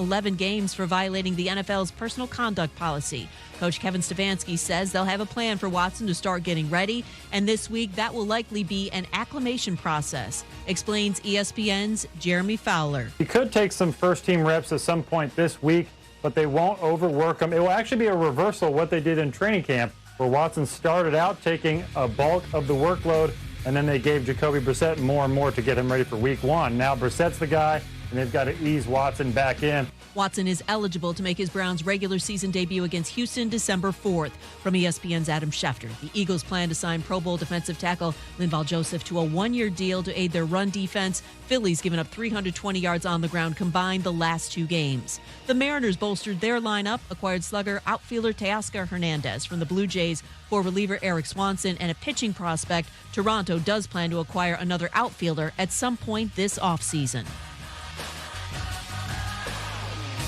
11 games for violating the NFL's personal conduct policy. Coach Kevin Stefanski says they'll have a plan for Watson to start getting ready, and this week that will likely be an acclimation process, explains ESPN's Jeremy Fowler. He could take some first-team reps at some point this week, but they won't overwork him. It will actually be a reversal of what they did in training camp, where Watson started out taking a bulk of the workload, and then they gave Jacoby Brissett more and more to get him ready for week one. Now Brissett's the guy, and they've got to ease Watson back in. Watson is eligible to make his Browns regular season debut against Houston December 4th. From ESPN's Adam Schefter, the Eagles plan to sign Pro Bowl defensive tackle Linval Joseph to a one-year deal to aid their run defense. Philly's given up 320 yards on the ground combined the last two games. The Mariners bolstered their lineup, acquired slugger outfielder Teoscar Hernandez from the Blue Jays for reliever Eric Swanson and a pitching prospect. Toronto does plan to acquire another outfielder at some point this offseason.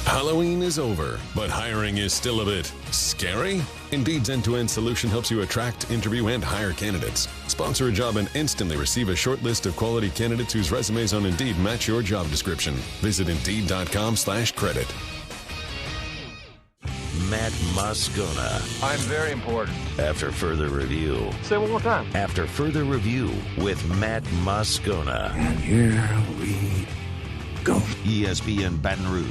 Halloween is over, but hiring is still a bit scary? Indeed's end-to-end solution helps you attract, interview, and hire candidates. Sponsor a job and instantly receive a short list of quality candidates whose resumes on Indeed match your job description. Visit Indeed.com/credit. Matt Moscona. I'm very important. After further review. Say it one more time. After further review with Matt Moscona. And here we go. ESPN Baton Rouge,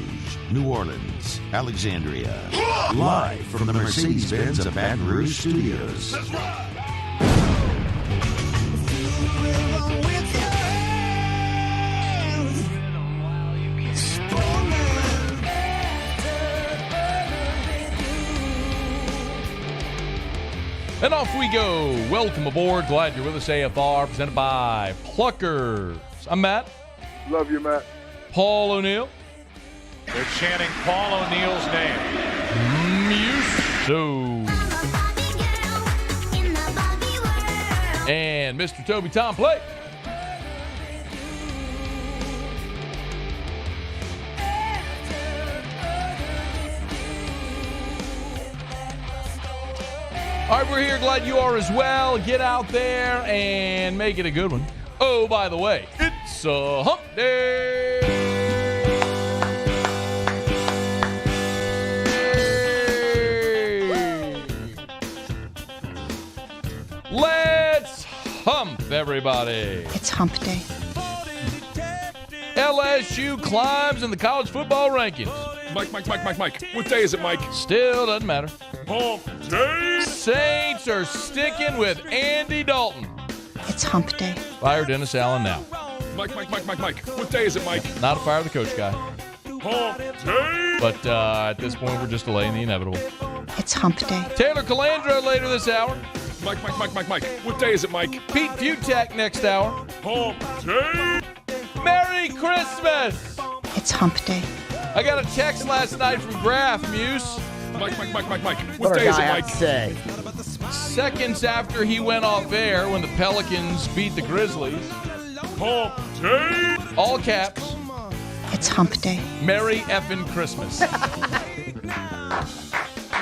New Orleans, Alexandria. Live from the Mercedes-Benz of Baton Rouge Studios. Let's ride. And off we go. Welcome aboard. Glad you're with us. AFR, presented by Pluckers. I'm Matt. Love you, Matt. Paul O'Neill. They're chanting Paul O'Neill's name. Muso. And Mr. Toby Tom Play. All right, we're here. Glad you are as well. Get out there and make it a good one. Oh, by the way, it's a hump day. Let's hump, everybody. It's hump day. LSU climbs in the college football rankings. Mike. What day is it, Mike? Still doesn't matter. Hump day. Saints are sticking with Andy Dalton. It's hump day. Fire Dennis Allen now. Mike. What day is it, Mike? Not a fire the coach guy. Hump day. But at this point, we're just delaying the inevitable. It's hump day. Taylor Calandro later this hour. Mike. What day is it, Mike? Pete Fiutak next hour. Hump day. Merry Christmas. It's hump day. I got a text last night from Graf, Muse. Mike. What day is it, Mike? Seconds after he went off air when the Pelicans beat the Grizzlies. Hump day. All caps. It's hump day. Merry effing Christmas.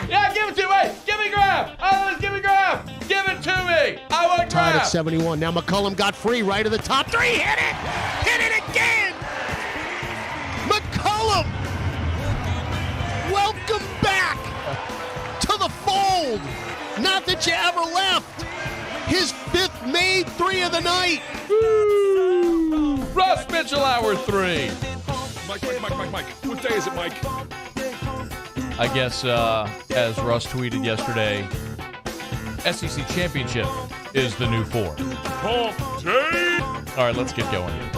Yeah, give it to me. Give me Graf. Give me Graf. Give it to me. I want Graf. Tied at 71. Now McCollum got free right to the top. Three. Hit it. Hit it again. McCollum. Welcome back to the fold. Not that you ever left. His fifth made three of the night. Woo. Russ Mitchell, hour 3. Mike. What day is it, Mike? I guess, as Russ tweeted yesterday, SEC Championship is the new 4. Hump day. All right, let's get going here.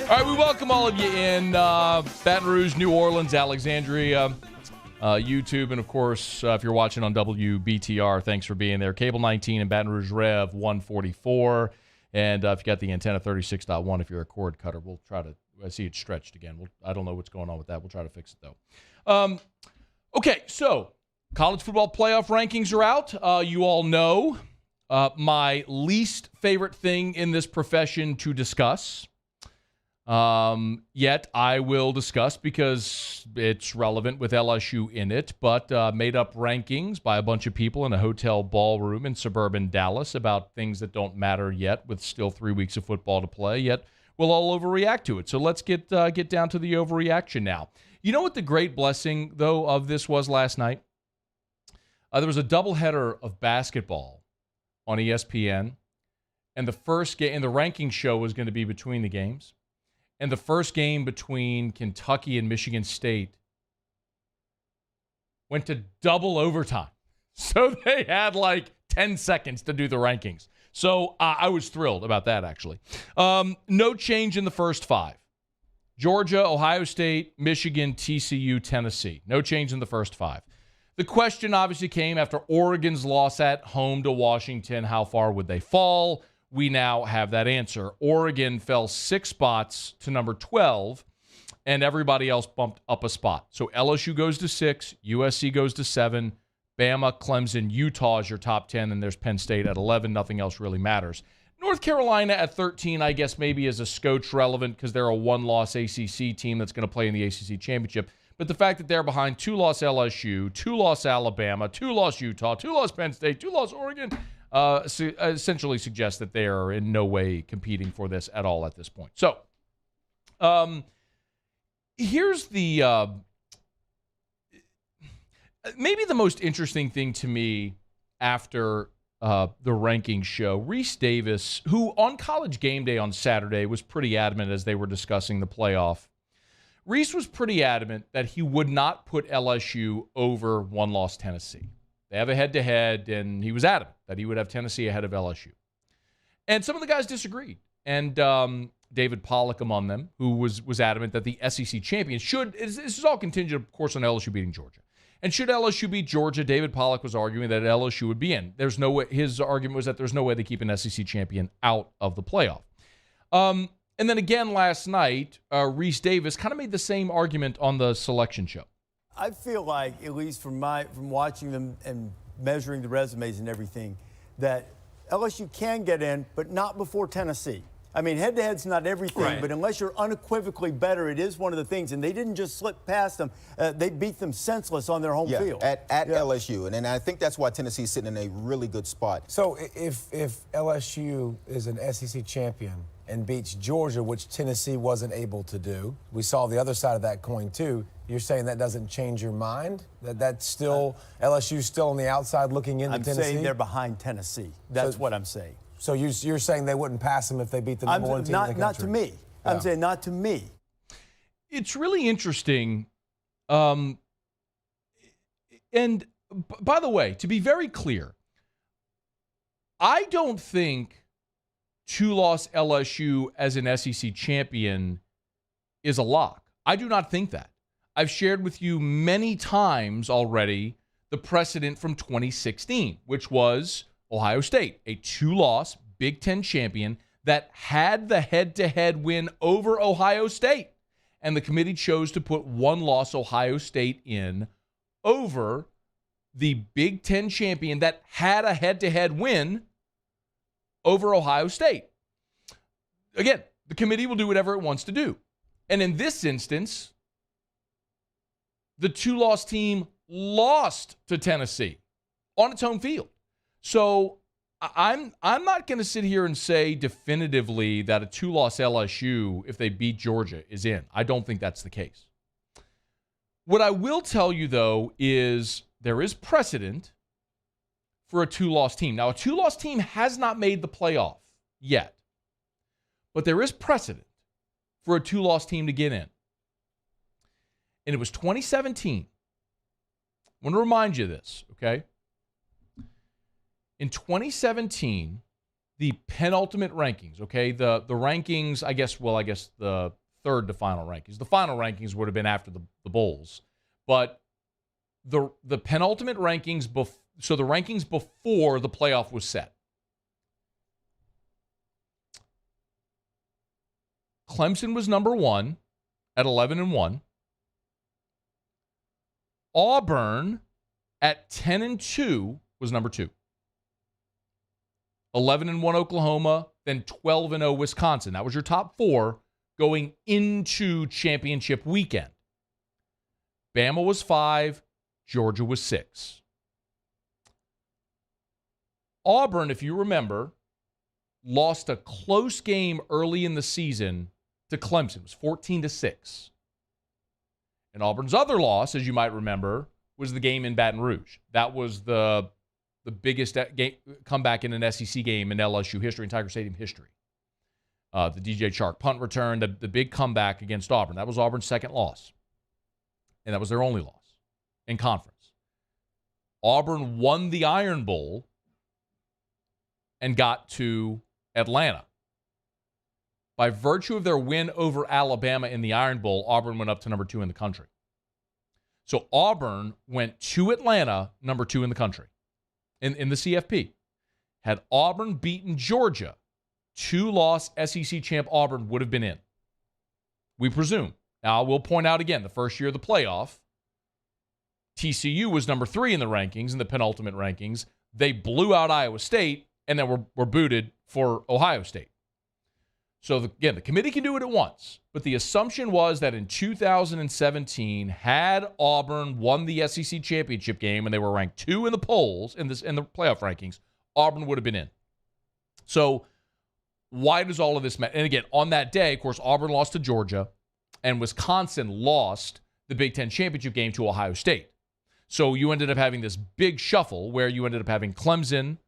All right, we welcome all of you in Baton Rouge, New Orleans, Alexandria, YouTube, and, of course, if you're watching on WBTR, thanks for being there. Cable 19 and Baton Rouge Rev 144. And if you got the antenna 36.1, if you're a cord cutter, we'll try to I see it stretched again. I don't know what's going on with that. We'll try to fix it, though. Okay, so college football playoff rankings are out. You all know my least favorite thing in this profession to discuss. Yet I will discuss because it's relevant with LSU in it, but made up rankings by a bunch of people in a hotel ballroom in suburban Dallas about things that don't matter yet with still 3 weeks of football to play. Yet we'll all overreact to it. So let's get down to the overreaction now. You know what the great blessing, though, of this was last night? There was a doubleheader of basketball on ESPN, and the first game, and the ranking show was going to be between the games. And the first game between Kentucky and Michigan State went to double overtime. So they had like 10 seconds to do the rankings. So I was thrilled about that, actually. No change in the first 5. Georgia, Ohio State, Michigan, TCU, Tennessee. No change in the first 5. The question obviously came after Oregon's loss at home to Washington. How far would they fall? We now have that answer. Oregon fell 6 spots to number 12, and everybody else bumped up a spot. So LSU goes to 6, USC goes to 7, Bama, Clemson, Utah is your top 10, and there's Penn State at 11. Nothing else really matters. North Carolina at 13, I guess maybe is a scotch relevant because they're a 1-loss ACC team that's going to play in the ACC championship. But the fact that they're behind 2-loss LSU, 2-loss Alabama, 2-loss Utah, 2-loss Penn State, 2-loss Oregon, essentially suggests that they are in no way competing for this at all at this point. So, here's the maybe the most interesting thing to me after the ranking show. Reese Davis, who on College Game Day on Saturday was pretty adamant as they were discussing the playoff. Reese was pretty adamant that he would not put LSU over 1-loss Tennessee. They have a head-to-head, and he was adamant that he would have Tennessee ahead of LSU. And some of the guys disagreed. And David Pollack among them, who was adamant that the SEC champion should, this is all contingent, of course, on LSU beating Georgia. And should LSU beat Georgia, David Pollack was arguing that LSU would be in. There's no way, his argument was that there's no way they keep an SEC champion out of the playoff. And then again last night, Reese Davis kind of made the same argument on the selection show. I feel like, at least from watching them and measuring the resumes and everything, that LSU can get in, but not before Tennessee. I mean, head-to-head's not everything, right, but unless you're unequivocally better, it is one of the things. And they didn't just slip past them. They beat them senseless on their home field. At LSU. And I think that's why Tennessee's sitting in a really good spot. So if LSU is an SEC champion and beats Georgia, which Tennessee wasn't able to do, we saw the other side of that coin, too. You're saying that doesn't change your mind? That's still, LSU's still on the outside looking into Tennessee? I'm saying they're behind Tennessee. That's what I'm saying. So you're saying they wouldn't pass them if they beat the number 1 team in the country? Not to me. Yeah. I'm saying not to me. It's really interesting. And by the way, to be very clear, I don't think 2-loss LSU as an SEC champion is a lock. I do not think that. I've shared with you many times already the precedent from 2016, which was Ohio State, a 2-loss Big Ten champion that had the head-to-head win over Ohio State. And the committee chose to put 1-loss Ohio State in over the Big Ten champion that had a head-to-head win over Ohio State. Again, the committee will do whatever it wants to do. And in this instance, the 2-loss team lost to Tennessee on its home field. So I'm not going to sit here and say definitively that a 2-loss LSU, if they beat Georgia, is in. I don't think that's the case. What I will tell you, though, is there is precedent for a 2-loss team. Now, a 2-loss team has not made the playoff yet, but there is precedent for a 2-loss team to get in. And it was 2017. I want to remind you of this, okay? In 2017, the penultimate rankings, okay, the rankings, I guess the third to final rankings. The final rankings would have been after the bowls. But the penultimate rankings, so the rankings before the playoff was set. Clemson was number 1 at 11-1. Auburn at 10-2 was number 2. 11-1 Oklahoma, then 12-0 Wisconsin. That was your top 4 going into championship weekend. Bama was 5, Georgia was 6. Auburn, if you remember, lost a close game early in the season to Clemson. It was 14-6. And Auburn's other loss, as you might remember, was the game in Baton Rouge. That was the biggest comeback in an SEC game in LSU history, in Tiger Stadium history. The DJ Chark punt return, the big comeback against Auburn. That was Auburn's second loss. And that was their only loss in conference. Auburn won the Iron Bowl and got to Atlanta. By virtue of their win over Alabama in the Iron Bowl, Auburn went up to number 2 in the country. So Auburn went to Atlanta, number 2 in the country, in the CFP. Had Auburn beaten Georgia, 2-loss SEC champ Auburn would have been in. We presume. Now, I will point out again, the first year of the playoff, TCU was number 3 in the rankings, in the penultimate rankings. They blew out Iowa State, and then were booted for Ohio State. So, again, the committee can do it at once. But the assumption was that in 2017, had Auburn won the SEC championship game and they were ranked 2 in the polls, in the playoff rankings, Auburn would have been in. So, why does all of this matter? And again, on that day, of course, Auburn lost to Georgia, and Wisconsin lost the Big Ten championship game to Ohio State. So you ended up having this big shuffle where you ended up having Clemson,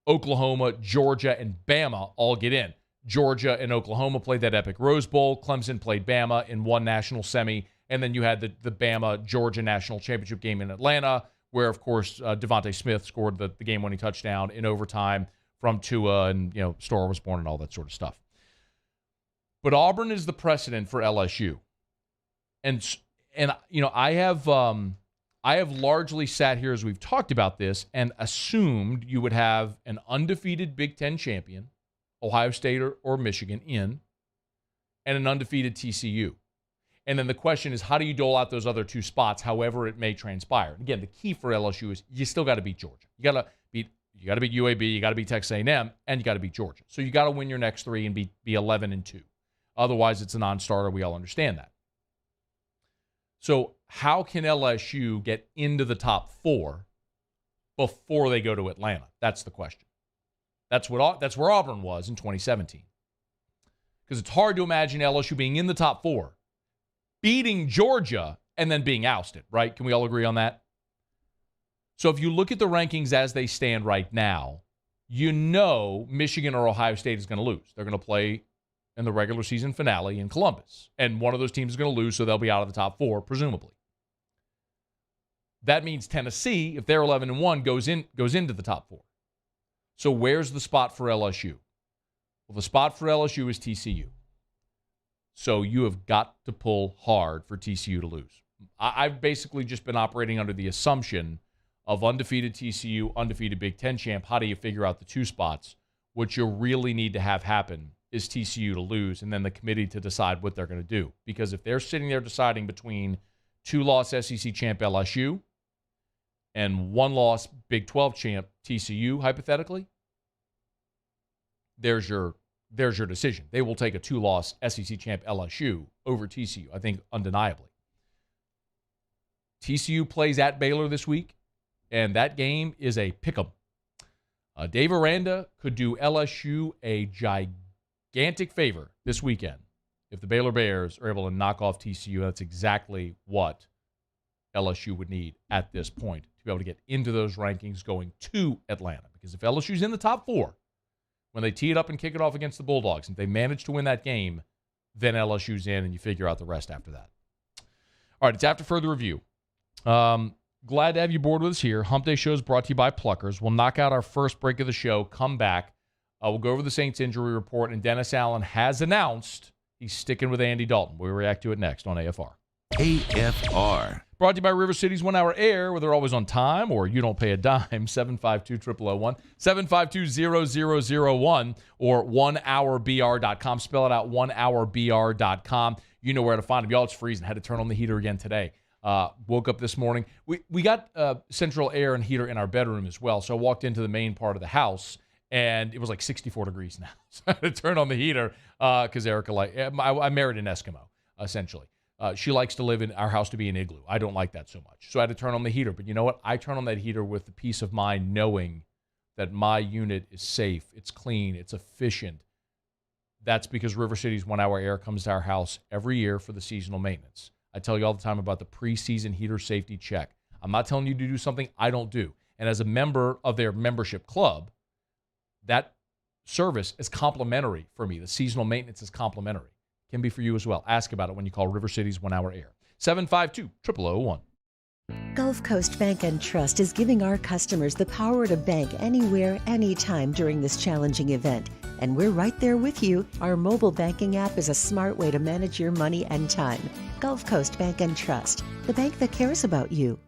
Oklahoma, Georgia, and Bama all get in. Georgia and Oklahoma played that epic Rose Bowl. Clemson played Bama in one national semi. And then you had the Bama-Georgia national championship game in Atlanta, where, of course, Devontae Smith scored the game-winning touchdown in overtime from Tua, and, Storer was born and all that sort of stuff. But Auburn is the precedent for LSU. And I have largely sat here as we've talked about this and assumed you would have an undefeated Big Ten champion, Ohio State or Michigan, in, and an undefeated TCU. And then the question is, how do you dole out those other 2 spots, however it may transpire? Again, the key for LSU is you still got to beat Georgia. You got to beat UAB, you got to beat Texas A&M, and you got to beat Georgia. So you got to win your next 3 and be 11-2. Otherwise, it's a non-starter. We all understand that. So how can LSU get into the top 4 before they go to Atlanta? That's the question. That's where Auburn was in 2017. Because it's hard to imagine LSU being in the top 4, beating Georgia, and then being ousted, right? Can we all agree on that? So if you look at the rankings as they stand right now, Michigan or Ohio State is going to lose. They're going to play in the regular season finale in Columbus. And one of those teams is going to lose, so they'll be out of the top 4, presumably. That means Tennessee, if they're 11-1, goes into the top 4. So where's the spot for LSU? Well, the spot for LSU is TCU. So you have got to pull hard for TCU to lose. I've basically just been operating under the assumption of undefeated TCU, undefeated Big Ten champ. How do you figure out the 2 spots? What you really need to have happen is TCU to lose, and then the committee to decide what they're going to do. Because if they're sitting there deciding between 2-loss SEC champ LSU and 1-loss Big 12 champ TCU, hypothetically, there's your decision. They will take a 2-loss SEC champ LSU over TCU, I think, undeniably. TCU plays at Baylor this week, and that game is a pick-em. Dave Aranda could do LSU a gigantic favor this weekend if the Baylor Bears are able to knock off TCU. That's exactly what LSU would need at this point to be able to get into those rankings going to Atlanta. Because if LSU's in the top 4, when they tee it up and kick it off against the Bulldogs, if they manage to win that game, then LSU's in, and you figure out the rest after that. All right, it's after further review. Glad to have you aboard with us here. Hump Day Show is brought to you by Pluckers. We'll knock out our first break of the show, come back. We'll go over the Saints injury report, and Dennis Allen has announced he's sticking with Andy Dalton. We'll react to it next on AFR. AFR. Brought to you by River City's 1 Hour Air, where they're always on time or you don't pay a dime. 752-0001, 752-0001, or 1hourbr.com. Spell it out, 1hourbr.com. You know where to find them. Y'all, it's freezing. Had to turn on the heater again today. Woke up this morning. We got central air and heater in our bedroom as well. So I walked into the main part of the house, and it was like 64 degrees now. So I had to turn on the heater because Erica, I married an Eskimo, essentially. She likes to live in our house to be an igloo. I don't like that so much. So I had to turn on the heater. But you know what? I turn on that heater with the peace of mind knowing that my unit is safe, it's clean, it's efficient. That's because River City's 1 Hour Air comes to our house every year for the seasonal maintenance. I tell you all the time about the preseason heater safety check. I'm not telling you to do something I don't do. And as a member of their membership club, that service is complimentary for me. The seasonal maintenance is complimentary. Can be for you as well. Ask about it when you call River City's 1 Hour Air. 752-0001. Gulf Coast Bank and Trust is giving our customers the power to bank anywhere, anytime during this challenging event. And we're right there with you. Our mobile banking app is a smart way to manage your money and time. Gulf Coast Bank and Trust, the bank that cares about you.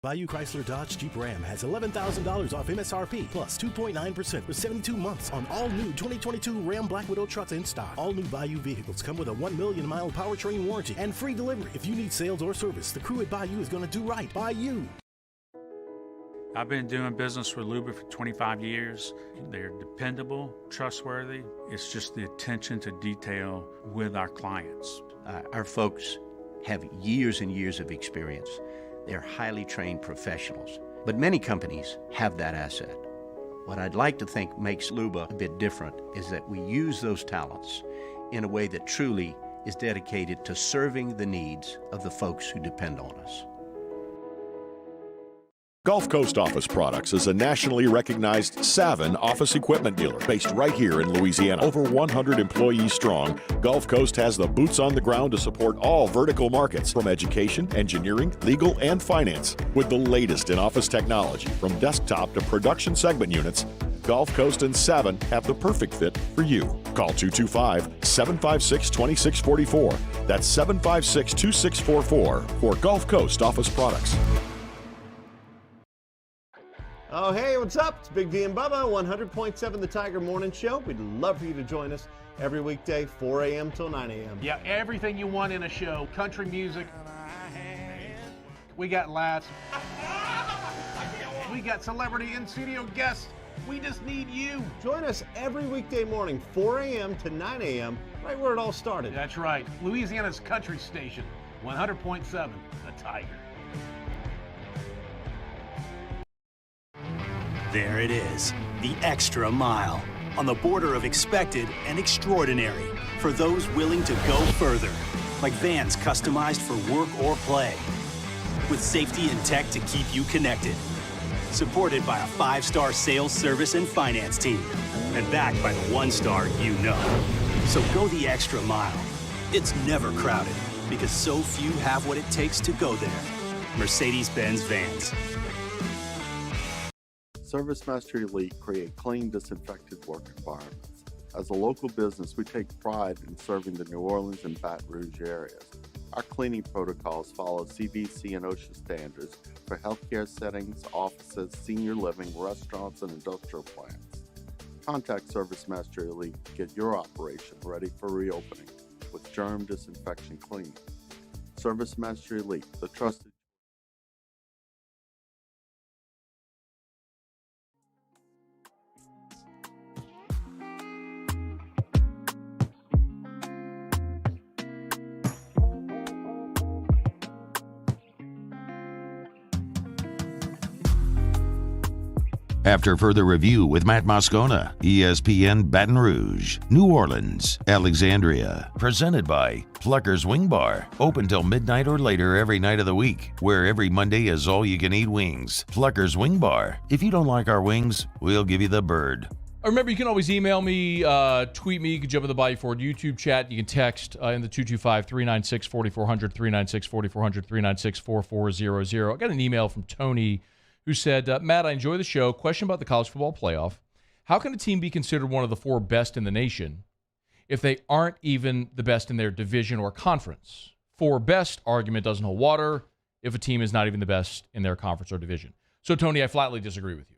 Bayou Chrysler Dodge Jeep Ram has $11,000 off MSRP plus 2.9% with 72 months on all new 2022 Ram Black Widow trucks in stock. All new Bayou vehicles come with a 1 million mile powertrain warranty and free delivery. If you need sales or service, the crew at Bayou is going to do right by you. I've been doing business with Luba for 25 years. They're dependable, trustworthy. It's just the attention to detail with our clients. Our folks have years and years of experience. They're highly trained professionals, but many companies have that asset. What I'd like to think makes Luba a bit different is that we use those talents in a way that truly is dedicated to serving the needs of the folks who depend on us. Gulf Coast Office Products is a nationally recognized Savin office equipment dealer based right here in Louisiana. Over 100 employees strong, Gulf Coast has the boots on the ground to support all vertical markets, from education, engineering, legal, and finance. With the latest in office technology, from desktop to production segment units, Gulf Coast and Savin have the perfect fit for you. Call 225-756-2644. That's 756-2644 for Gulf Coast Office Products. Oh, hey, what's up? It's Big V and Bubba, 100.7 The Tiger Morning Show. We'd love for you to join us every weekday, 4 a.m. till 9 a.m. Yeah, everything you want in a show. Country music. We got laughs. We got celebrity in-studio guests. We just need you. Join us every weekday morning, 4 a.m. to 9 a.m., right where it all started. That's right. Louisiana's country station, 100.7 The Tiger. There it is, the extra mile, on the border of expected and extraordinary, for those willing to go further, like vans customized for work or play, with safety and tech to keep you connected, supported by a 5-star sales, service, and finance team, and backed by the 1-star you know. So go the extra mile. It's never crowded, because so few have what it takes to go there. Mercedes-Benz Vans. ServiceMaster Elite create clean, disinfected work environments. As a local business, we take pride in serving the New Orleans and Baton Rouge areas. Our cleaning protocols follow CDC and OSHA standards for healthcare settings, offices, senior living, restaurants, and industrial plants. Contact ServiceMaster Elite to get your operation ready for reopening with germ disinfection cleaning. ServiceMaster Elite, the trusted. After further review with Matt Moscona, ESPN Baton Rouge, New Orleans, Alexandria. Presented by Plucker's Wing Bar. Open till midnight or later every night of the week, where every Monday is all-you-can-eat wings. Plucker's Wing Bar. If you don't like our wings, we'll give you the bird. Remember, you can always email me, tweet me. You can jump in the Bayou Ford YouTube chat. You can text in the 225-396-4400, 396-4400, 396-4400. I got an email from Tony who said, Matt, I enjoy the show. Question about the college football playoff. How can a team be considered one of the 4 best in the nation if they aren't even the best in their division or conference? 4 best argument doesn't hold water if a team is not even the best in their conference or division. So, Tony, I flatly disagree with you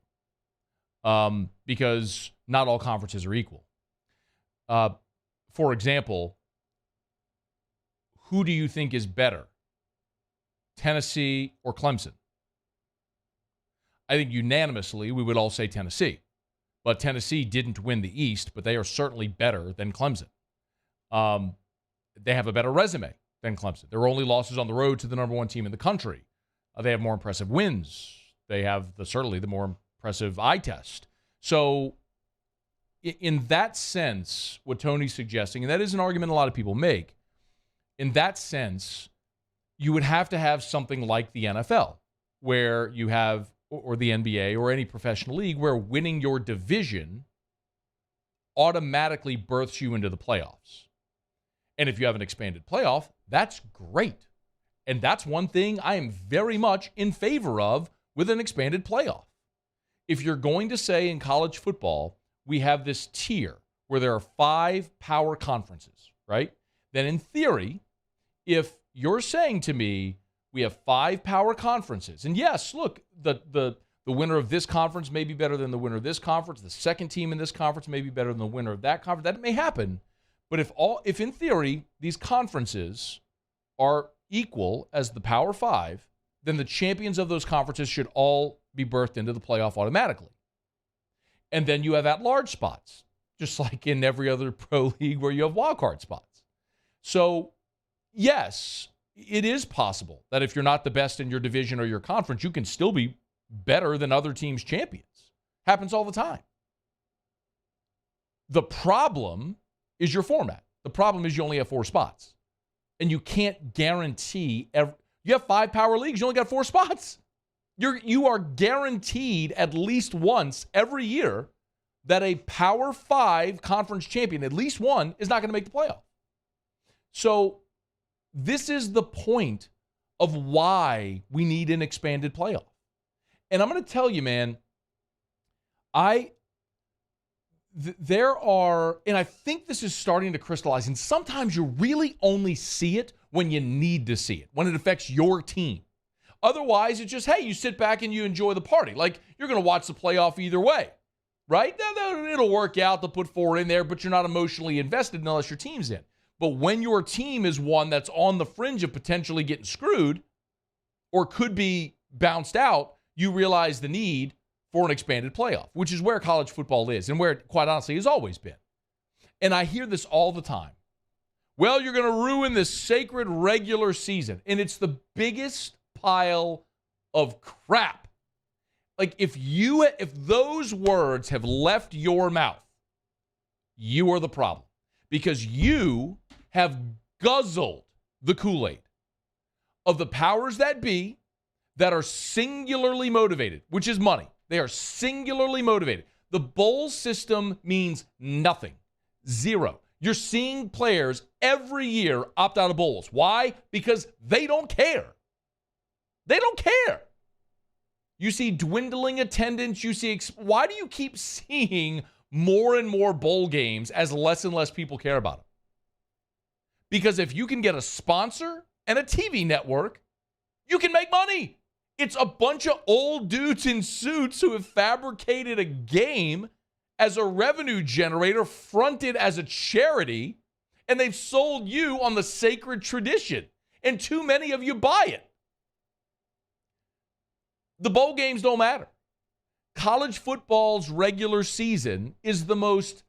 because not all conferences are equal. For example, who do you think is better, Tennessee or Clemson? I think unanimously we would all say Tennessee. But Tennessee didn't win the East, but they are certainly better than Clemson. They have a better resume than Clemson. Their only losses on the road to the number 1 team in the country. They have more impressive wins. They have certainly the more impressive eye test. So in that sense, what Tony's suggesting, and that is an argument a lot of people make, in that sense, you would have to have something like the NFL, where you have, or the NBA, or any professional league, where winning your division automatically births you into the playoffs. And if you have an expanded playoff, that's great. And that's one thing I am very much in favor of with an expanded playoff. If you're going to say in college football, we have this tier where there are 5 power conferences, right? Then in theory, if you're saying to me, we have 5 power conferences, and yes, look, the winner of this conference may be better than the winner of this conference, the second team in this conference may be better than the winner of that conference, that may happen. But if in theory these conferences are equal as the Power 5, then the champions of those conferences should all be birthed into the playoff automatically. And then you have at-large spots, just like in every other pro league where you have wildcard spots. So, yes, it is possible that if you're not the best in your division or your conference, you can still be better than other teams' champions. Happens all the time. The problem is your format. The problem is you only have 4 spots. And you can't guarantee you have 5 power leagues, you only got 4 spots. You are guaranteed at least once every year that a Power 5 conference champion, at least one, is not going to make the playoff. So this is the point of why we need an expanded playoff. And I'm going to tell you, man, there are, and I think this is starting to crystallize, and sometimes you really only see it when you need to see it, when it affects your team. Otherwise, it's just, hey, you sit back and you enjoy the party. Like, you're going to watch the playoff either way, right? It'll work out. They'll put 4 in there, but you're not emotionally invested unless your team's in. But when your team is one that's on the fringe of potentially getting screwed or could be bounced out, you realize the need for an expanded playoff, which is where college football is and where it, quite honestly, has always been. And I hear this all the time. Well, you're going to ruin this sacred regular season. And it's the biggest pile of crap. Like, if those words have left your mouth, you are the problem. Because you have guzzled the Kool-Aid of the powers that be that are singularly motivated, which is money. They are singularly motivated. The bowl system means nothing. 0. You're seeing players every year opt out of bowls. Why? Because they don't care. They don't care. You see dwindling attendance. Why do you keep seeing more and more bowl games as less and less people care about them? Because if you can get a sponsor and a TV network, you can make money. It's a bunch of old dudes in suits who have fabricated a game as a revenue generator, fronted as a charity, and they've sold you on the sacred tradition. And too many of you buy it. The bowl games don't matter. College football's regular season is the most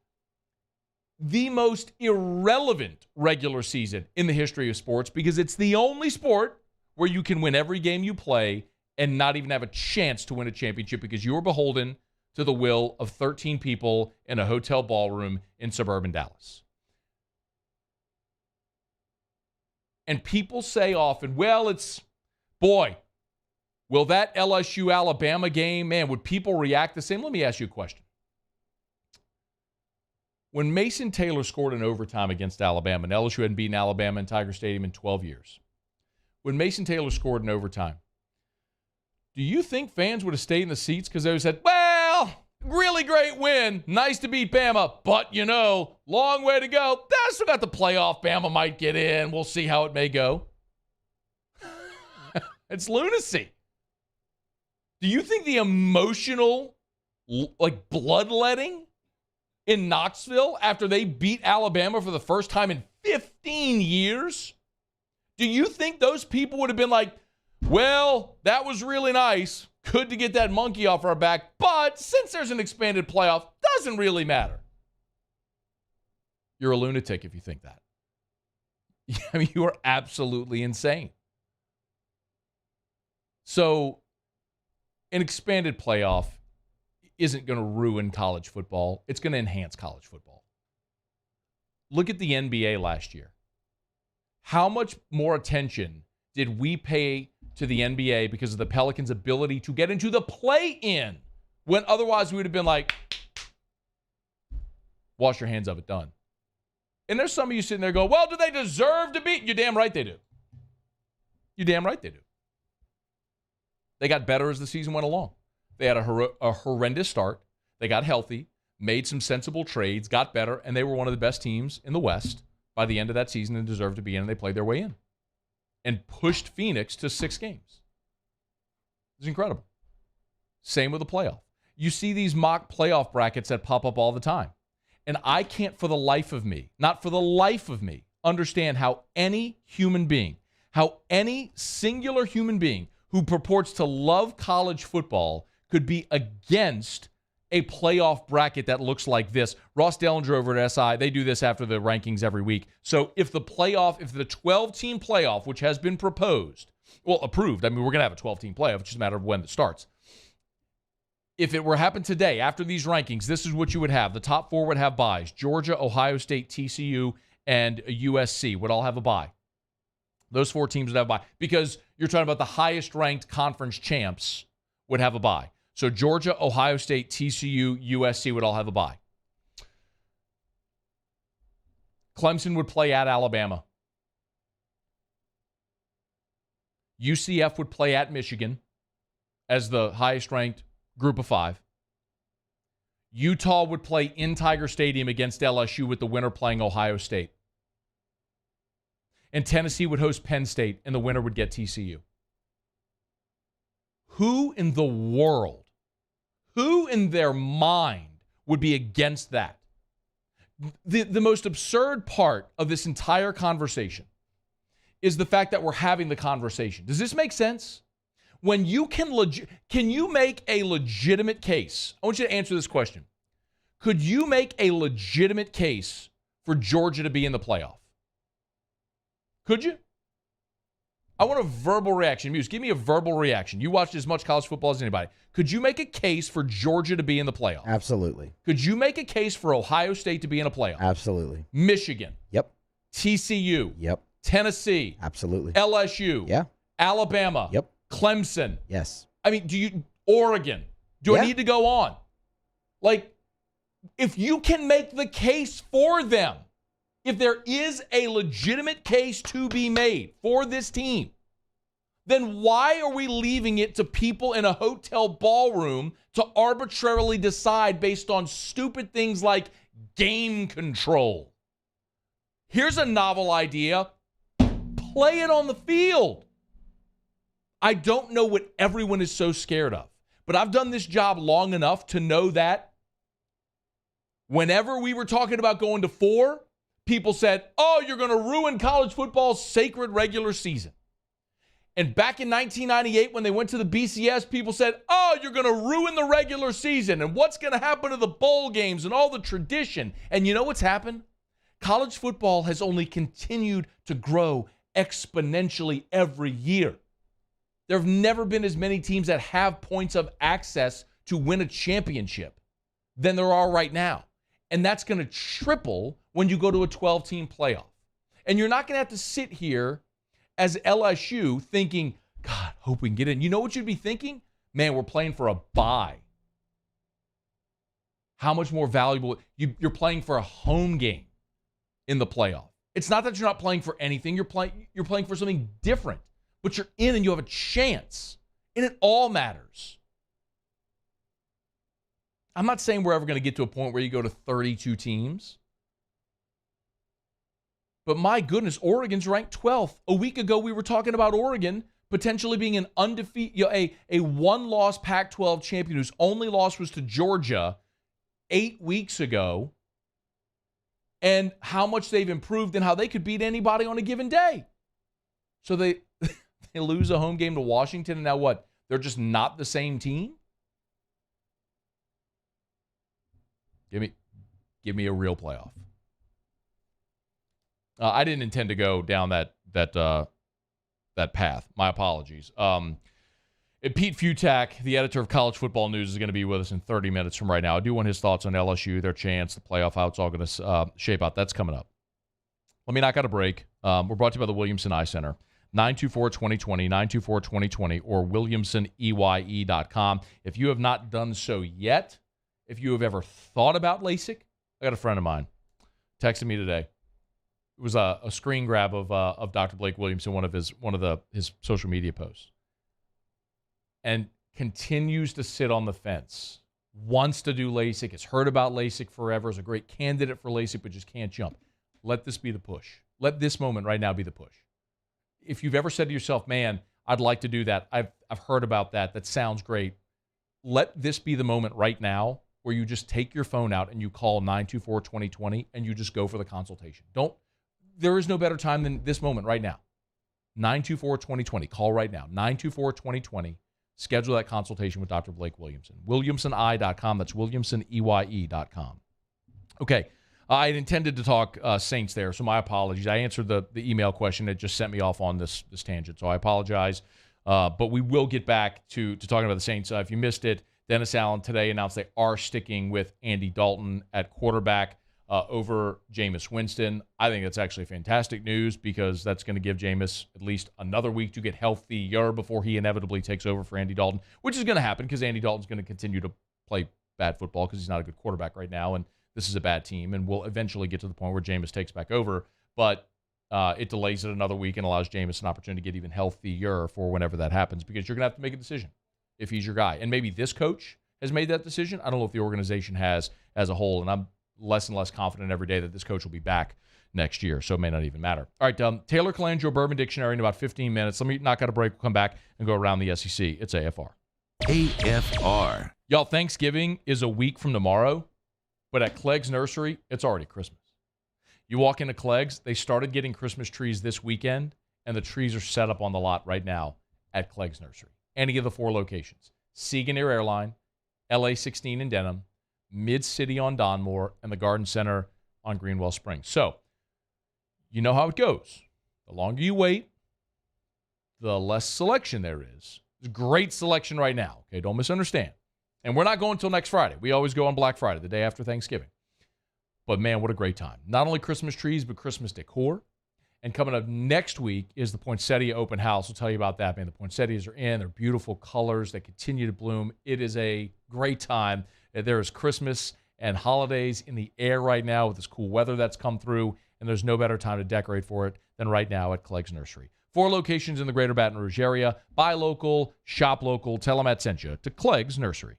irrelevant regular season in the history of sports, because it's the only sport where you can win every game you play and not even have a chance to win a championship because you are beholden to the will of 13 people in a hotel ballroom in suburban Dallas. And people say often, well, will that LSU-Alabama game, man, would people react the same? Let me ask you a question. When Mason Taylor scored in overtime against Alabama, and LSU hadn't beaten Alabama in Tiger Stadium in 12 years, when Mason Taylor scored in overtime, do you think fans would have stayed in the seats because they would have said, well, really great win, nice to beat Bama, but, long way to go. That's still got the playoff. Bama might get in. We'll see how it may go. It's lunacy. Do you think the emotional, bloodletting in Knoxville after they beat Alabama for the first time in 15 years, do you think those people would have been like, well, that was really nice, good to get that monkey off our back, but since there's an expanded playoff, doesn't really matter? You're a lunatic if you think that. I mean, you are absolutely insane. So, an expanded playoff, isn't going to ruin college football. It's going to enhance college football. Look at the NBA last year. How much more attention did we pay to the NBA because of the Pelicans' ability to get into the play-in when otherwise we would have been like, wash your hands of it, done. And there's some of you sitting there going, well, do they deserve to be? You're damn right they do. You're damn right they do. They got better as the season went along. They had a horrendous start. They got healthy, made some sensible trades, got better, and they were one of the best teams in the West by the end of that season and deserved to be in, and they played their way in and pushed Phoenix to 6 games. It's incredible. Same with the playoff. You see these mock playoff brackets that pop up all the time. And I can't for the life of me, not for the life of me, understand how any human being, how any singular human being who purports to love college football could be against a playoff bracket that looks like this. Ross Dellinger over at SI, they do this after the rankings every week. So if the 12-team playoff, which has been proposed, well, approved, I mean, we're going to have a 12-team playoff, it's just a matter of when it starts. If it were to happen today, after these rankings, this is what you would have. The top 4 would have byes. Georgia, Ohio State, TCU, and USC would all have a bye. Those 4 teams would have a bye. Because you're talking about the highest-ranked conference champs would have a bye. So Georgia, Ohio State, TCU, USC would all have a bye. Clemson would play at Alabama. UCF would play at Michigan as the highest-ranked group of 5. Utah would play in Tiger Stadium against LSU with the winner playing Ohio State. And Tennessee would host Penn State, and the winner would get TCU. Who in the world, who in their mind would be against that? The most absurd part of this entire conversation is the fact that we're having the conversation. Does this make sense? When you can you make a legitimate case? I want you to answer this question. Could you make a legitimate case for Georgia to be in the playoff? Could you? I want a verbal reaction. Muse, give me a verbal reaction. You watched as much college football as anybody. Could you make a case for Georgia to be in the playoff? Absolutely. Could you make a case for Ohio State to be in a playoff? Absolutely. Michigan? Yep. TCU? Yep. Tennessee? Absolutely. LSU? Yeah. Alabama? Yep. Clemson? Yes. I mean, Oregon? Do I need to go on? Like, if you can make the case for them, if there is a legitimate case to be made for this team, then why are we leaving it to people in a hotel ballroom to arbitrarily decide based on stupid things like game control? Here's a novel idea. Play it on the field. I don't know what everyone is so scared of, but I've done this job long enough to know that whenever we were talking about going to 4, people said, oh, you're going to ruin college football's sacred regular season. And back in 1998, when they went to the BCS, people said, oh, you're going to ruin the regular season. And what's going to happen to the bowl games and all the tradition? And you know what's happened? College football has only continued to grow exponentially every year. There have never been as many teams that have points of access to win a championship than there are right now. And that's going to triple when you go to a 12-team playoff. And you're not going to have to sit here as LSU thinking, God, hope we can get in. You know what you'd be thinking? Man, we're playing for a bye. How much more valuable? You're playing for a home game in the playoff. It's not that you're not playing for anything. You're playing for something different. But you're in and you have a chance. And it all matters. I'm not saying we're ever going to get to a point where you go to 32 teams. But my goodness, Oregon's ranked 12th. A week ago, we were talking about Oregon potentially being an undefeated, a one-loss Pac-12 champion whose only loss was to Georgia 8 weeks ago. And how much they've improved and how they could beat anybody on a given day. So they lose a home game to Washington, and now what? They're just not the same team? Give me a real playoff. I didn't intend to go down that path. My apologies. Pete Fiutak, the editor of College Football News, is going to be with us in 30 minutes from right now. I do want his thoughts on LSU, their chance, the playoff, how it's all going to shape out. That's coming up. Let me knock out a break. We're brought to you by the Williamson Eye Center. 924-2020, 924-2020, or WilliamsonEYE.com. If you have not done so yet, if you have ever thought about LASIK, I got a friend of mine texted me today. It was a screen grab of Dr. Blake Williamson, one of his social media posts, and continues to sit on the fence. Wants to do LASIK, has heard about LASIK forever, is a great candidate for LASIK, but just can't jump. Let this be the push. Let this moment right now be the push. If you've ever said to yourself, man, I'd like to do that. I've heard about that. That sounds great. Let this be the moment right now where you just take your phone out and you call 924-2020 and you just go for the consultation. There is no better time than this moment right now. 924-2020. Call right now. 924-2020. Schedule that consultation with Dr. Blake Williamson. WilliamsonEye.com. That's WilliamsonEYE.com. Okay. I had intended to talk Saints there, so my apologies. I answered the email question that just sent me off on this tangent, so I apologize. But we will get back to talking about the Saints. If you missed it, Dennis Allen today announced they are sticking with Andy Dalton at quarterback over Jameis Winston. I think that's actually fantastic news because that's going to give Jameis at least another week to get healthier before he inevitably takes over for Andy Dalton, which is going to happen because Andy Dalton's going to continue to play bad football because he's not a good quarterback right now, and this is a bad team, and we'll eventually get to the point where Jameis takes back over, but it delays it another week and allows Jameis an opportunity to get even healthier for whenever that happens because you're going to have to make a decision if he's your guy. And maybe this coach has made that decision. I don't know if the organization has as a whole, and I'm less and less confident every day that this coach will be back next year, so it may not even matter. All right, Taylor Calandro Bourbon Dictionary in about 15 minutes. Let me knock out a break. We'll come back and go around the SEC. It's AFR. AFR. Y'all, Thanksgiving is a week from tomorrow, but at Clegg's Nursery, it's already Christmas. You walk into Clegg's, they started getting Christmas trees this weekend, and the trees are set up on the lot right now at Clegg's Nursery. Any of the 4 locations. Seagoneer Airline, LA 16 in Denham, Mid-City on Donmore, and the Garden Center on Greenwell Springs. So, you know how it goes. The longer you wait, the less selection there is. There's great selection right now. Okay, don't misunderstand. And we're not going until next Friday. We always go on Black Friday, the day after Thanksgiving. But, man, what a great time. Not only Christmas trees, but Christmas decor. And coming up next week is the Poinsettia Open House. We'll tell you about that, man. The poinsettias are in. They're beautiful colors. They continue to bloom. It is a great time. There is Christmas and holidays in the air right now with this cool weather that's come through, and there's no better time to decorate for it than right now at Clegg's Nursery. 4 locations in the greater Baton Rouge area. Buy local, shop local. Tell them Matt sent you to Clegg's Nursery.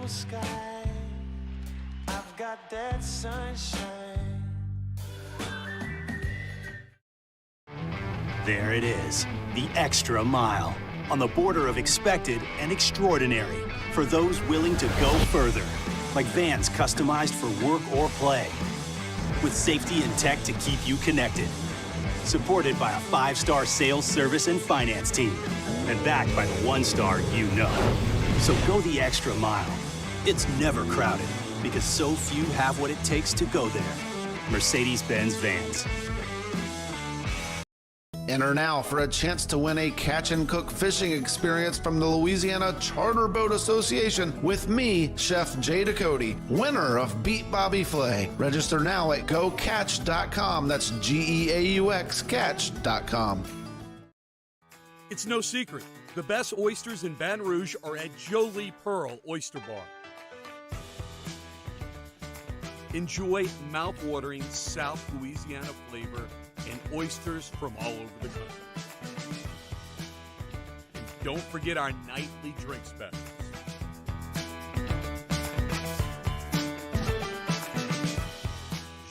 Sky, I've got that sunshine. There it is, the extra mile, on the border of expected and extraordinary, for those willing to go further, like vans customized for work or play, with safety and tech to keep you connected, supported by a 5-star sales, service, and finance team, and backed by the 1-star you know. So go the extra mile. It's never crowded because so few have what it takes to go there. Mercedes-Benz Vans. Enter now for a chance to win a catch and cook fishing experience from the Louisiana Charter Boat Association with me, Chef Jay Ducote, winner of Beat Bobby Flay. Register now at GoCatch.com. That's GEAUX Catch.com. It's no secret. The best oysters in Baton Rouge are at Jolie Pearl Oyster Bar. Enjoy mouth-watering South Louisiana flavor and oysters from all over the country. And don't forget our nightly drink specials.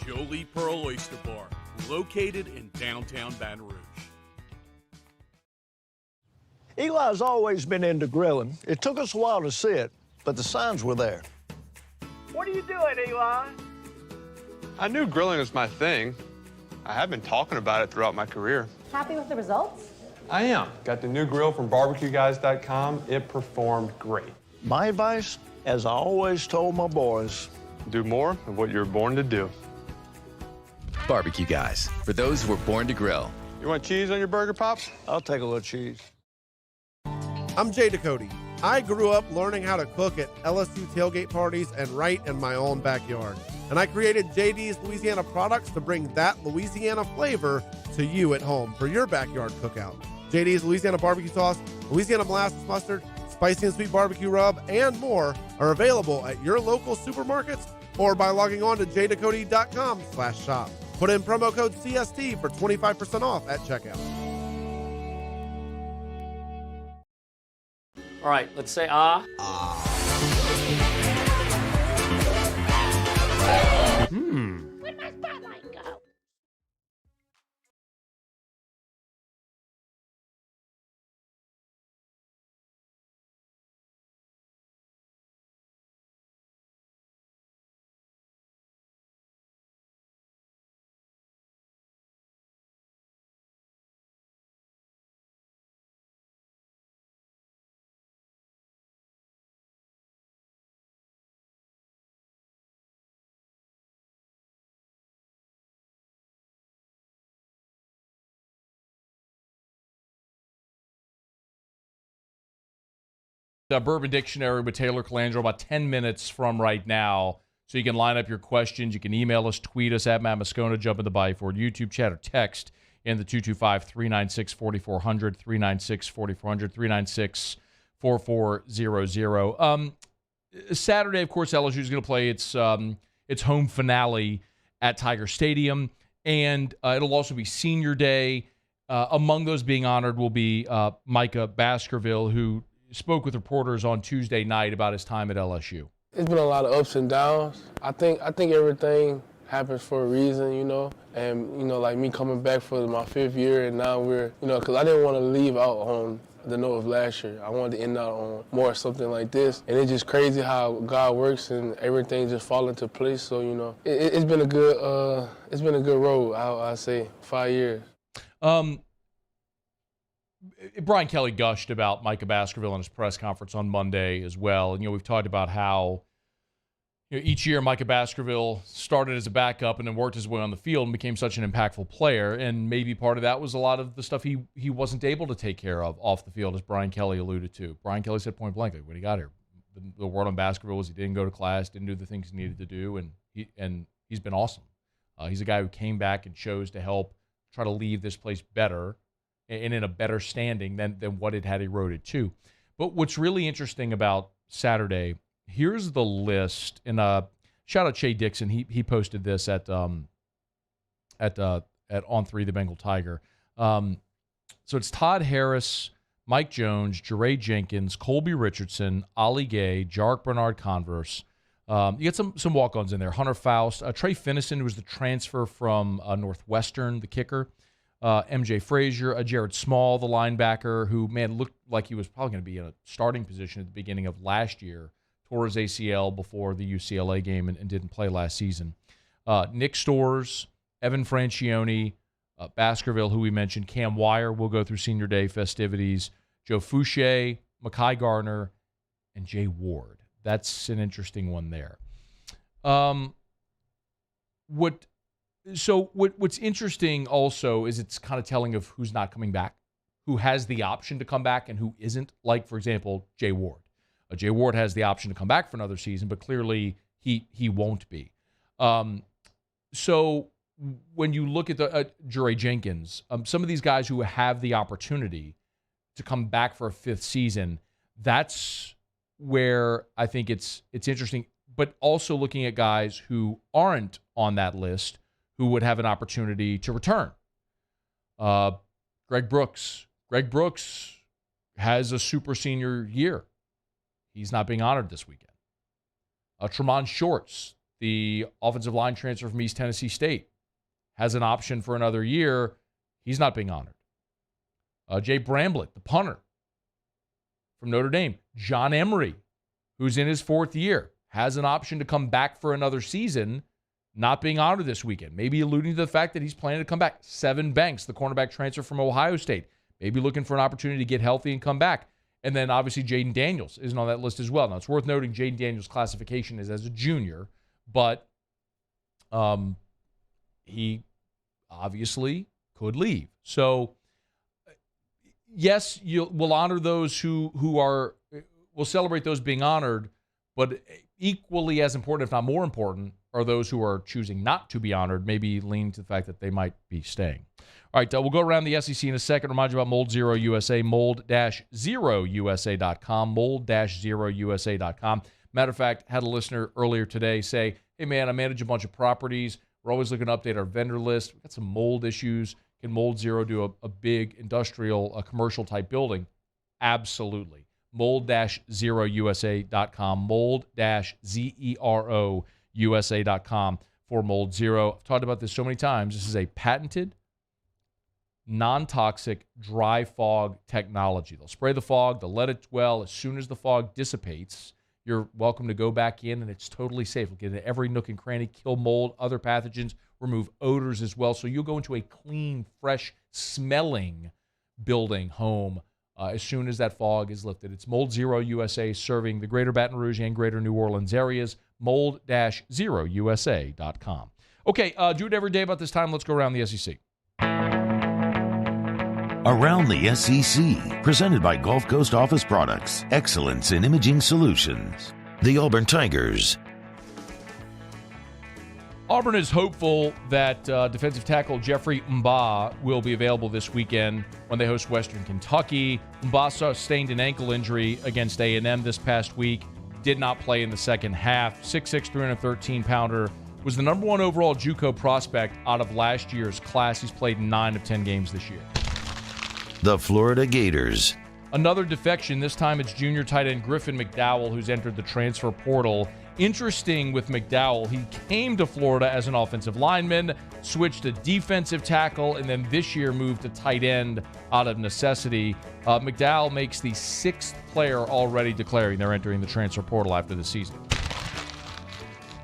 Jolie Pearl Oyster Bar, located in downtown Baton Rouge. Eli's always been into grilling. It took us a while to see it, but the signs were there. What are you doing, Eli? I knew grilling was my thing. I have been talking about it throughout my career. Happy with the results? I am. Got the new grill from barbecueguys.com. It performed great. My advice, as I always told my boys, do more of what you're born to do. Barbecue Guys, for those who were born to grill. You want cheese on your burger, Pops? I'll take a little cheese. I'm Jay Ducote. I grew up learning how to cook at LSU tailgate parties and right in my own backyard. And I created JD's Louisiana products to bring that Louisiana flavor to you at home for your backyard cookout. JD's Louisiana barbecue sauce, Louisiana molasses mustard, spicy and sweet barbecue rub, and more are available at your local supermarkets or by logging on to jducote.com/shop. Put in promo code CST for 25% off at checkout. All right, let's say ah. Where'd my spotlight go? Bourbon Dictionary with Taylor Calandro about 10 minutes from right now. So you can line up your questions. You can email us, tweet us at Matt Moscona, jump in the Bayou Ford YouTube chat, or text in the 225-396-4400, 396-4400, 396-4400. Saturday, of course, LSU is going to play its home finale at Tiger Stadium, and it'll also be Senior Day. Among those being honored will be Micah Baskerville, who spoke with reporters on Tuesday night about his time at LSU. It's been a lot of ups and downs. I think everything happens for a reason, and, like me coming back for my 5th year, and now we're, because I didn't want to leave out on the note of last year. I wanted to end out on more something like this, and it's just crazy how God works and everything just fall into place. So, it's been a good road, I say, 5 years. Brian Kelly gushed about Micah Baskerville in his press conference on Monday as well. And, we've talked about how each year Micah Baskerville started as a backup and then worked his way on the field and became such an impactful player. And maybe part of that was a lot of the stuff he wasn't able to take care of off the field, as Brian Kelly alluded to. Brian Kelly said point blank when he got here, the word on Baskerville was he didn't go to class, didn't do the things he needed to do, and he's been awesome. He's a guy who came back and chose to help try to leave this place better and in a better standing than what it had eroded to. But what's really interesting about Saturday, here's the list. And shout out Shay Dixon. He posted this at On 3 the Bengal Tiger. So it's Todd Harris, Mike Jones, Jeray Jenkins, Colby Richardson, Ollie Gay, Jarek Bernard Converse. You get some walk-ons in there. Hunter Faust, Trey Finnison, who was the transfer from Northwestern, the kicker. MJ Frazier, Jared Small, the linebacker, who, looked like he was probably going to be in a starting position at the beginning of last year, tore his ACL before the UCLA game and didn't play last season. Nick Storrs, Evan Francione, Baskerville, who we mentioned, Cam Wire will go through Senior Day festivities, Joe Fouché, Mekhi Garner, and Jay Ward. That's an interesting one there. What's interesting also is it's kind of telling of who's not coming back, who has the option to come back and who isn't. Like, for example, Jay Ward. Jay Ward has the option to come back for another season, but clearly he won't be. So when you look at the Jeray Jenkins, some of these guys who have the opportunity to come back for a 5th season, that's where I think it's interesting. But also looking at guys who aren't on that list, who would have an opportunity to return. Greg Brooks. Greg Brooks has a super senior year. He's not being honored this weekend. Tremont Shorts, the offensive line transfer from East Tennessee State, has an option for another year. He's not being honored. Jay Bramblett, the punter from Notre Dame. John Emery, who's in his 4th year, has an option to come back for another season. not being honored this weekend, maybe alluding to the fact that he's planning to come back. Sevyn Banks, the cornerback transfer from Ohio State, maybe looking for an opportunity to get healthy and come back. And then obviously Jaden Daniels isn't on that list as well. Now, it's worth noting Jaden Daniels' classification is as a junior, but he obviously could leave. So, yes, we'll honor those who we'll celebrate those being honored, but equally as important, if not more important, are those who are choosing not to be honored, maybe leaning to the fact that they might be staying. All right, we'll go around the SEC in a second. Remind you about Mold Zero USA, mold-0usa.com, mold-0usa.com. Matter of fact, had a listener earlier today say, hey, man, I manage a bunch of properties. We're always looking to update our vendor list. We've got some mold issues. Can Mold Zero do a big industrial, commercial-type building? Absolutely. Mold-0usa.com, mold-zero-usa.com for Mold Zero. I've talked about this so many times. This is a patented, non-toxic dry fog technology. They'll spray the fog, they'll let it dwell. As soon as the fog dissipates, you're welcome to go back in, and it's totally safe. We'll get into every nook and cranny, kill mold, other pathogens, remove odors as well. So you'll go into a clean, fresh smelling building, home, as soon as that fog is lifted. It's Mold Zero USA, serving the greater Baton Rouge and greater New Orleans areas, mold-0usa.com. Okay, do it every day about this time. Let's go around the SEC. Around the SEC, presented by Gulf Coast Office Products, excellence in imaging solutions. The Auburn Tigers. Auburn is hopeful that defensive tackle Jeffrey Mba will be available this weekend when they host Western Kentucky. Mba sustained an ankle injury against A&M this past week, did not play in the second half. 6'6", 313-pounder, was the number one overall JUCO prospect out of last year's class. He's played 9 of 10 games this year. The Florida Gators. Another defection. This time it's junior tight end Griffin McDowell, who's entered the transfer portal. Interesting with McDowell, he came to Florida as an offensive lineman, switched to defensive tackle, and then this year moved to tight end out of necessity. McDowell makes the 6th player already declaring they're entering the transfer portal after the season.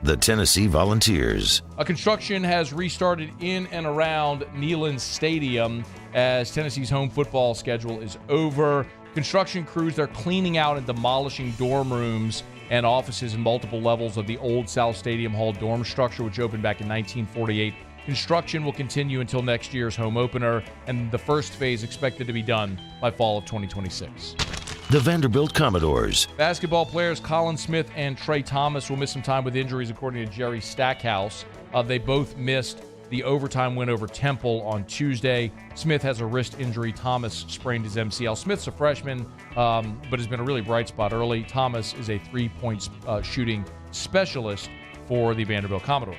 The Tennessee Volunteers. Construction has restarted in and around Neyland Stadium as Tennessee's home football schedule is over. Construction crews, they're cleaning out and demolishing dorm rooms and offices in multiple levels of the old South Stadium Hall dorm structure, which opened back in 1948. Construction will continue until next year's home opener, and the first phase expected to be done by fall of 2026. The Vanderbilt Commodores. Basketball players Colin Smith and Trey Thomas will miss some time with injuries, according to Jerry Stackhouse. They both missed the overtime win over Temple on Tuesday. Smith has a wrist injury. Thomas sprained his MCL. Smith's a freshman, but has been a really bright spot early. Thomas is a three-point shooting specialist for the Vanderbilt Commodores.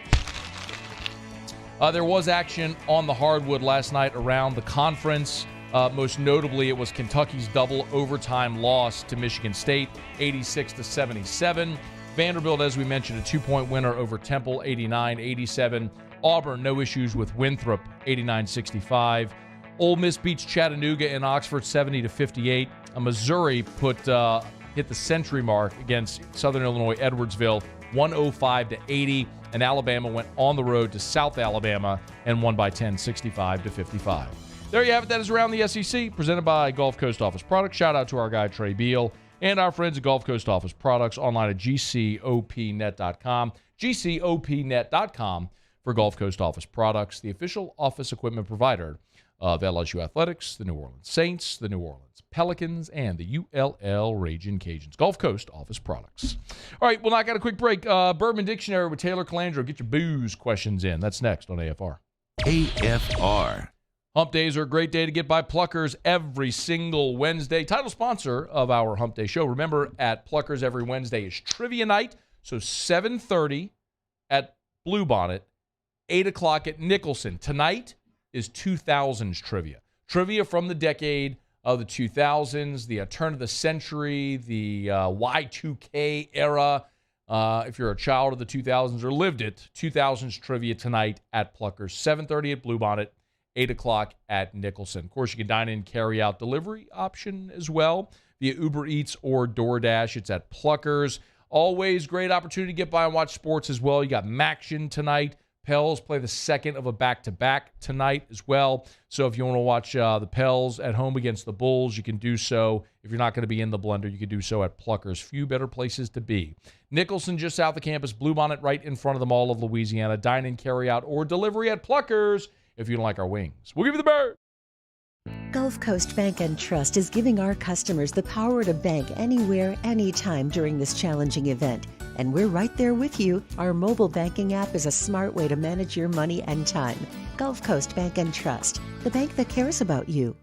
There was action on the hardwood last night around the conference. Most notably, it was Kentucky's double overtime loss to Michigan State, 86-77. Vanderbilt, as we mentioned, a 2-point winner over Temple, 89-87. Auburn, no issues with Winthrop, 89-65. Ole Miss beats Chattanooga in Oxford, 70-58. Missouri hit the century mark against Southern Illinois Edwardsville, 105-80. And Alabama went on the road to South Alabama and won by 10, 65-55. There you have it. That is Around the SEC, presented by Gulf Coast Office Products. Shout out to our guy, Trey Beal, and our friends at Gulf Coast Office Products, online at gcopnet.com. gcopnet.com for Gulf Coast Office Products, the official office equipment provider of LSU Athletics, the New Orleans Saints, the New Orleans Pelicans, and the ULL Ragin' Cajuns. Gulf Coast Office Products. All right, well, now I got a quick break. Bourbon Dictionary with Taylor Calandro. Get your booze questions in. That's next on AFR. AFR. Hump days are a great day to get by Pluckers every single Wednesday. Title sponsor of our Hump Day show. Remember, at Pluckers every Wednesday is trivia night. So 7:30 at Bluebonnet, 8 o'clock at Nicholson. Tonight is 2000s trivia. Trivia from the decade of the 2000s, the turn of the century, the Y2K era. If you're a child of the 2000s or lived it, 2000s trivia tonight at Pluckers. 7:30 at Bluebonnet, 8 o'clock at Nicholson. Of course, you can dine in, carry out delivery option as well via Uber Eats or DoorDash. It's at Pluckers. Always great opportunity to get by and watch sports as well. You got Maction tonight. Pels play the second of a back-to-back tonight as well. So if you want to watch the Pels at home against the Bulls, you can do so. If you're not going to be in the blender, you can do so at Pluckers. Few better places to be. Nicholson just south of campus, Bluebonnet right in front of the Mall of Louisiana. Dine-in, carry-out, or delivery at Pluckers if you don't like our wings. We'll give you the bird. Gulf Coast Bank and Trust is giving our customers the power to bank anywhere, anytime during this challenging event. And we're right there with you. Our mobile banking app is a smart way to manage your money and time. Gulf Coast Bank and Trust, the bank that cares about you.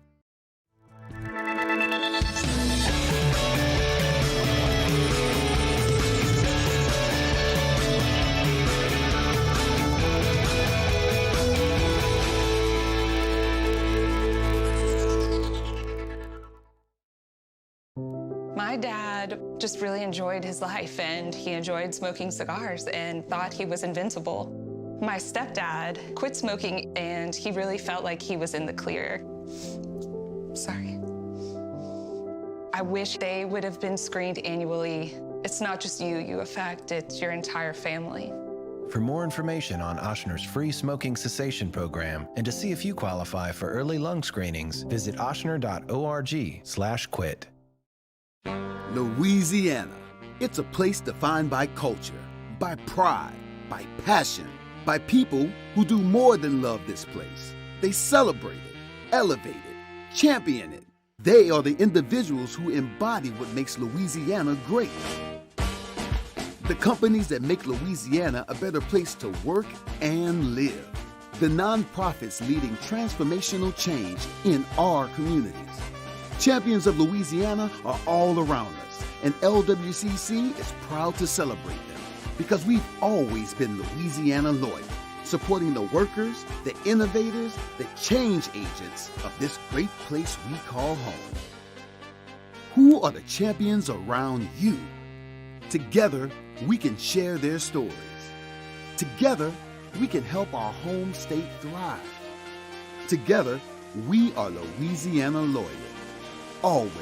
My dad just really enjoyed his life, and he enjoyed smoking cigars and thought he was invincible. My stepdad quit smoking, and he really felt like he was in the clear. Sorry. I wish they would have been screened annually. It's not just you affect, it's your entire family. For more information on Ochsner's free smoking cessation program and to see if you qualify for early lung screenings, visit ochsner.org/quit. Louisiana. It's a place defined by culture, by pride, by passion, by people who do more than love this place. They celebrate it, elevate it, champion it. They are the individuals who embody what makes Louisiana great. The companies that make Louisiana a better place to work and live. The nonprofits leading transformational change in our communities. Champions of Louisiana are all around us, and LWCC is proud to celebrate them because we've always been Louisiana loyal, supporting the workers, the innovators, the change agents of this great place we call home. Who are the champions around you? Together, we can share their stories. Together, we can help our home state thrive. Together, we are Louisiana loyal. Always.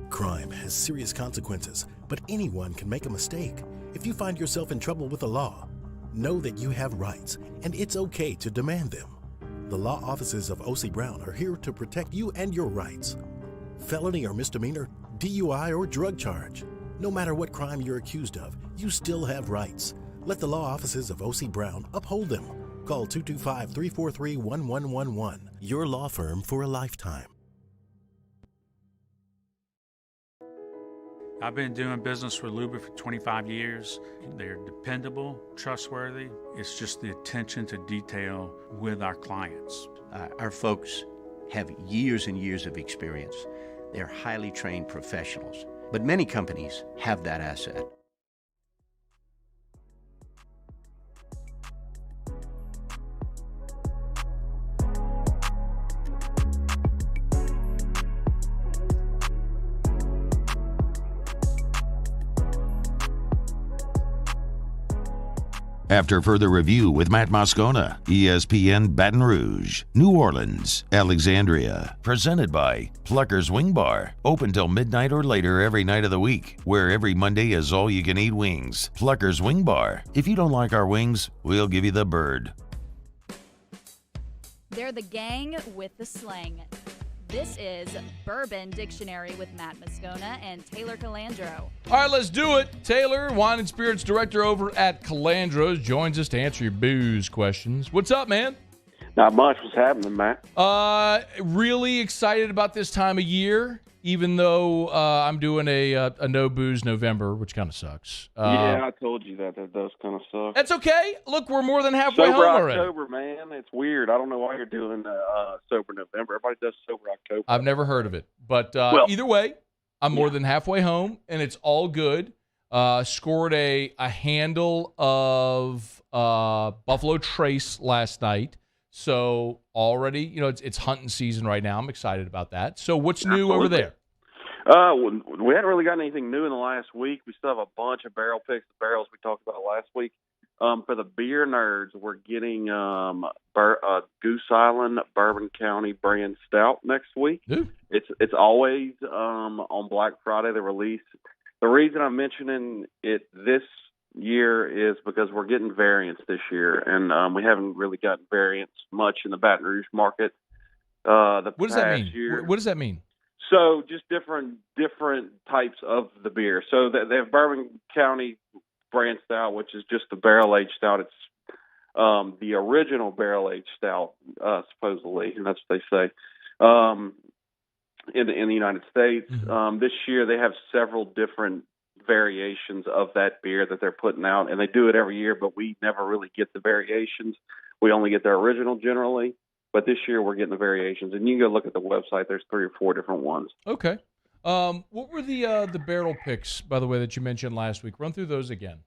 Crime has serious consequences, but anyone can make a mistake. If you find yourself in trouble with the law, know that you have rights, and it's okay to demand them. The law offices of O.C. Brown are here to protect you and your rights. Felony or misdemeanor, DUI or drug charge. No matter what crime you're accused of, you still have rights. Let the law offices of O.C. Brown uphold them. Call 225-343-1111. Your law firm for a lifetime. I've been doing business with Luba for 25 years. They're dependable, trustworthy. It's just the attention to detail with our clients. Our folks have years and years of experience. They're highly trained professionals. But many companies have that asset. After further review with Matt Moscona, ESPN Baton Rouge, New Orleans, Alexandria. Presented by Pluckers Wing Bar. Open till midnight or later every night of the week, where every Monday is all-you-can-eat wings. Pluckers Wing Bar. If you don't like our wings, we'll give you the bird. They're the gang with the slang. This is Bourbon Dictionary with Matt Moscona and Taylor Calandro. All right, let's do it. Taylor, Wine and Spirits Director over at Calandro's, joins us to answer your booze questions. What's up, man? Not much. What's happening, Matt? Really excited about this time of year, even though I'm doing a no booze November, which kind of sucks. Yeah, I told you that does kind of suck. That's okay. Look, we're more than halfway home already. October, man. It's weird. I don't know why you're doing sober November. Everybody does sober October. I've never heard of it, but either way, I'm more than halfway home, and it's all good. Scored a handle of Buffalo Trace last night. So already, it's hunting season right now. I'm excited about that. So what's new over there? We hadn't really got anything new in the last week. We still have a bunch of barrel picks, the barrels we talked about last week. For the beer nerds, we're getting Goose Island Bourbon County brand stout next week. Ooh. It's always on Black Friday, the release. The reason I'm mentioning it this year is because we're getting variants this year, and we haven't really gotten variants much in the Baton Rouge market. What does that mean? Year. What does that mean? So just different types of the beer. So they have Bourbon County brand stout, which is just the barrel-aged stout. It's the original barrel-aged stout, supposedly, and that's what they say, in the United States. Mm-hmm. This year they have several different variations of that beer that they're putting out, and they do it every year, but we never really get the variations. We only get their original generally. But this year we're getting the variations, and you can go look at the website. There's 3 or 4 different ones. Okay. What were the barrel picks, by the way, that you mentioned last week? Run through those again.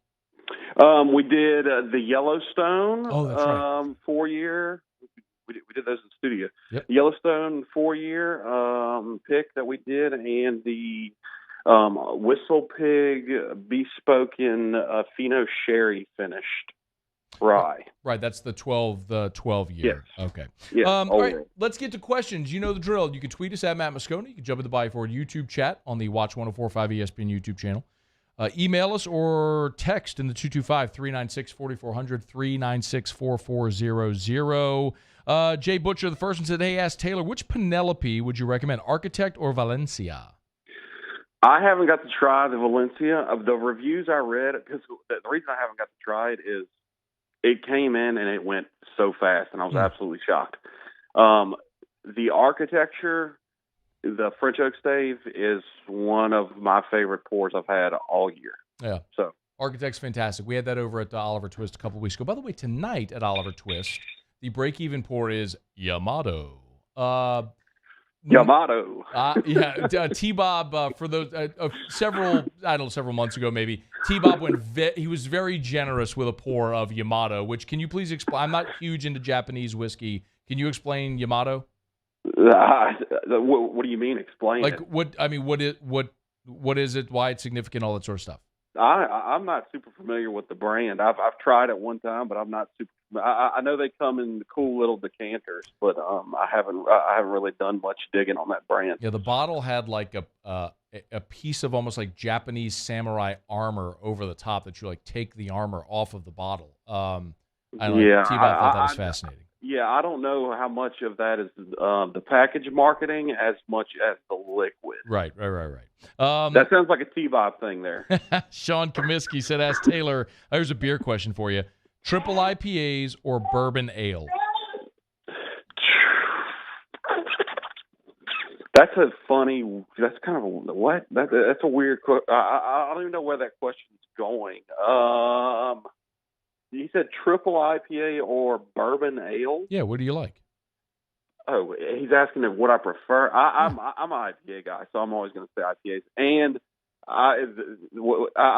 We did the Yellowstone 4-year. We did those in the studio. Yep. Yellowstone 4-year pick that we did, and the Whistle Pig Bespoken Fino Sherry finished rye. Right, that's the 12 year. Yes. Okay. Yes. All right, let's get to questions. You know the drill. You can tweet us at Matt Moscona. You can jump in the Bayou Forward YouTube chat on the Watch 104.5 ESPN YouTube channel. Email us or text in the 225-396-4400, 396-4400. Jay Butcher, the first one, said, hey, ask Taylor, which Penelope would you recommend, Architect or Valencia? I haven't got to try the Valencia. Of the reviews I read, because the reason I haven't got to try it is it came in and it went so fast, and I was absolutely shocked. The architecture, the French oak stave, is one of my favorite pours I've had all year. Yeah. So Architect's fantastic. We had that over at Oliver Twist a couple weeks ago. By the way, tonight at Oliver Twist, the break-even pour is Yamato. Yamato. T-Bob, for those several months ago maybe, T-Bob he was very generous with a pour of Yamato, which, can you please explain? I'm not huge into Japanese whiskey. Can you explain Yamato? What do you mean, explain like it? What is it, why it's significant, all that sort of stuff? I'm not super familiar with the brand. I've tried it one time, but I'm not super. I know they come in cool little decanters, but I haven't really done much digging on that brand. Yeah, the bottle had like a piece of almost like Japanese samurai armor over the top that you like take the armor off of the bottle. T-Bob thought that was fascinating. Yeah, I don't know how much of that is the package marketing as much as the liquid. Right. That sounds like a T-Bob thing there. Sean Comiskey said, ask Taylor, here's a beer question for you. Triple IPAs or bourbon ale? That's kind of what? That's a weird question. I don't even know where that question's going. He said triple IPA or bourbon ale? Yeah, what do you like? Oh, he's asking what I prefer. I'm an IPA guy, so I'm always going to say IPAs. And I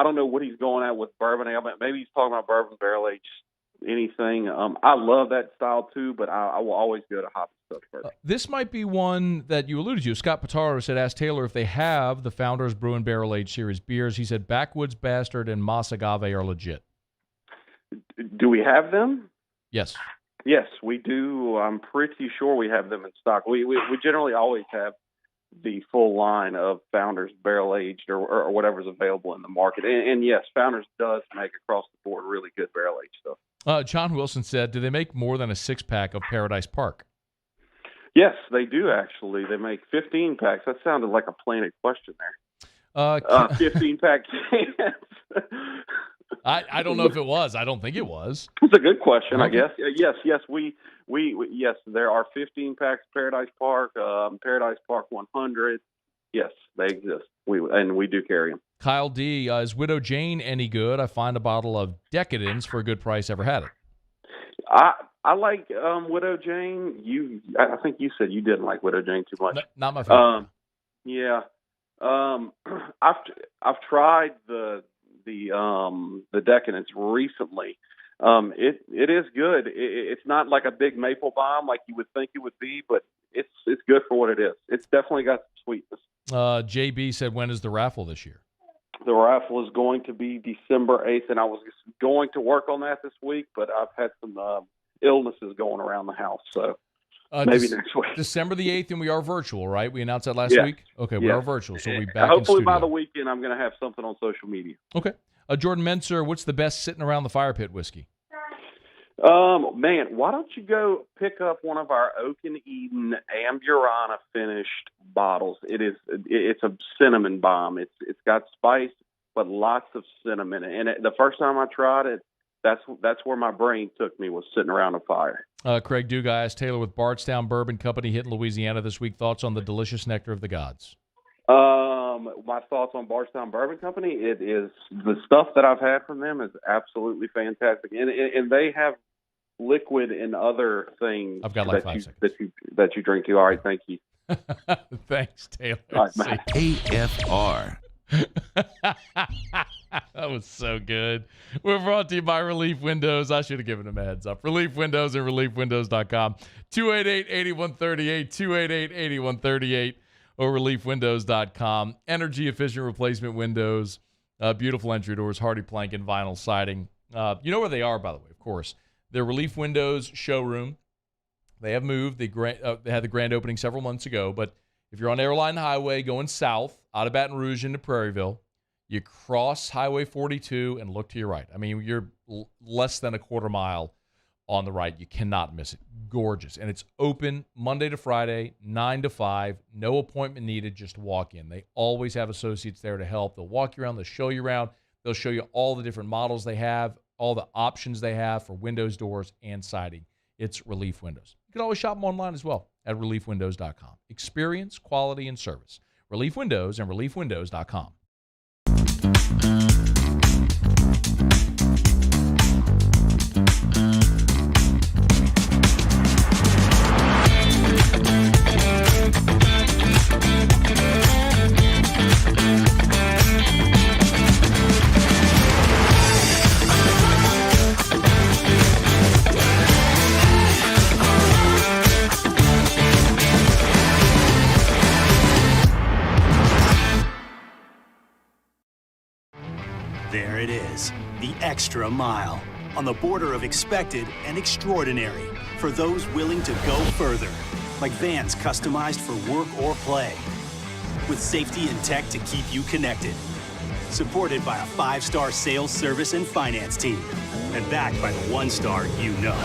don't know what he's going at with bourbon ale. Maybe he's talking about bourbon barrel aged anything. I love that style too, but I will always go to hoppy stuff first. This might be one that you alluded to. Scott Pitaro said, ask Taylor if they have the Founders Brew and Barrel Aged Series beers. He said Backwoods Bastard and Mas Agave are legit. Do we have them? Yes. Yes, we do. I'm pretty sure we have them in stock. We generally always have the full line of Founders barrel aged or whatever's available in the market. And yes, Founders does make across the board really good barrel aged stuff. John Wilson said, do they make more than a 6-pack of Paradise Park? Yes, they do actually. They make 15 packs. That sounded like a planted question there. 15-pack cans. I don't know if it was. I don't think it was. It's a good question, I guess. Yes, we there are 15 packs of Paradise Park, Paradise Park 100. Yes, they exist. We do carry them. Kyle D, is Widow Jane any good? I find a bottle of Decadence for a good price. Ever had it? I like Widow Jane. I think you said you didn't like Widow Jane too much. Not my favorite. Yeah. I've tried the Decadence recently. It is good. It's not like a big maple bomb like you would think it would be, but it's good for what it is. It's definitely got some sweetness. JB said, when is the raffle this year? The raffle is going to be December 8th, and I was going to work on that this week, but I've had some illnesses going around the house, so maybe next week. December the 8th, and we are virtual, right? We announced that last week? Okay, we are virtual, so we'll be back hopefully in studio. by the weekend, I'm going to have something on social media. Okay. Jordan Menser, what's the best sitting around the fire pit whiskey? Man, why don't you go pick up one of our Oak and Eden Amburana finished bottles? It's a cinnamon bomb. It's got spice, but lots of cinnamon. And the first time I tried it, that's where my brain took me, was sitting around a fire. Craig Duga asked Taylor with Bardstown Bourbon Company hitting Louisiana this week. Thoughts on the delicious nectar of the gods? My thoughts on Bardstown Bourbon Company, it is the stuff that I've had from them is absolutely fantastic, and they have liquid and other things. I've got like 5 seconds that you drink too. All right, thank you. Thanks, Taylor. All right, man. AFR. That was so good. We're brought to you by Relief Windows. I should have given them a heads up. Relief Windows and reliefwindows.com. 288-8138, 288-8138, or reliefwindows.com. Energy efficient replacement windows, beautiful entry doors, hardy plank and vinyl siding. You know where they are, by the way, of course. Their Relief Windows showroom. They have moved. They had the grand opening several months ago, but if you're on Airline Highway going south out of Baton Rouge into Prairieville, you cross Highway 42 and look to your right. I mean, you're less than a quarter mile on the right. You cannot miss it. Gorgeous. And it's open Monday to Friday, 9 to 5. No appointment needed. Just walk in. They always have associates there to help. They'll walk you around. They'll show you around. They'll show you all the different models they have, all the options they have for windows, doors, and siding. It's Relief Windows. You can always shop them online as well at reliefwindows.com. Experience, quality, and service. Relief Windows and reliefwindows.com. There it is, the extra mile, on the border of expected and extraordinary, for those willing to go further, like vans customized for work or play, with safety and tech to keep you connected, supported by a 5-star sales, service, and finance team, and backed by the 1-star you know.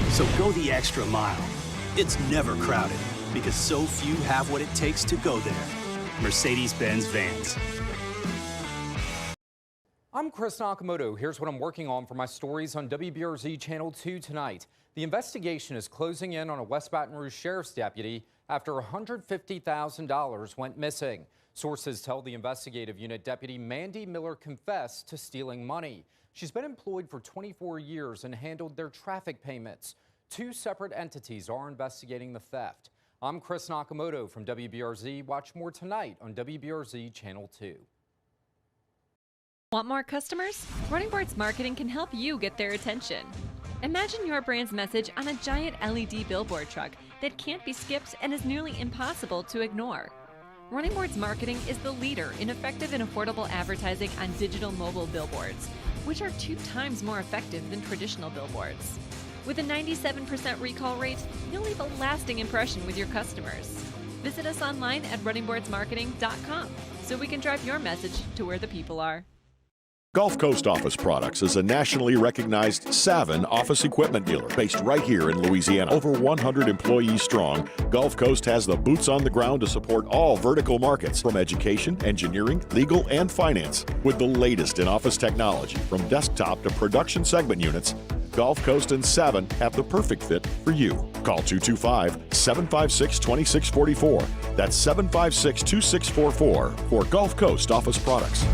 So go the extra mile. It's never crowded, because so few have what it takes to go there. Mercedes-Benz Vans. I'm Chris Nakamoto. Here's what I'm working on for my stories on WBRZ Channel 2 tonight. The investigation is closing in on a West Baton Rouge sheriff's deputy after $150,000 went missing. Sources tell the investigative unit deputy Mandy Miller confessed to stealing money. She's been employed for 24 years and handled their traffic payments. 2 separate entities are investigating the theft. I'm Chris Nakamoto from WBRZ. Watch more tonight on WBRZ Channel 2. Want more customers? Running Boards Marketing can help you get their attention. Imagine your brand's message on a giant LED billboard truck that can't be skipped and is nearly impossible to ignore. Running Boards Marketing is the leader in effective and affordable advertising on digital mobile billboards, which are 2 times more effective than traditional billboards. With a 97% recall rate, you'll leave a lasting impression with your customers. Visit us online at runningboardsmarketing.com so we can drive your message to where the people are. Gulf Coast Office Products is a nationally recognized Savin office equipment dealer based right here in Louisiana. Over 100 employees strong, Gulf Coast has the boots on the ground to support all vertical markets, from education, engineering, legal, and finance. With the latest in office technology, from desktop to production segment units, Gulf Coast and Savin have the perfect fit for you. Call 225-756-2644. That's 756-2644 for Gulf Coast Office Products.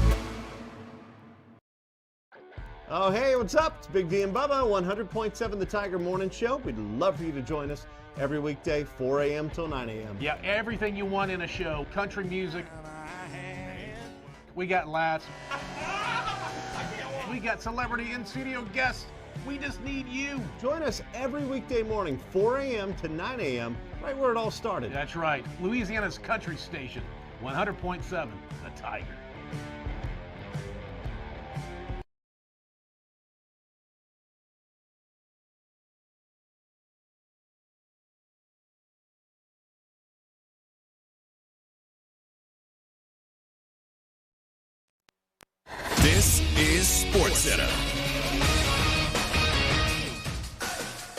Oh, hey, what's up? It's Big D and Bubba, 100.7 The Tiger Morning Show. We'd love for you to join us every weekday, 4 a.m. till 9 a.m. Yeah, everything you want in a show. Country music. We got laughs. We got celebrity in-studio guests. We just need you. Join us every weekday morning, 4 a.m. to 9 a.m., right where it all started. That's right. Louisiana's country station, 100.7 The Tiger. This is SportsCenter.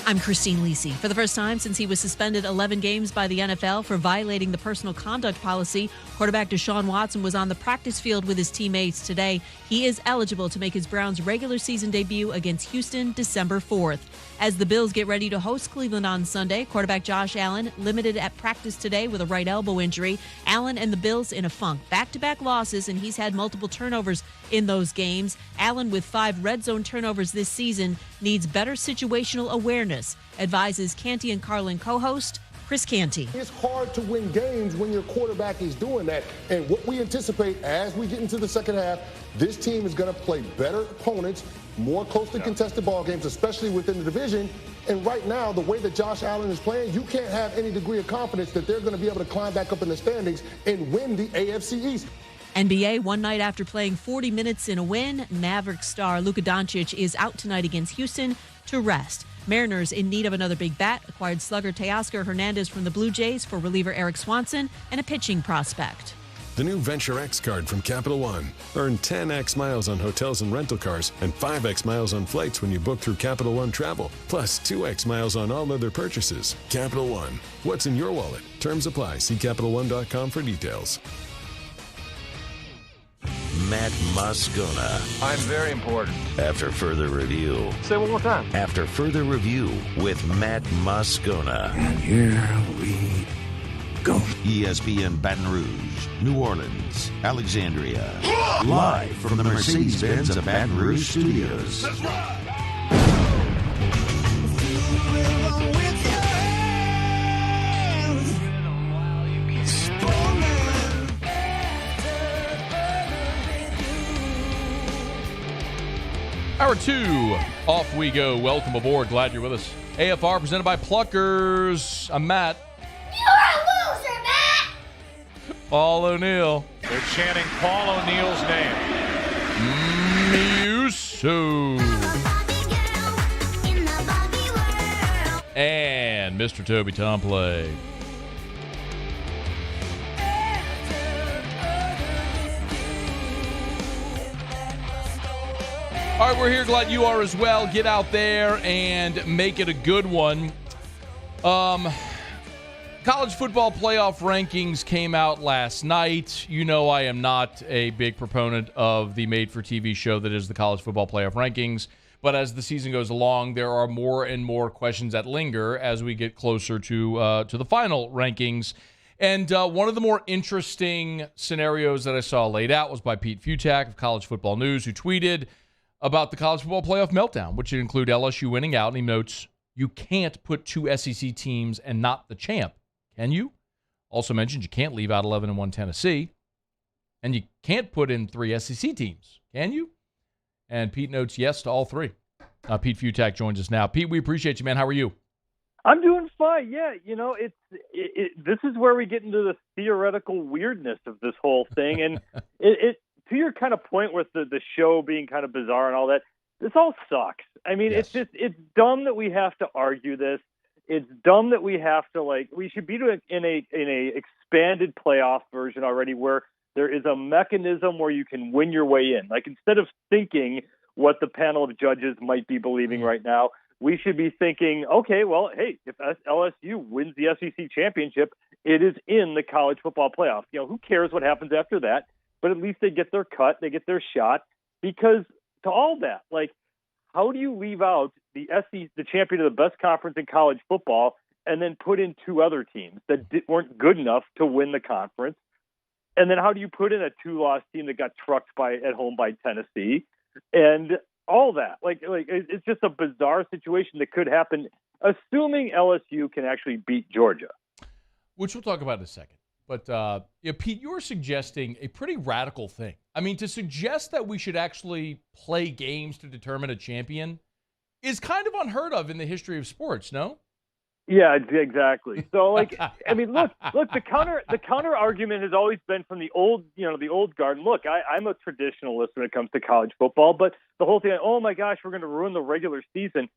I'm Christine Lisi. For the first time since he was suspended 11 games by the NFL for violating the personal conduct policy, quarterback Deshaun Watson was on the practice field with his teammates today. He is eligible to make his Browns regular season debut against Houston December 4th. As the Bills get ready to host Cleveland on Sunday, quarterback Josh Allen limited at practice today with a right elbow injury. Allen and the Bills in a funk. Back-to-back losses, and he's had multiple turnovers in those games. Allen, with 5 red zone turnovers this season, needs better situational awareness, advises Canty and Carlin co-host Chris Canty. It's hard to win games when your quarterback is doing that. And what we anticipate as we get into the second half, this team is going to play better opponents, more closely contested ball games, especially within the division. And right now, the way that Josh Allen is playing, you can't have any degree of confidence that they're going to be able to climb back up in the standings and win the AFC East. NBA, one night after playing 40 minutes in a win, Mavericks star Luka Doncic is out tonight against Houston to rest. Mariners, in need of another big bat, acquired slugger Teoscar Hernandez from the Blue Jays for reliever Eric Swanson and a pitching prospect. The new Venture X card from Capital One. Earn 10x miles on hotels and rental cars and 5x miles on flights when you book through Capital One Travel, plus 2x miles on all other purchases. Capital One. What's in your wallet? Terms apply. See CapitalOne.com for details. Matt Moscona. I'm very important. After further review. Say it one more time. After further review with Matt Moscona. And here we go. ESPN Baton Rouge, New Orleans, Alexandria. Live from the Mercedes-Benz of Baton Rouge studios. That's right. Hour 2, off we go. Welcome aboard. Glad you're with us. AFR presented by Pluckers. I'm Matt. You're a loser, Matt! Paul O'Neill. They're chanting Paul O'Neill's name. Miuso. And Mr. Toby Tomplay. All right, we're here. Glad you are as well. Get out there and make it a good one. College football playoff rankings came out last night. You know I am not a big proponent of the made-for-TV show that is the college football playoff rankings. But as the season goes along, there are more and more questions that linger as we get closer to the final rankings. And one of the more interesting scenarios that I saw laid out was by Pete Fiutak of College Football News, who tweeted about the college football playoff meltdown, which would include LSU winning out. And he notes, you can't put 2 SEC teams and not the champ, can you? Also mentioned you can't leave out 11-1 Tennessee. And you can't put in 3 SEC teams, can you? And Pete notes yes to all 3. Pete Fiutak joins us now. Pete, we appreciate you, man. How are you? I'm doing fine. Yeah, you know, this is where we get into the theoretical weirdness of this whole thing. And to your kind of point with the show being kind of bizarre and all that, this all sucks. I mean, Yes. it's dumb that we have to argue this. It's dumb that we have to, we should be in a expanded playoff version already where there is a mechanism where you can win your way in. Like, instead of thinking what the panel of judges might be believing right now, we should be thinking, okay, well, hey, if LSU wins the SEC championship, it is in the college football playoff. You know, who cares what happens after that? But at least they get their cut, they get their shot. Because to all that, how do you leave out the SEC, the champion of the best conference in college football, and then put in 2 other teams that weren't good enough to win the conference? And then how do you put in a 2-loss team that got trucked at home by Tennessee? And all that, it's just a bizarre situation that could happen, assuming LSU can actually beat Georgia, which we'll talk about in a second. But Pete, you're suggesting a pretty radical thing. I mean, to suggest that we should actually play games to determine a champion is kind of unheard of in the history of sports. No? Yeah, exactly. So, I mean, look, the counter argument has always been from the old guard. And look, I'm a traditionalist when it comes to college football, but the whole thing, oh my gosh, we're going to ruin the regular season.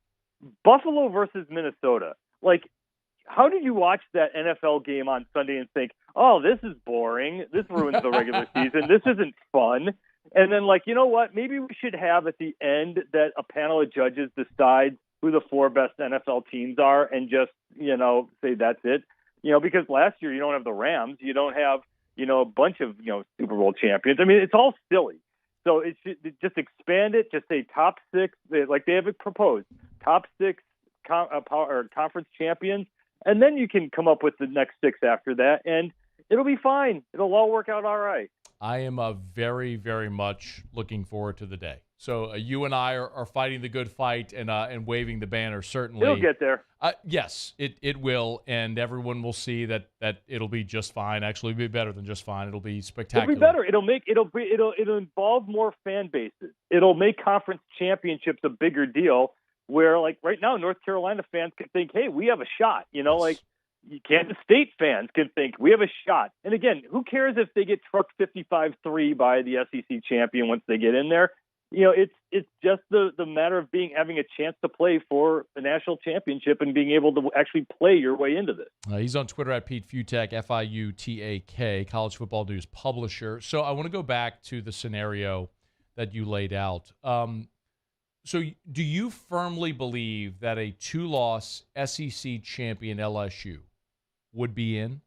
Buffalo versus Minnesota. How did you watch that NFL game on Sunday and think, oh, this is boring. This ruins the regular season. This isn't fun. And then, like, you know what? Maybe we should have at the end that a panel of judges decides who the 4 best NFL teams are and just, say that's it. Because last year you don't have the Rams. You don't have, a bunch of, Super Bowl champions. I mean, it's all silly. So it should just expand it. Just say top 6, like they have it proposed, top 6 conference champions. And then you can come up with the next 6 after that. And it'll be fine. It'll all work out all right. I am very, very much looking forward to the day. So you and I are fighting the good fight and waving the banner, certainly. It'll get there. Yes, it will, and everyone will see that it'll be just fine. Actually, it'll be better than just fine. It'll be spectacular. It'll be better. It'll involve more fan bases. It'll make conference championships a bigger deal. Where, like, right now, North Carolina fans can think, hey, we have a shot. Like Kansas State fans can think we have a shot. And again, who cares if they get trucked 55-3 by the SEC champion once they get in there? It's just the matter of having a chance to play for the national championship and being able to actually play your way into this. He's on Twitter at Pete Fiutak, Fiutak, College Football News publisher. So I want to go back to the scenario that you laid out. So do you firmly believe that a 2-loss SEC champion LSU would be in?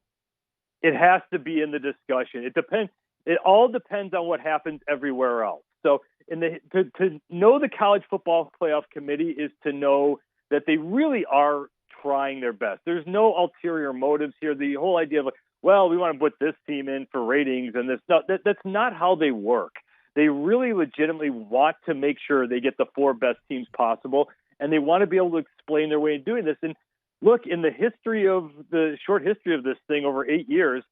It has to be in the discussion. It depends. It all depends on what happens everywhere else. So to know the College Football Playoff Committee is to know that they really are trying their best. There's no ulterior motives here. The whole idea of, well, we want to put this team in for ratings and this, no, that's not how they work. They really legitimately want to make sure they get the 4 best teams possible, and they want to be able to explain their way in doing this. And look, in the short history of this thing over 8 years,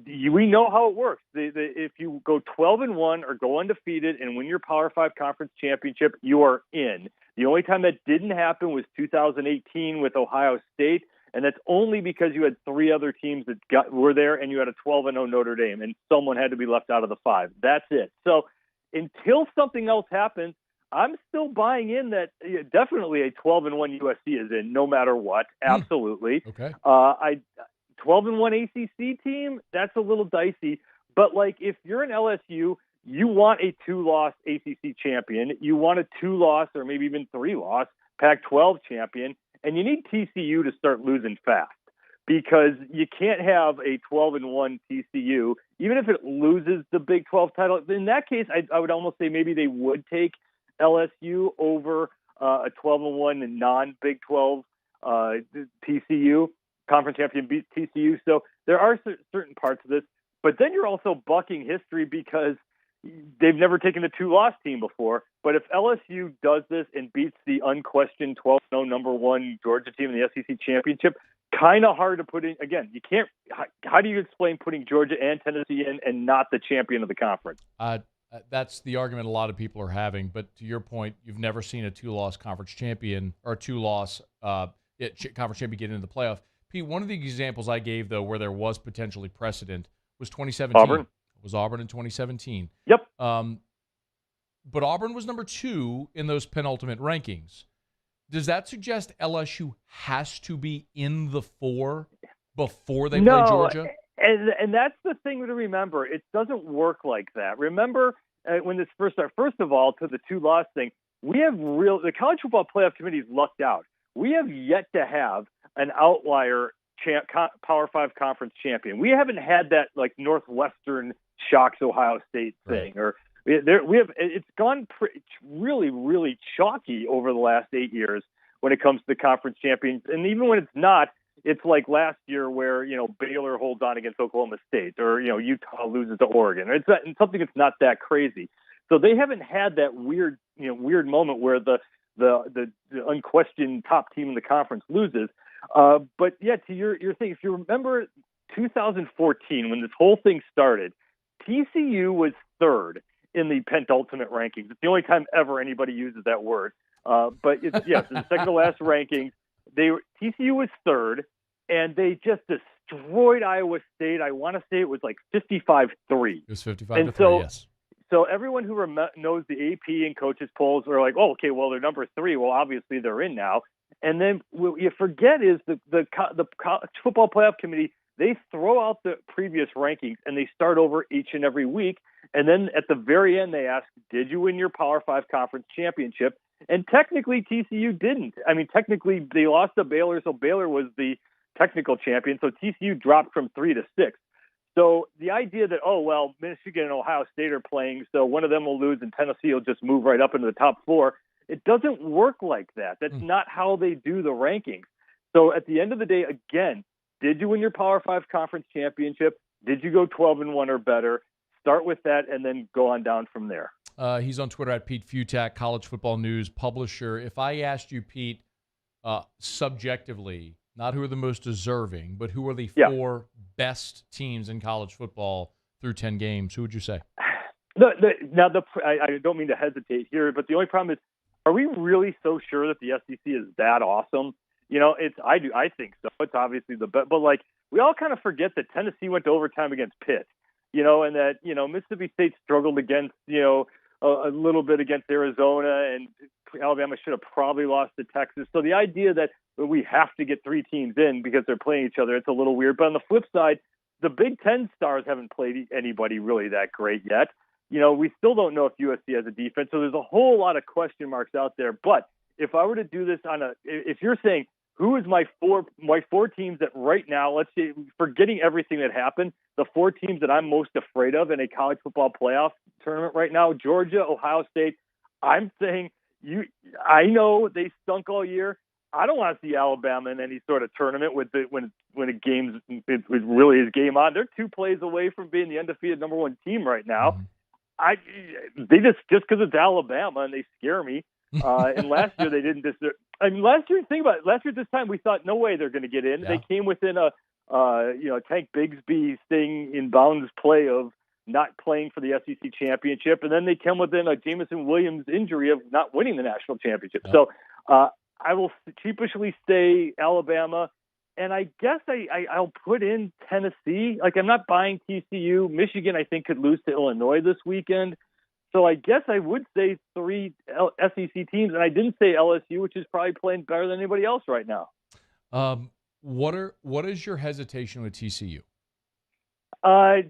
we know how it works. If you go 12-1 or go undefeated and win your Power 5 conference championship, you are in. The only time that didn't happen was 2018 with Ohio State, and that's only because you had 3 other teams that were there, and you had a 12-0 Notre Dame, and someone had to be left out of the 5. That's it. So until something else happens, I'm still buying in that definitely a 12-1 USC is in, no matter what. Absolutely. Okay. 12-1 ACC team, that's a little dicey. But, like, if you're an LSU, you want a 2-loss ACC champion. You want a 2-loss or maybe even 3-loss Pac-12 champion. And you need TCU to start losing fast because you can't have a 12-1 TCU, even if it loses the Big 12 title. In that case, I would almost say maybe they would take LSU over a 12-1 non-Big 12 TCU, conference champion beat TCU. So there are certain parts of this. But then you're also bucking history because they've never taken a 2-loss team before. But if LSU does this and beats the unquestioned 12-0 number 1 Georgia team in the SEC championship, kind of hard to put in. Again, you can't. How do you explain putting Georgia and Tennessee in and not the champion of the conference? That's the argument a lot of people are having. But to your point, you've never seen a 2-loss conference champion or a 2-loss conference champion get into the playoff. Pete, one of the examples I gave, though, where there was potentially precedent was 2017. Auburn. It was Auburn in 2017. Yep. But Auburn was number 2 in those penultimate rankings. Does that suggest LSU has to be in the 4 before they play Georgia? And that's the thing to remember. It doesn't work like that. Remember when this first started, first of all, to the 2-loss thing, the College Football Playoff Committee's lucked out. We have yet to have an outlier Power 5 conference champion. We haven't had that like Northwestern shocks Ohio State thing, or we have. It's gone really, really chalky over the last 8 years when it comes to the conference champions. And even when it's not, it's like last year where Baylor holds on against Oklahoma State, or Utah loses to Oregon. It's something that's not that crazy. So they haven't had that weird moment where the unquestioned top team in the conference loses. But yeah, to your thing, if you remember 2014 when this whole thing started, TCU was 3rd in the penultimate rankings. It's the only time ever anybody uses that word. But it's the second to last rankings. TCU was 3rd, and they just destroyed Iowa State. I want to say it was like 55-3. It was 55-3, yes. So everyone who knows the AP and coaches polls are like, oh, okay, well, they're number 3. Well, obviously they're in now. And then what you forget is the College Football Playoff Committee, they throw out the previous rankings and they start over each and every week. And then at the very end, they ask, did you win your Power 5 conference championship? And technically, TCU didn't. I mean, technically, they lost to Baylor, so Baylor was the technical champion. So TCU dropped from 3 to 6. So the idea that, oh, well, Michigan and Ohio State are playing, so one of them will lose and Tennessee will just move right up into the top 4, it doesn't work like that. That's not how they do the rankings. So at the end of the day, again, did you win your Power 5 conference championship? Did you go 12-1 or better? Start with that and then go on down from there. He's on Twitter at Pete Fiutak, College Football News publisher. If I asked you, Pete, subjectively, not who are the most deserving, but who are the 4 best teams in college football through 10 games, who would you say? I don't mean to hesitate here, but the only problem is, are we really so sure that the SEC is that awesome? I think so. It's obviously the best, but like we all kind of forget that Tennessee went to overtime against Pitt, and that Mississippi State struggled against a little bit against Arizona, and Alabama should have probably lost to Texas. So the idea that we have to get 3 teams in because they're playing each other, it's a little weird. But on the flip side, the Big Ten stars haven't played anybody really that great yet. We still don't know if USC has a defense. So there's a whole lot of question marks out there. But if I were to do this if you're saying who is my four teams that right now, let's say, forgetting everything that happened, the 4 teams that I'm most afraid of in a college football playoff tournament right now, Georgia, Ohio State, I'm saying I know they stunk all year. I don't want to see Alabama in any sort of tournament when it really is game on. They're 2 plays away from being the undefeated number 1 team right now. They just because it's Alabama and they scare me. And last year they didn't deserve. Last year, think about it. Last year at this time we thought no way they're going to get in. Yeah. They came within a Tank Bigsby thing in bounds play of not playing for the SEC championship, and then they come within a Jameson Williams injury of not winning the national championship. Yeah. So I will sheepishly say Alabama, and I guess I'll put in Tennessee. Like I'm not buying TCU. Michigan, I think, could lose to Illinois this weekend. So I guess I would say 3 SEC teams, and I didn't say LSU, which is probably playing better than anybody else right now. What is your hesitation with TCU?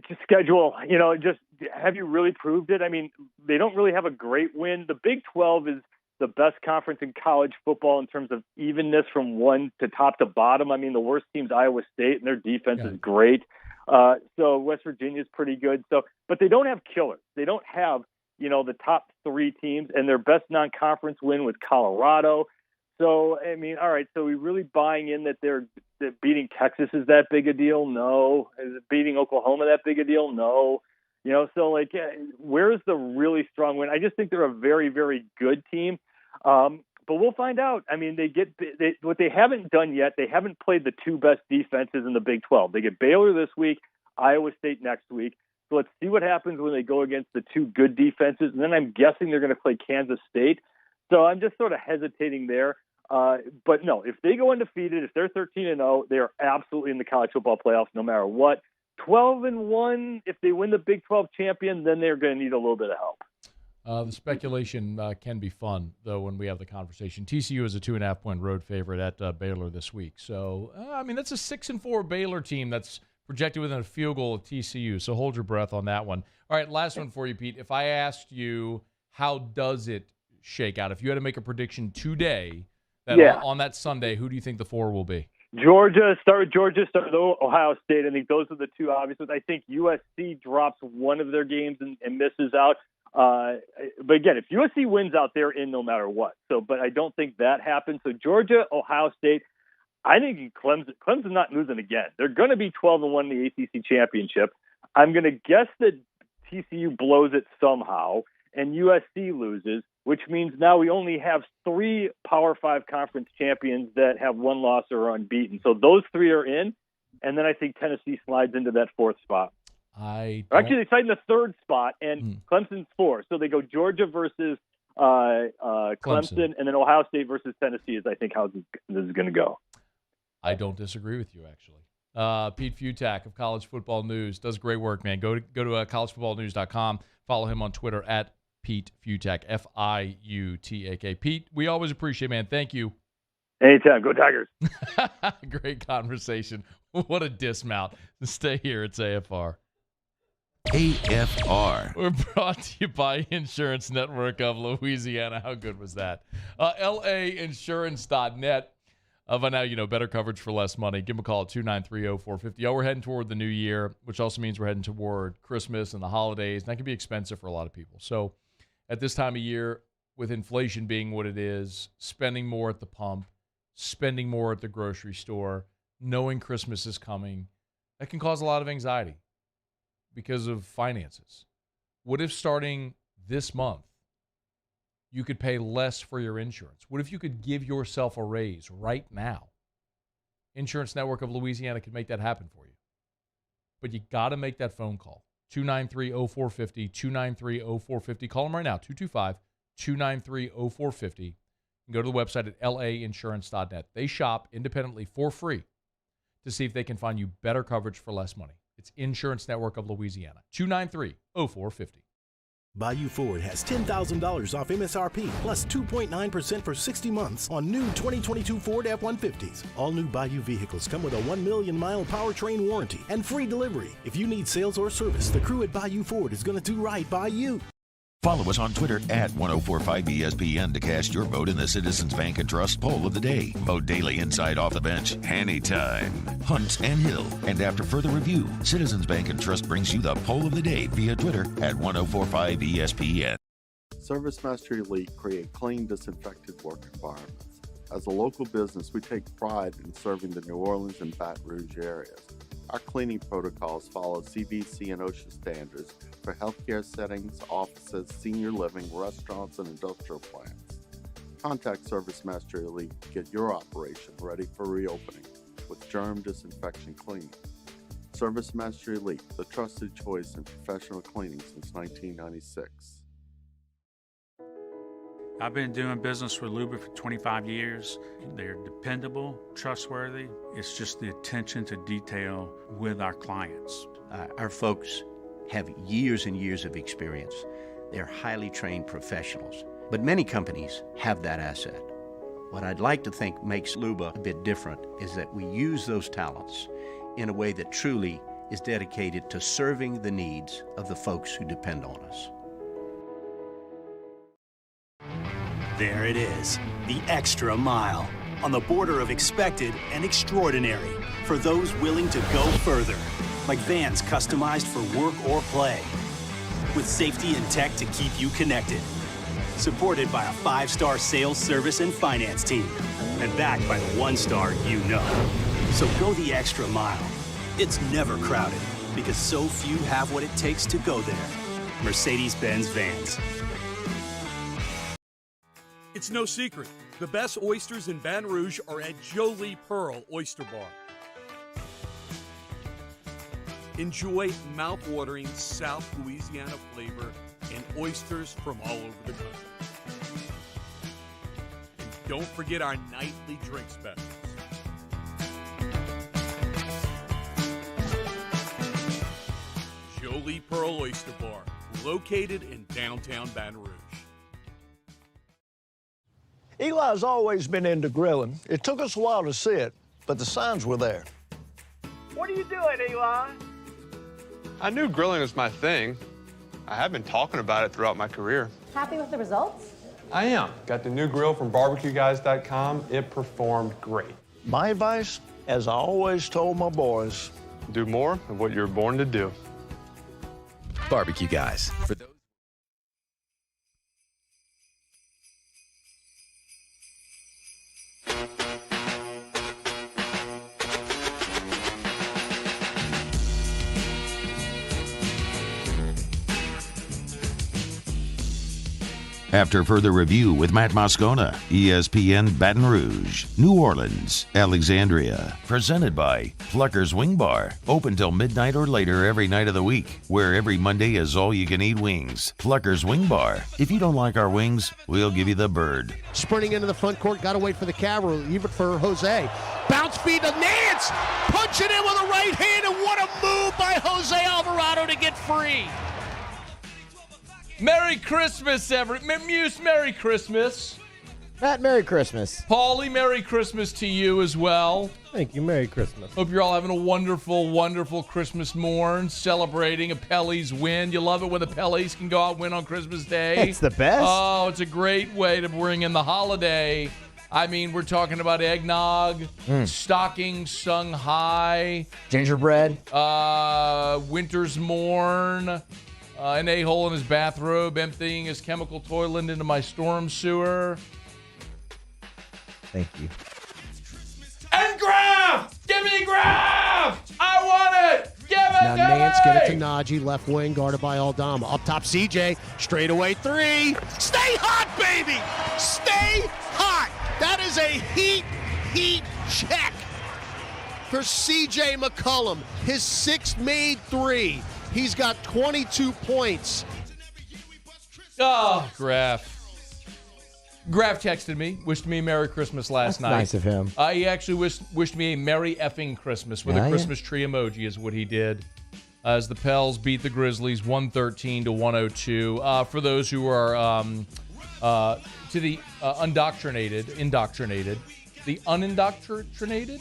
Just schedule. Just have you really proved it? I mean, they don't really have a great win. The Big 12 is the best conference in college football in terms of evenness from one to top to bottom. I mean, the worst team's Iowa State, and their defense is great. So West Virginia's pretty good. But they don't have killers. They don't have the top 3 teams, and their best non-conference win was Colorado. So, I mean, all right, so we really buying in that that beating Texas is that big a deal? No. Is it beating Oklahoma that big a deal? No. Where's the really strong win? I just think they're a very, very good team. But we'll find out. I mean, what they haven't done yet, they haven't played the 2 best defenses in the Big 12. They get Baylor this week, Iowa State next week. So let's see what happens when they go against the 2 good defenses. And then I'm guessing they're going to play Kansas State. So I'm just sort of hesitating there. But no, if they go undefeated, if they're 13-0, they are absolutely in the college football playoffs no matter what. 12-1, if they win the Big 12 champion, then they're going to need a little bit of help. The speculation can be fun, though, when we have the conversation. TCU is a 2.5-point road favorite at Baylor this week. So, that's a 6-4 Baylor team that's projected within a field goal of TCU. So hold your breath on that one. All right, last one for you, Pete. If I asked you, how does it shake out? If you had to make a prediction today, on that Sunday, who do you think the 4 will be? Georgia, start with Ohio State. I think those are the 2 obvious ones. I think USC drops one of their games and misses out. But again, if USC wins out, they're in no matter what. But I don't think that happens. So Georgia, Ohio State, I think Clemson's not losing again. They're going to be 12-1 in the ACC championship. I'm going to guess that TCU blows it somehow and USC loses, which means now we only have 3 Power 5 conference champions that have 1 loss or are unbeaten. So those 3 are in, and then I think Tennessee slides into that 4th spot. Actually, they slide in the 3rd spot, and Clemson's 4. So they go Georgia versus Clemson, and then Ohio State versus Tennessee is, I think, how this is going to go. I don't disagree with you, actually. Pete Fiutak of College Football News does great work, man. Go to collegefootballnews.com. Follow him on Twitter at Pete Fiutak, Fiutak. Pete, we always appreciate, man. Thank you. Anytime. Go Tigers. Great conversation. What a dismount. Stay here. It's AFR. AFR. We're brought to you by Insurance Network of Louisiana. How good was that? LAinsurance.net. By now, you know, better coverage for less money. Give them a call at 293-0450. Oh, we're heading toward the new year, which also means we're heading toward Christmas and the holidays. And that can be expensive for a lot of people. So at this time of year, with inflation being what it is, spending more at the pump, spending more at the grocery store, knowing Christmas is coming, that can cause a lot of anxiety because of finances. What if starting this month, you could pay less for your insurance? What if you could give yourself a raise right now? Insurance Network of Louisiana can make that happen for you. But you got to make that phone call. 293-0450, 293-0450. Call them right now, 225-293-0450. And go to the website at lainsurance.net. They shop independently for free to see if they can find you better coverage for less money. It's Insurance Network of Louisiana, 293-0450. Bayou Ford has $10,000 off MSRP plus 2.9% for 60 months on new 2022 Ford F-150s. All new Bayou vehicles come with a 1 million mile powertrain warranty and free delivery. If you need sales or service, the crew at Bayou Ford is going to do right by you. Follow us on Twitter at 1045ESPN to cast your vote in the Citizens Bank and Trust Poll of the Day. Vote daily inside Off the Bench, anytime, Hunt and Hill. And after further review, Citizens Bank and Trust brings you the Poll of the Day via Twitter at 1045ESPN. ServiceMaster Elite create clean, disinfected work environments. As a local business, we take pride in serving the New Orleans and Baton Rouge areas. Our cleaning protocols follow CDC and OSHA standards for healthcare settings, offices, senior living, restaurants, and industrial plants. Contact ServiceMaster Elite to get your operation ready for reopening with germ disinfection cleaning. ServiceMaster Elite, the trusted choice in professional cleaning since 1996. I've been doing business with Luba for 25 years. They're dependable, trustworthy. It's just the attention to detail with our clients. Our folks have years and years of experience. They're highly trained professionals, but many companies have that asset. What I'd like to think makes Luba a bit different is that we use those talents in a way that truly is dedicated to serving the needs of the folks who depend on us. There it is, the extra mile, on the border of expected and extraordinary for those willing to go further, like vans customized for work or play, with safety and tech to keep you connected, supported by a 5-star sales, service, and finance team, and backed by the 1-star you know. So go the extra mile. It's never crowded, because so few have what it takes to go there. Mercedes-Benz Vans. It's no secret, the best oysters in Baton Rouge are at Jolie Pearl Oyster Bar. Enjoy mouth-watering South Louisiana flavor and oysters from all over the country. And don't forget our nightly drink specials. Jolie Pearl Oyster Bar, located in downtown Baton Rouge. Eli's always been into grilling. It took us a while to see it, but the signs were there. What are you doing, Eli? I knew grilling was my thing. I have been talking about it throughout my career. Happy with the results? I am. Got the new grill from barbecueguys.com. It performed great. My advice, as I always told my boys, do more of what you're born to do. Barbecue Guys. For those After further review with Matt Moscona, ESPN Baton Rouge, New Orleans, Alexandria. Presented by Plucker's Wing Bar. Open till midnight or later every night of the week, where every Monday is all-you-can-eat wings. Plucker's Wing Bar. If you don't like our wings, we'll give you the bird. Sprinting into the front court, got to wait for the cavalry, even for Jose. Bounce feed to Nance! Punch it in with a right hand, and what a move by Jose Alvarado to get free! Merry Christmas, Muse, Merry Christmas. Matt, Merry Christmas. Paulie, Merry Christmas to you as well. Thank you. Merry Christmas. Hope you're all having a wonderful, wonderful Christmas morn, celebrating a Pelly's win. You love it when the Pelly's can go out and win on Christmas Day. It's the best. Oh, it's a great way to bring in the holiday. I mean, we're talking about eggnog, stockings sung high, gingerbread, winter's morn, an a-hole in his bathrobe emptying his chemical toilet into my storm sewer. Thank you. And Graf! Give me Graf! I want it! Give it Now to Nance me! get it to Najee, left wing, guarded by Aldama. Up top, CJ, straightaway three. Stay hot, baby! Stay hot! That is a heat check for CJ McCollum. His sixth made three. He's got 22 points. Oh, Graf. Graf texted me, wished me a Merry Christmas last night. Nice of him. He actually wished me a Merry effing Christmas with a Christmas tree emoji is what he did. As the Pels beat the Grizzlies 113-102. For those who are to the indoctrinated, the unindoctrinated?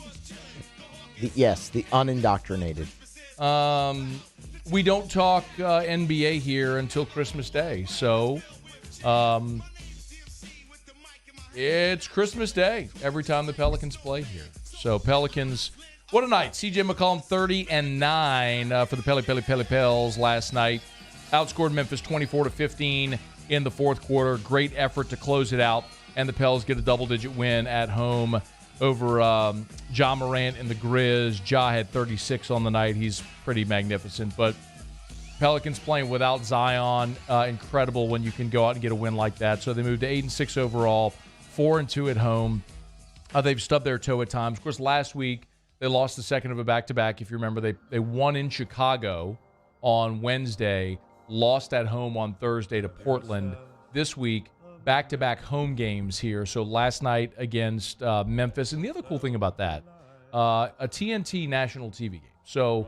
The unindoctrinated. We don't talk NBA here until Christmas Day, so it's Christmas Day every time the Pelicans play here. So Pelicans, what a night. CJ McCollum 30-9 for the Pels last night. Outscored Memphis 24-15 in the fourth quarter. Great effort to close it out, and the Pels get a double-digit win at home over Ja Morant and the Grizz. Ja had 36 on the night. He's pretty magnificent, but Pelicans playing without Zion, incredible when you can go out and get a win like that. So they moved to 8-6 overall, 4-2 at home. They've stubbed their toe at times. Of course, last week they lost the second of a back-to-back. If you remember, they won in Chicago on Wednesday, lost at home on Thursday to Portland. This week, back-to-back home games here. So last night against Memphis. And the other cool thing about that, a TNT national TV game. So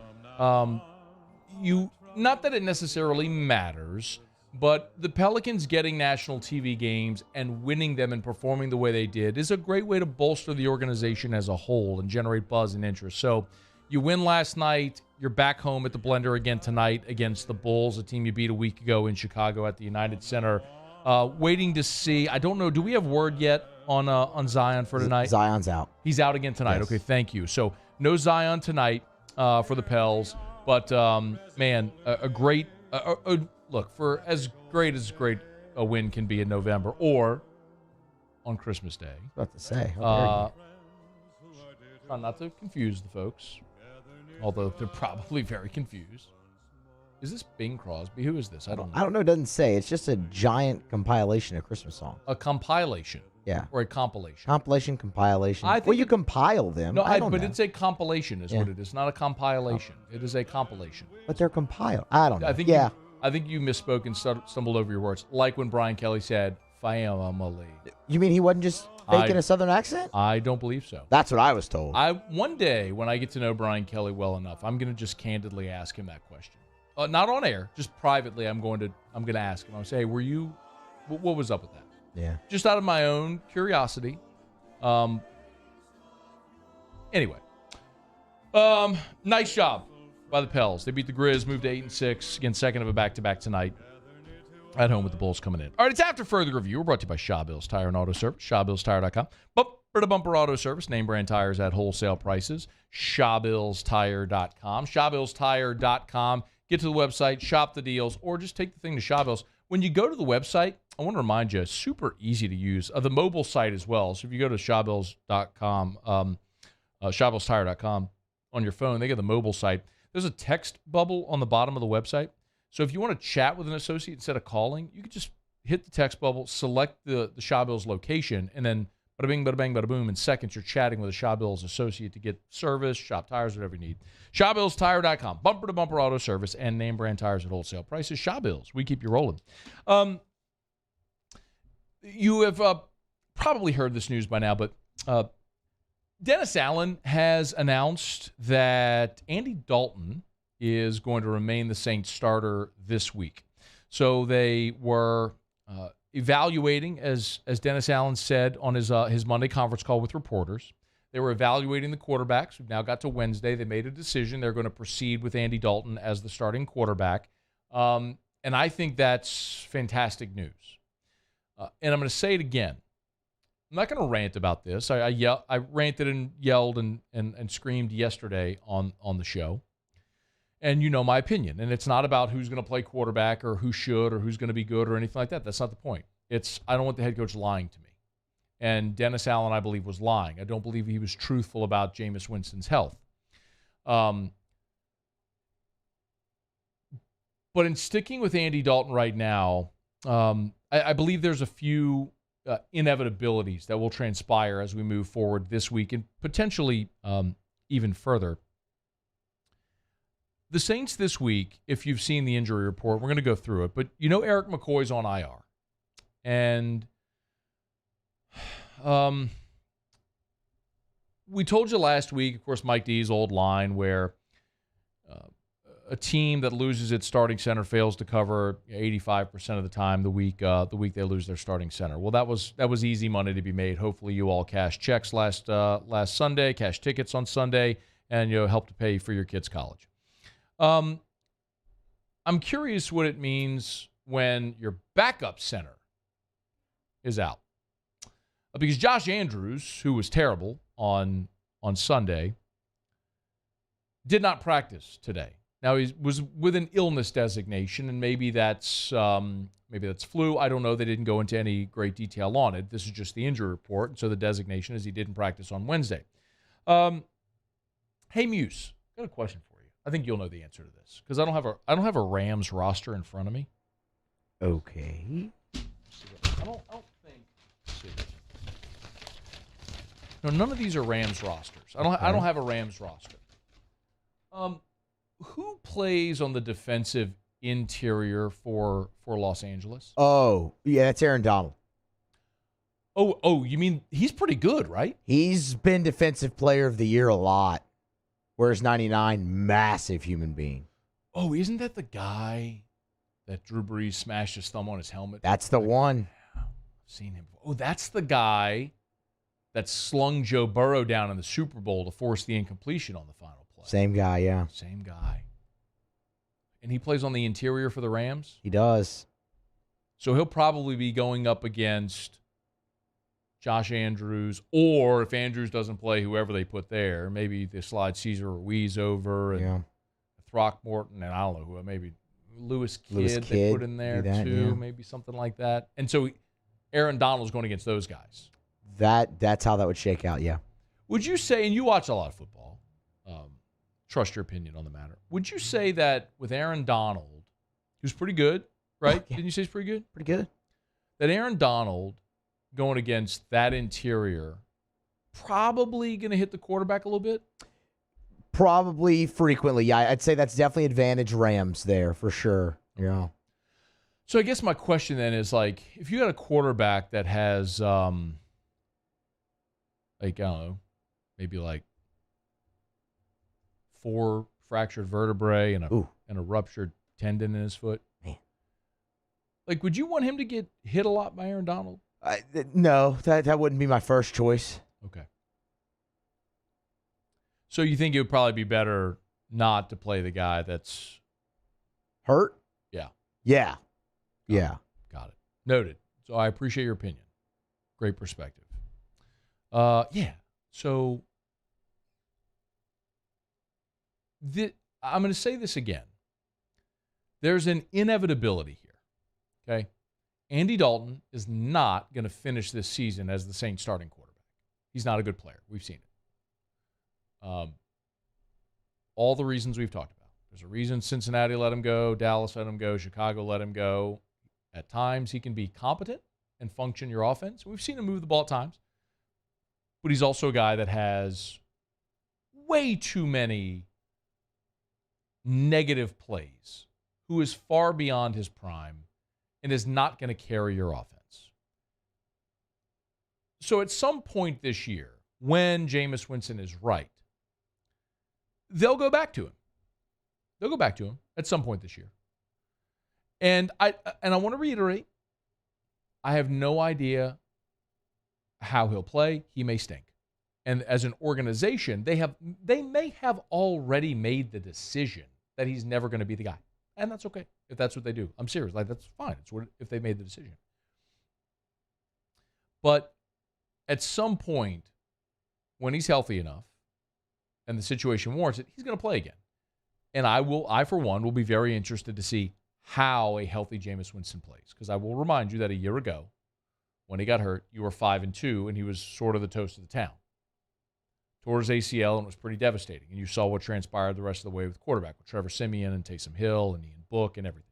not that it necessarily matters, but the Pelicans getting national TV games and winning them and performing the way they did is a great way to bolster the organization as a whole and generate buzz and interest. So you win last night. You're back home at the Blender again tonight against the Bulls, a team you beat a week ago in Chicago at the United Center. Waiting to see. I don't know. Do we have word yet on Zion for tonight? Zion's out. He's out again tonight. Yes. Okay, thank you. So no Zion tonight for the Pels. But, man, a great look, for as great a win can be in November or on Christmas Day. About to say. How try not to confuse the folks, although they're probably very confused. Is this Bing Crosby? Who is this? I don't know. I don't know. It doesn't say. It's just a giant compilation of Christmas songs. A compilation. Yeah. Or a compilation. Compilation. Well, you compile them. No, I don't but know. it's a compilation is what it is, not a compilation. It is a compilation. But they're compiled. I don't know. I think you misspoke and stumbled over your words. Like when Brian Kelly said, family. You mean he wasn't just faking a Southern accent? I don't believe so. That's what I was told. One day, when I get to know Brian Kelly well enough, I'm going to just candidly ask him that question. Not on air, just privately. I'm going to ask him. I'm going to say, hey, were you? What was up with that? Yeah. Just out of my own curiosity. Anyway, nice job by the Pels. They beat the Grizz, moved to 8-6. Again, second of a back-to-back tonight. At home with the Bulls coming in. All right, it's After Further Review. We're brought to you by Shaw Bills Tire and Auto Service. ShawBillsTire.com. Bumper-to-bumper auto service. Name brand tires at wholesale prices. ShawBillsTire.com. ShawBillsTire.com. Get to the website, shop the deals, or just take the thing to Shaw Bills. When you go to the website, I want to remind you, super easy to use. The mobile site as well. So if you go to ShawBills.com, ShawBillsTire.com on your phone, they got the mobile site. There's a text bubble on the bottom of the website. So if you want to chat with an associate instead of calling, you could just hit the text bubble, select the Shaw Bills location, and then bada bing, bada bang, bada boom. In seconds, you're chatting with a Shaw Bills associate to get service, shop tires, whatever you need. ShawBillsTire.com. Bumper-to-bumper auto service and name brand tires at wholesale prices. Shaw Bills. We keep you rolling. You have probably heard this news by now, but Dennis Allen has announced that Andy Dalton is going to remain the Saints starter this week. So they were evaluating, as Dennis Allen said on his Monday conference call with reporters. They were evaluating the quarterbacks. We've now got to Wednesday. They made a decision. They're going to proceed with Andy Dalton as the starting quarterback. And I think that's fantastic news. And I'm going to say it again. I'm not going to rant about this. I ranted and yelled and screamed yesterday on the show. And you know my opinion. And it's not about who's going to play quarterback or who should or who's going to be good or anything like that. That's not the point. It's I don't want the head coach lying to me. And Dennis Allen, I believe, was lying. I don't believe he was truthful about Jameis Winston's health. But in sticking with Andy Dalton right now, I believe there's a few inevitabilities that will transpire as we move forward this week and potentially even further. The Saints this week, if you've seen the injury report, we're going to go through it, but you know Eric McCoy's on IR. And we told you last week, of course, Mike D's old line where a team that loses its starting center fails to cover 85% of the time the week they lose their starting center. Well, that was easy money to be made. Hopefully you all cashed checks last Sunday, cashed tickets on Sunday, and helped to pay for your kids' college. I'm curious what it means when your backup center is out. Because Josh Andrews, who was terrible on Sunday, did not practice today. Now, he was with an illness designation, and maybe that's flu. I don't know. They didn't go into any great detail on it. This is just the injury report, so the designation is he didn't practice on Wednesday. Hey, Muse, got a question for you. I think you'll know the answer to this because I don't have a Rams roster in front of me. Okay. I don't think. Let's see. No, none of these are Rams rosters. I don't have a Rams roster. Who plays on the defensive interior for Los Angeles? Oh, yeah, that's Aaron Donald. Oh, you mean he's pretty good, right? He's been Defensive Player of the Year a lot. Whereas 99, massive human being. Oh, isn't that the guy that Drew Brees smashed his thumb on his helmet? That's the one. I've seen him. Oh, that's the guy that slung Joe Burrow down in the Super Bowl to force the incompletion on the final play. Same guy, yeah. Same guy. And he plays on the interior for the Rams? He does. So he'll probably be going up against Josh Andrews, or if Andrews doesn't play, whoever they put there. Maybe they slide Cesar Ruiz over and Throckmorton, and I don't know who, maybe Lewis Kidd they put in there too, yeah. Maybe something like that. And so Aaron Donald's going against those guys. That's how that would shake out, yeah. Would you say, and you watch a lot of football, trust your opinion on the matter, would you say that with Aaron Donald, who's pretty good, right? Yeah. Didn't you say he's pretty good? Pretty good. That Aaron Donald going against that interior, probably going to hit the quarterback a little bit? Probably frequently, yeah. I'd say that's definitely advantage Rams there for sure. Yeah. So I guess my question then is, like, if you got a quarterback that has, I don't know, maybe like 4 fractured vertebrae and a ruptured tendon in his foot, man, like, would you want him to get hit a lot by Aaron Donald? No, that wouldn't be my first choice. Okay. So you think it would probably be better not to play the guy that's hurt? Yeah. Yeah. Yeah. Got it. Noted. So I appreciate your opinion. Great perspective. Yeah. So I'm going to say this again. There's an inevitability here. Okay. Andy Dalton is not going to finish this season as the Saints starting quarterback. He's not a good player. We've seen it. All the reasons we've talked about. There's a reason Cincinnati let him go, Dallas let him go, Chicago let him go. At times, he can be competent and function your offense. We've seen him move the ball at times. But he's also a guy that has way too many negative plays, who is far beyond his prime and is not going to carry your offense. So at some point this year, when Jameis Winston is right, they'll go back to him. They'll go back to him at some point this year. And I want to reiterate, I have no idea how he'll play. He may stink. And as an organization, they may have already made the decision that he's never going to be the guy. And that's okay if that's what they do. I'm serious. Like, that's fine. It's what, if they made the decision. But at some point, when he's healthy enough and the situation warrants it, he's going to play again. And I for one, will be very interested to see how a healthy Jameis Winston plays. Because I will remind you that a year ago, when he got hurt, you were 5-2, and he was sort of the toast of the town. Tore his ACL, and it was pretty devastating. And you saw what transpired the rest of the way with quarterback, with Trevor Siemian and Taysom Hill and Ian Book and everything.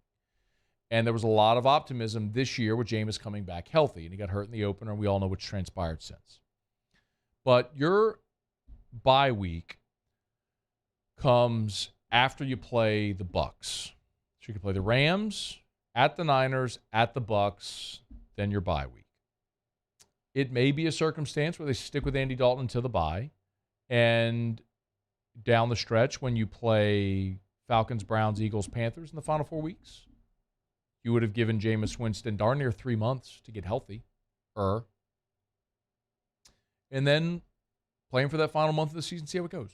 And there was a lot of optimism this year with Jameis coming back healthy, and he got hurt in the opener, and we all know what's transpired since. But your bye week comes after you play the Bucs. So you can play the Rams, at the Niners, at the Bucs, then your bye week. It may be a circumstance where they stick with Andy Dalton until the bye, and down the stretch when you play Falcons, Browns, Eagles, Panthers in the final 4 weeks, you would have given Jameis Winston darn near 3 months to get healthy. And then playing for that final month of the season, see how it goes.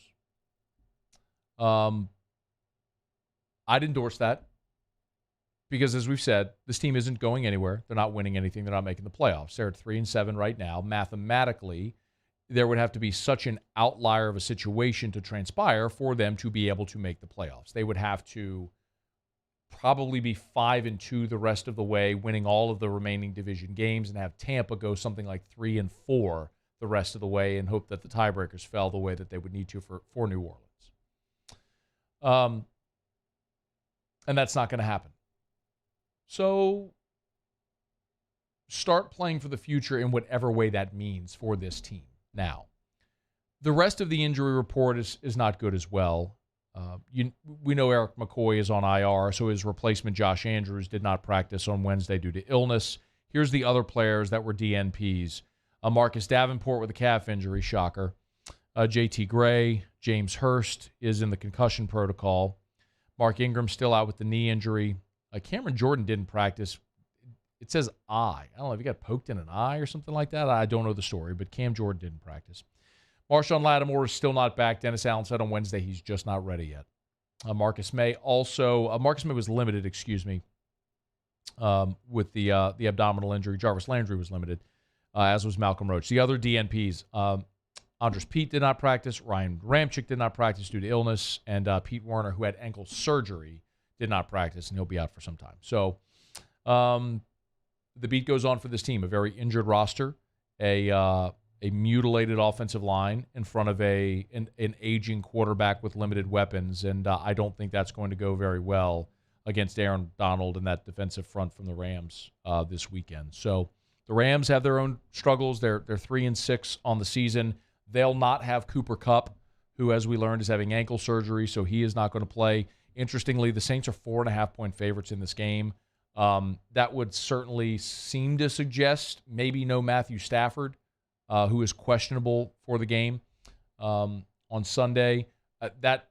I'd endorse that because, as we've said, this team isn't going anywhere. They're not winning anything. They're not making the playoffs. They're at 3-7 right now. Mathematically, there would have to be such an outlier of a situation to transpire for them to be able to make the playoffs. They would have to probably be 5-2 the rest of the way, winning all of the remaining division games, and have Tampa go something like 3-4 the rest of the way, and hope that the tiebreakers fell the way that they would need to for New Orleans. And that's not going to happen. So start playing for the future in whatever way that means for this team. Now, the rest of the injury report is not good as well. We know Eric McCoy is on IR, so his replacement, Josh Andrews, did not practice on Wednesday due to illness. Here's the other players that were DNPs. Marcus Davenport with a calf injury, shocker. JT Gray, James Hurst is in the concussion protocol. Mark Ingram still out with the knee injury. Cameron Jordan didn't practice. It says eye. I don't know if he got poked in an eye or something like that. I don't know the story, but Cam Jordan didn't practice. Marshawn Lattimore is still not back. Dennis Allen said on Wednesday he's just not ready yet. Marcus May was limited, with the abdominal injury. Jarvis Landry was limited, as was Malcolm Roach. The other DNPs, Andres Pete did not practice. Ryan Ramczyk did not practice due to illness. And Pete Werner, who had ankle surgery, did not practice, and he'll be out for some time. So the beat goes on for this team. A very injured roster, a mutilated offensive line in front of an aging quarterback with limited weapons. And I don't think that's going to go very well against Aaron Donald and that defensive front from the Rams this weekend. So the Rams have their own struggles. They're 3-6 on the season. They'll not have Cooper Kupp, who, as we learned, is having ankle surgery, so he is not going to play. Interestingly, the Saints are 4.5-point favorites in this game. That would certainly seem to suggest maybe no Matthew Stafford, who is questionable for the game on Sunday. That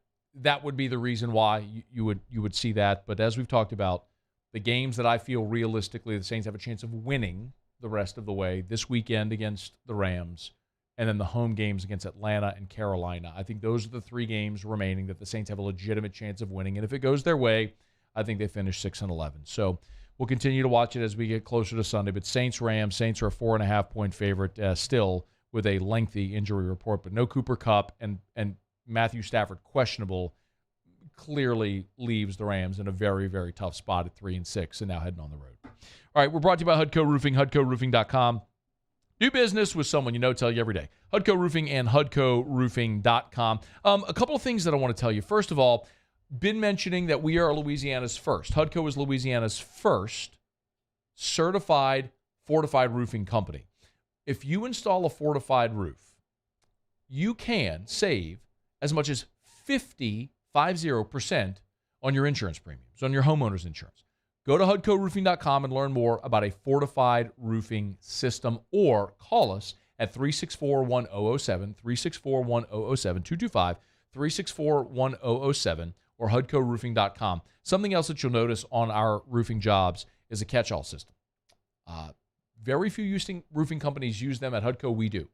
would be the reason why you would see that. But as we've talked about, the games that I feel realistically the Saints have a chance of winning the rest of the way, this weekend against the Rams, and then the home games against Atlanta and Carolina. I think those are the 3 games remaining that the Saints have a legitimate chance of winning. And if it goes their way, I think they finish 6-11. So we'll continue to watch it as we get closer to Sunday. But Saints-Rams, Saints are a 4.5-point favorite still with a lengthy injury report. But no Cooper Kupp and Matthew Stafford questionable clearly leaves the Rams in a very, very tough spot at 3-6 and now heading on the road. All right, we're brought to you by Hudco Roofing, HudcoRoofing.com. Do business with someone you know, tell you every day. Hudco Roofing and HudcoRoofing.com. A couple of things that I want to tell you. First of all, been mentioning that we are Louisiana's first. Hudco is Louisiana's first certified fortified roofing company. If you install a fortified roof, you can save as much as 50% on your insurance premiums, on your homeowner's insurance. Go to HudcoRoofing.com and learn more about a fortified roofing system, or call us at 364-1007, 364-1007, 225-364-1007, or HudcoRoofing.com. Something else that you'll notice on our roofing jobs is a catch-all system. Very few roofing companies use them. At HUDCO, we do.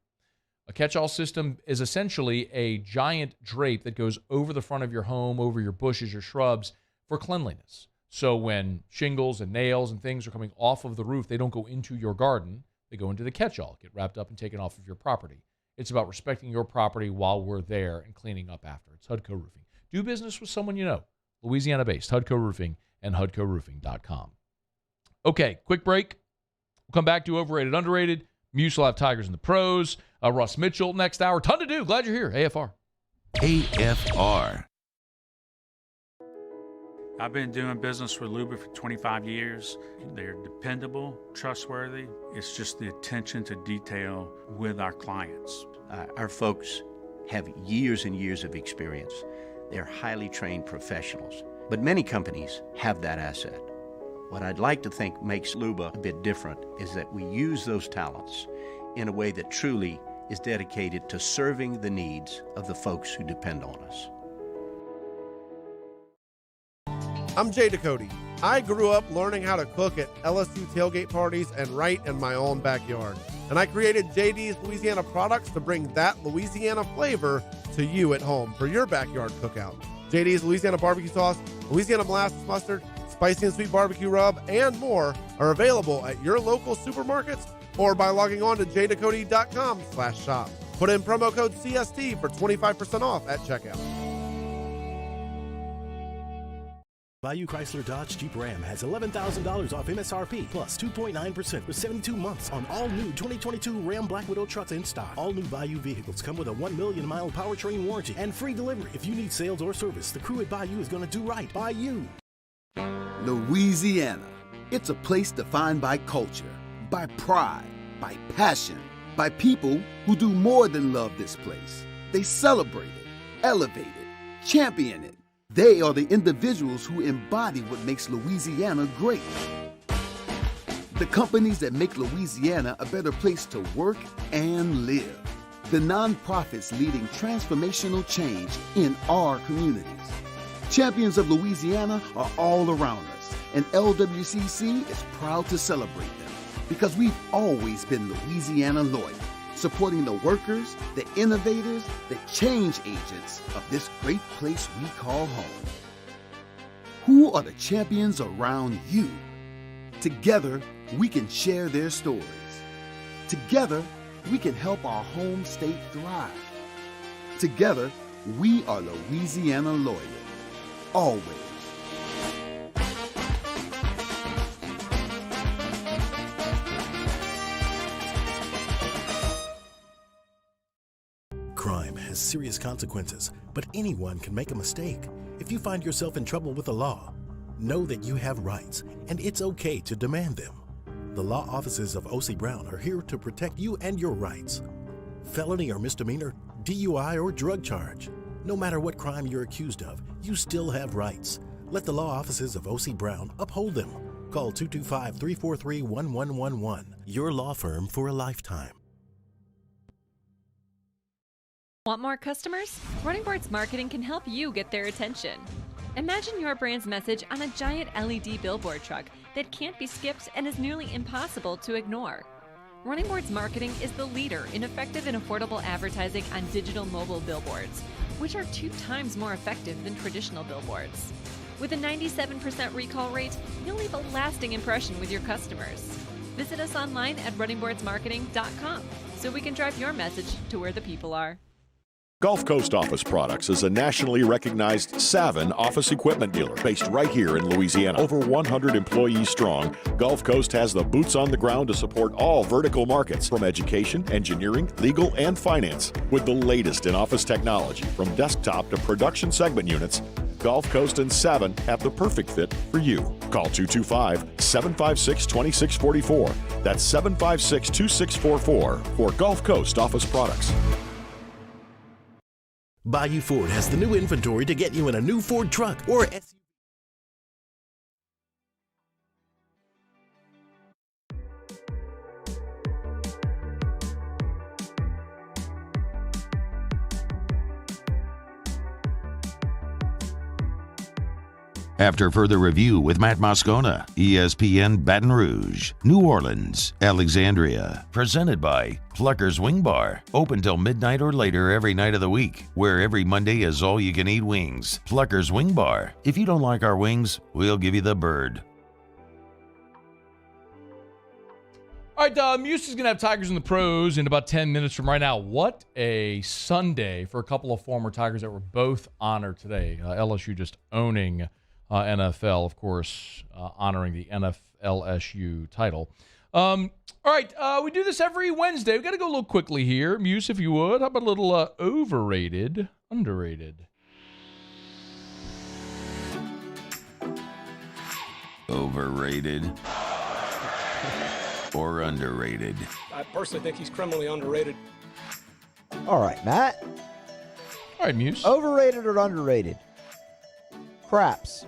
A catch-all system is essentially a giant drape that goes over the front of your home, over your bushes, your shrubs, for cleanliness. So when shingles and nails and things are coming off of the roof, they don't go into your garden. They go into the catch-all, get wrapped up and taken off of your property. It's about respecting your property while we're there and cleaning up after. It's HUDCO Roofing. Do business with someone you know. Louisiana-based, HUDCO Roofing and HUDCOroofing.com. Okay, quick break. We'll come back to Overrated, Underrated. Muse will have Tigers in the pros. Russ Mitchell next hour. Ton to do. Glad you're here. AFR. AFR. I've been doing business with Luba for 25 years. They're dependable, trustworthy. It's just the attention to detail with our clients. Our folks have years and years of experience. They're highly trained professionals, but many companies have that asset. What I'd like to think makes Luba a bit different is that we use those talents in a way that truly is dedicated to serving the needs of the folks who depend on us. I'm Jay Ducote. I grew up learning how to cook at LSU tailgate parties and right in my own backyard. And I created JD's Louisiana products to bring that Louisiana flavor to you at home for your backyard cookout. JD's Louisiana barbecue sauce, Louisiana molasses mustard, spicy and sweet barbecue rub, and more are available at your local supermarkets or by logging on to jducote.com/shop. Put in promo code CST for 25% off at checkout. Bayou Chrysler Dodge Jeep Ram has $11,000 off MSRP plus 2.9% with 72 months on all new 2022 Ram Black Widow trucks in stock. All new Bayou vehicles come with a 1 million mile powertrain warranty and free delivery. If you need sales or service, the crew at Bayou is going to do right by you. Louisiana. It's a place defined by culture, by pride, by passion, by people who do more than love this place. They celebrate it, elevate it, champion it. They are the individuals who embody what makes Louisiana great. The companies that make Louisiana a better place to work and live. The nonprofits leading transformational change in our communities. Champions of Louisiana are all around us, and LWCC is proud to celebrate them because we've always been Louisiana loyal, supporting the workers, the innovators, the change agents of this great place we call home. Who are the champions around you? Together, we can share their stories. Together, we can help our home state thrive. Together, we are Louisiana loyal. Always. Crime has serious consequences, but anyone can make a mistake. If you find yourself in trouble with the law, know that you have rights, and it's okay to demand them. The law offices of O.C. Brown are here to protect you and your rights. Felony or misdemeanor, DUI or drug charge. No matter what crime you're accused of, you still have rights. Let the law offices of O.C. Brown uphold them. Call 225-343-1111. Your law firm for a lifetime. Want more customers? Running Boards Marketing can help you get their attention. Imagine your brand's message on a giant LED billboard truck that can't be skipped and is nearly impossible to ignore. Running Boards Marketing is the leader in effective and affordable advertising on digital mobile billboards, which are 2 times more effective than traditional billboards. With a 97% recall rate, you'll leave a lasting impression with your customers. Visit us online at runningboardsmarketing.com so we can drive your message to where the people are. Gulf Coast Office Products is a nationally recognized Savin office equipment dealer based right here in Louisiana. Over 100 employees strong, Gulf Coast has the boots on the ground to support all vertical markets from education, engineering, legal, and finance. With the latest in office technology from desktop to production segment units, Gulf Coast and Savin have the perfect fit for you. Call 225-756-2644. That's 756-2644 for Gulf Coast Office Products. Bayou Ford has the new inventory to get you in a new Ford truck or SUV. After further review with Matt Moscona, ESPN Baton Rouge, New Orleans, Alexandria. Presented by Plucker's Wing Bar. Open till midnight or later every night of the week, where every Monday is all-you-can-eat wings. Plucker's Wing Bar. If you don't like our wings, we'll give you the bird. All right, Muse is going to have Tigers in the pros in about 10 minutes from right now. What a Sunday for a couple of former Tigers that were both honored today. LSU just owning NFL, of course, honoring the NFLSU title. All right, we do this every Wednesday. We got to go a little quickly here. Muse, if you would. How about a little overrated, underrated? Overrated or underrated? I personally think he's criminally underrated. All right, Matt. All right, Muse. Overrated or underrated? Craps.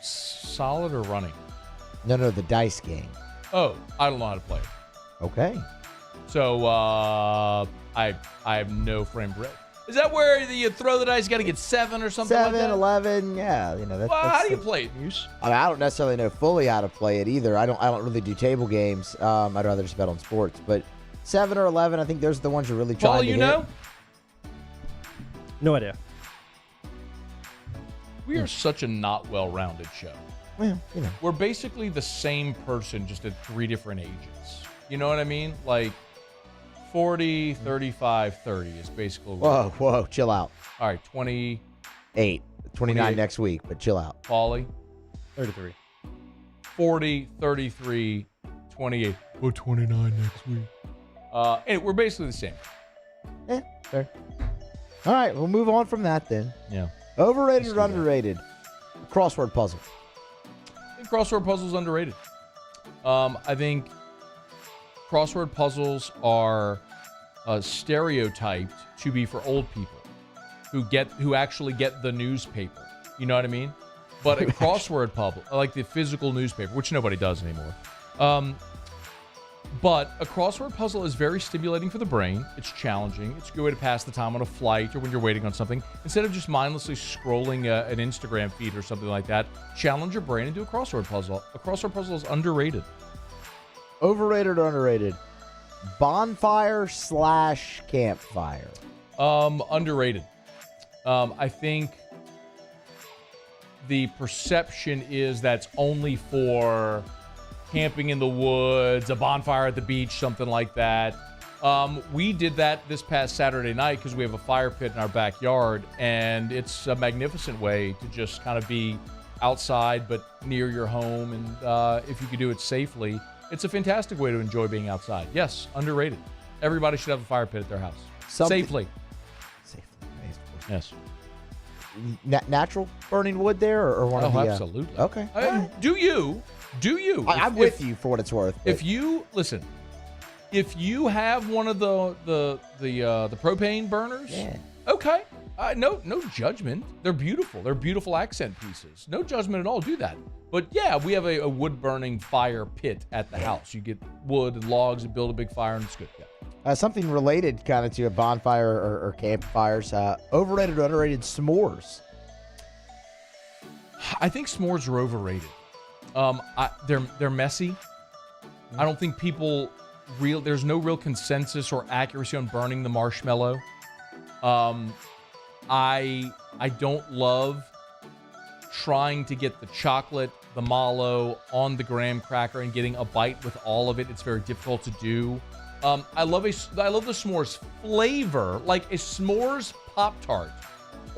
Solid or running? No, the dice game. Oh, I don't know how to play it. Okay. So, I have no frame rate. Is that where you throw the dice? You got to get 7 or something 7, like that? 11, yeah. You know, that's, well, that's how do you play it, Muse? I don't necessarily know fully how to play it either. I don't really do table games. I'd rather just bet on sports. But 7 or 11, I think those are the ones you're really trying to hit. Know? No idea. We are such a not well-rounded show. Well, you know. We're basically the same person, just at 3 different ages. You know what I mean? Like 40, 35, 30 is basically. Whoa, chill out. All right, 28. 29 next week, but chill out. Paulie? 33. 40, 33, 28. We're 29 next week. And we're basically the same. Fair. All right, we'll move on from that then. Yeah. Overrated or underrated? Crossword puzzle. I think crossword puzzles underrated. I think crossword puzzles are stereotyped to be for old people who actually get the newspaper. You know what I mean? But a crossword puzzle, like the physical newspaper, which nobody does anymore. But a crossword puzzle is very stimulating for the brain. It's challenging. It's a good way to pass the time on a flight or when you're waiting on something. Instead of just mindlessly scrolling an Instagram feed or something like that, challenge your brain and do a crossword puzzle. A crossword puzzle is underrated. Overrated or underrated? Bonfire/campfire. Underrated. I think the perception is that's only for camping in the woods, a bonfire at the beach, something like that. We did that this past Saturday night because we have a fire pit in our backyard, and it's a magnificent way to just kind of be outside but near your home, and if you could do it safely, it's a fantastic way to enjoy being outside. Yes, underrated. Everybody should have a fire pit at their house. Safely. Yes. Natural burning wood there, or one of the... absolutely. Okay. Do you? I'm with you for what it's worth. If you listen, if you have one of the propane burners, okay. No judgment. They're beautiful. They're beautiful accent pieces. No judgment at all. Do that. But yeah, we have a wood burning fire pit at the house. You get wood and logs and build a big fire, and it's good. Yeah. Something related kind of to a bonfire or campfires. Overrated or underrated s'mores? I think s'mores are overrated. They're messy. I don't think there's no real consensus or accuracy on burning the marshmallow. I don't love trying to get the chocolate, the mallow on the graham cracker and getting a bite with all of it. It's very difficult to do. I love the s'mores flavor, like a s'mores Pop-Tart.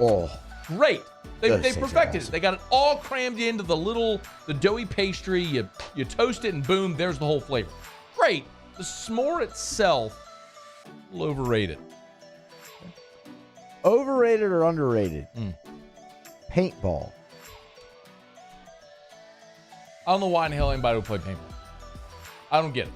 Oh, great. They perfected it. They got it all crammed into the doughy pastry. You toast it and boom, there's the whole flavor. Great. The s'more itself, a little overrated. Overrated or underrated? Paintball. I don't know why in hell anybody would play paintball. I don't get it.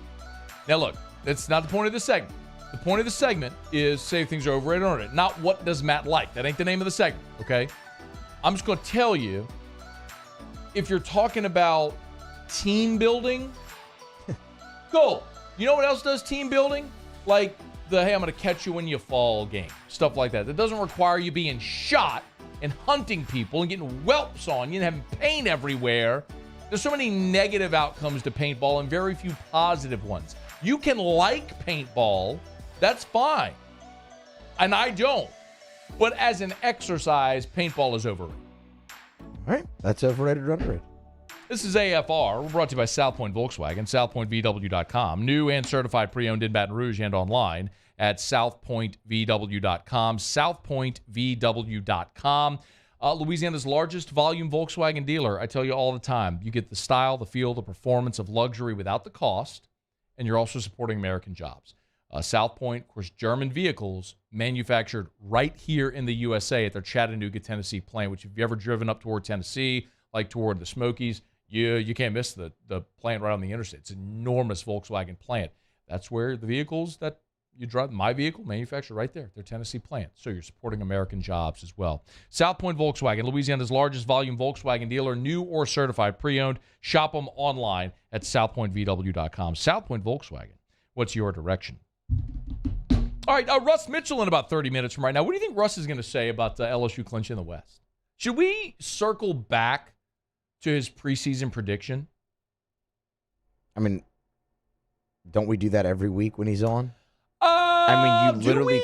Now look, that's not the point of the segment. The point of the segment is say things are overrated or underrated. Not what does Matt like. That ain't the name of the segment, okay? I'm just going to tell you, if you're talking about team building, cool. You know what else does team building? Like the, hey, I'm going to catch you when you fall game. Stuff like that. That doesn't require you being shot. and hunting people and getting whelps on you and having paint everywhere. There's so many negative outcomes to paintball and very few positive ones. You can like paintball, that's fine. And I don't. But as an exercise, paintball is overrated. All right, that's overrated or underrated. This is AFR. We're brought to you by South Point Volkswagen, southpointvw.com. New and certified pre-owned in Baton Rouge and online at southpointvw.com, southpointvw.com. Louisiana's largest volume Volkswagen dealer. I tell you all the time, you get the style, the feel, the performance of luxury without the cost, and you're also supporting American jobs. South Point, of course, German vehicles manufactured right here in the USA at their Chattanooga, Tennessee plant, which if you've ever driven up toward Tennessee, like toward the Smokies, you can't miss the plant right on the interstate. It's an enormous Volkswagen plant. That's where the vehicles that you drive, my vehicle, manufactured right there, their Tennessee plant. So you're supporting American jobs as well. South Point Volkswagen, Louisiana's largest volume Volkswagen dealer, new or certified pre-owned. Shop them online at southpointvw.com. South Point Volkswagen, what's your direction? All right, Russ Mitchell in about 30 minutes from right now. What do you think Russ is going to say about LSU clinching the West? Should we circle back to his preseason prediction? I mean, don't we do that every week when he's on? I mean, you literally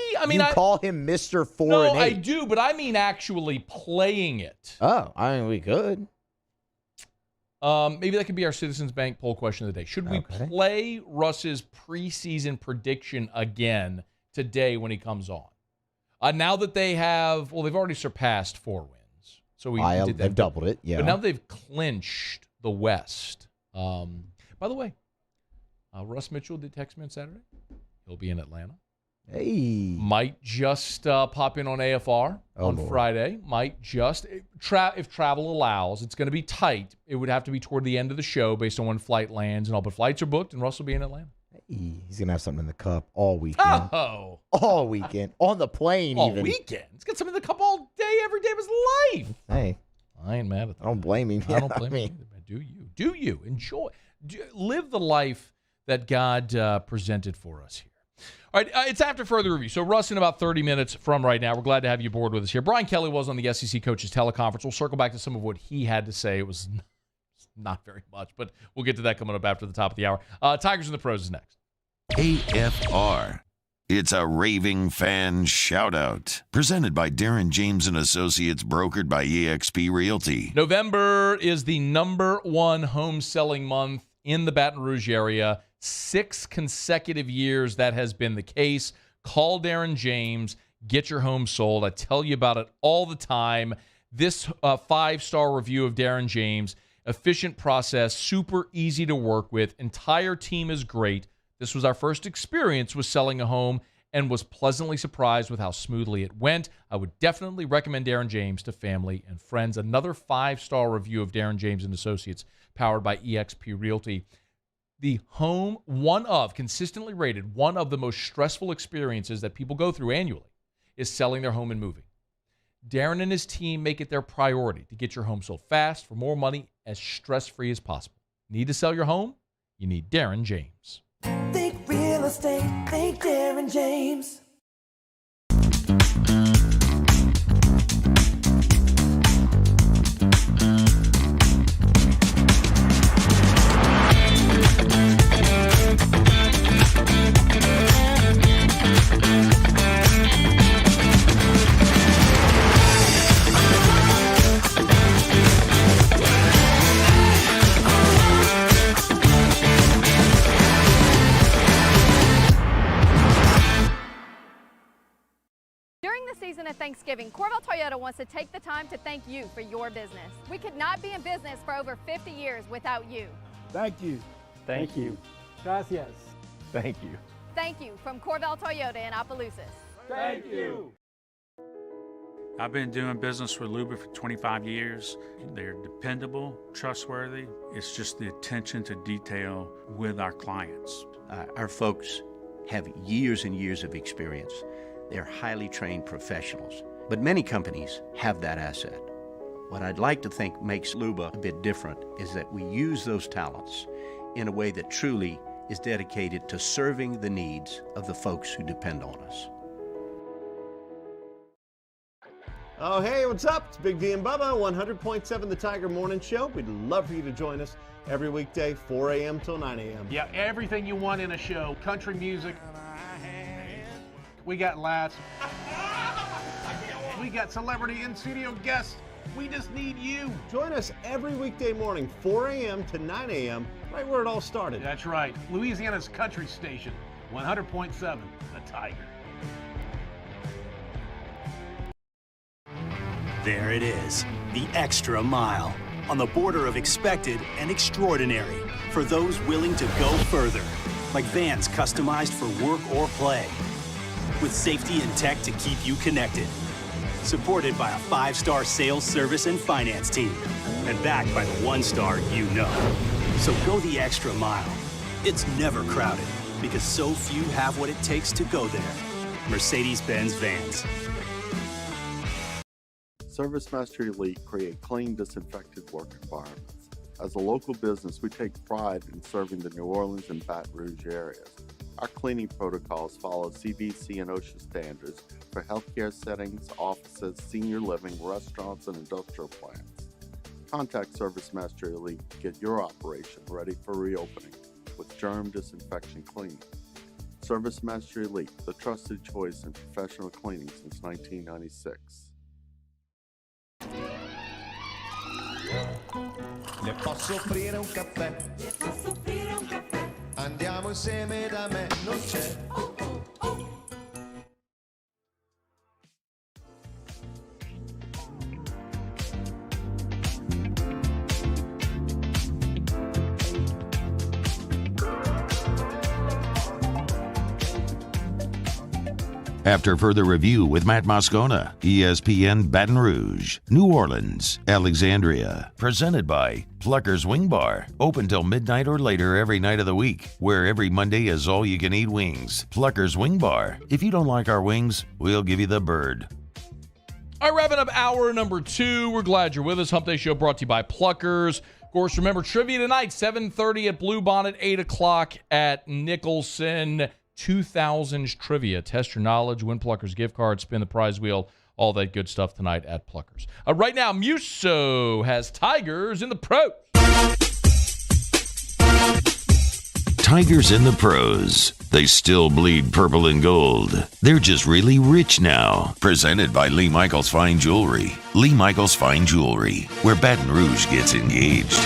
call him Mr. 4 no, and 8. I do, but I mean actually playing it. Oh, I mean, we could. Maybe that could be our Citizens Bank poll question of the day. Should we play Russ's preseason prediction again today when he comes on? Now that they have, they've already surpassed 4 wins. So we did that. They've doubled it, yeah. But now they've clinched the West. By the way, Russ Mitchell did text me on Saturday. He'll be in Atlanta. Hey. Might just pop in on AFR on Friday. Might just, if travel allows. It's going to be tight. It would have to be toward the end of the show based on when flight lands and all. But flights are booked, and Russ will be in Atlanta. Hey, he's going to have something in the cup all weekend. Oh. All weekend. On the plane all even. All weekend. He's got something in the cup all day, every day of his life. Hey. I ain't mad at that. I don't blame him. I don't blame him either, man. Do you? Do you? Enjoy. Live the life that God presented for us here. All right, it's after further review. So, Russ, in about 30 minutes from right now, we're glad to have you aboard with us here. Brian Kelly was on the SEC Coaches Teleconference. We'll circle back to some of what he had to say. It was not very much, but we'll get to that coming up after the top of the hour. Tigers and the Pros is next. AFR. It's a raving fan shout-out. Presented by Darren James & Associates, brokered by eXp Realty. November is the #1 home selling month in the Baton Rouge area. 6 consecutive years that has been the case. Call Darren James. Get your home sold. I tell you about it all the time. This 5-star review of Darren James. Efficient process. Super easy to work with. Entire team is great. This was our first experience with selling a home and was pleasantly surprised with how smoothly it went. I would definitely recommend Darren James to family and friends. Another 5-star review of Darren James & Associates, powered by eXp Realty. The home, consistently rated, one of the most stressful experiences that people go through annually is selling their home and moving. Darren and his team make it their priority to get your home sold fast for more money as stress-free as possible. Need to sell your home? You need Darren James. Think real estate, think Darren James. At Thanksgiving, Corvell Toyota wants to take the time to thank you for your business. We could not be in business for over 50 years without you. Thank you. Thank you. Gracias. Thank you. Thank you from Corvell Toyota in Opelousas. Thank you. I've been doing business with Luba for 25 years. They're dependable, trustworthy. It's just the attention to detail with our clients. Our folks have years and years of experience. They're highly trained professionals, but many companies have that asset. What I'd like to think makes Luba a bit different is that we use those talents in a way that truly is dedicated to serving the needs of the folks who depend on us. Oh, hey, what's up? It's Big V and Bubba, 100.7 The Tiger Morning Show. We'd love for you to join us every weekday, 4 a.m. till 9 a.m. Yeah, everything you want in a show. Country music. We got laughs. We got celebrity in-studio guests. We just need you. Join us every weekday morning, 4 a.m. to 9 a.m., right where it all started. That's right. Louisiana's country station, 100.7 The Tiger. There it is, the extra mile, on the border of expected and extraordinary for those willing to go further, like vans customized for work or play, with safety and tech to keep you connected, supported by a 5-star sales, service, and finance team, and backed by the 1-star you know. So go the extra mile. It's never crowded, because so few have what it takes to go there. Mercedes-Benz Vans. ServiceMaster Elite create clean, disinfected work environments. As a local business, we take pride in serving the New Orleans and Baton Rouge areas. Our cleaning protocols follow CDC and OSHA standards for healthcare settings, offices, senior living, restaurants, and industrial plants. Contact ServiceMaster Elite to get your operation ready for reopening with germ disinfection cleaning. ServiceMaster Elite, the trusted choice in professional cleaning since 1996. Le posso offrire un caffè? Le posso offrire un caffè? Andiamo insieme da me, non c'è. After further review with Matt Moscona, ESPN Baton Rouge, New Orleans, Alexandria. Presented by Plucker's Wing Bar. Open till midnight or later every night of the week, where every Monday is all-you-can-eat wings. Plucker's Wing Bar. If you don't like our wings, we'll give you the bird. All right, wrapping up hour number 2. We're glad you're with us. Hump Day Show brought to you by Pluckers. Of course, remember, trivia tonight, 7:30 at Blue Bonnet, 8 o'clock at Nicholson. 2000s trivia. Test your knowledge, win Pluckers gift cards, spin the prize wheel, all that good stuff tonight at Pluckers. Right now, Musso has Tigers in the Pros. Tigers in the Pros. They still bleed purple and gold. They're just really rich now. Presented by Lee Michaels Fine Jewelry. Lee Michaels Fine Jewelry, where Baton Rouge gets engaged.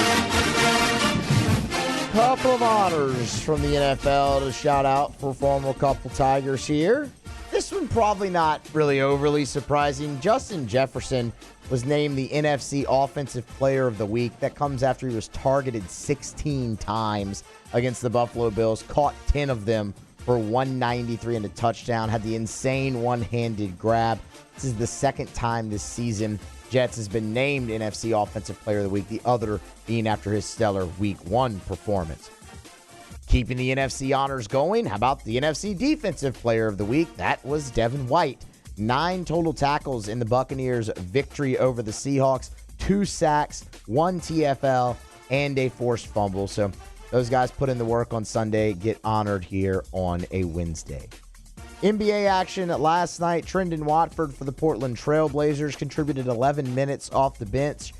Couple of honors from the NFL to shout out for former couple Tigers here. This one probably not really overly surprising. Justin Jefferson was named the NFC Offensive Player of the Week. That comes after he was targeted 16 times against the Buffalo Bills, caught 10 of them for 193 and a touchdown, had the insane one-handed grab. This is the second time this season Jets has been named NFC Offensive Player of the Week, the other being after his stellar Week 1 performance. Keeping the NFC honors going, how about the NFC Defensive Player of the Week? That was Devin White. 9 total tackles in the Buccaneers' victory over the Seahawks, 2 sacks, 1 TFL, and a forced fumble. So those guys put in the work on Sunday, get honored here on a Wednesday. NBA action last night. Trendon Watford for the Portland Trail Blazers contributed 11 minutes off the bench,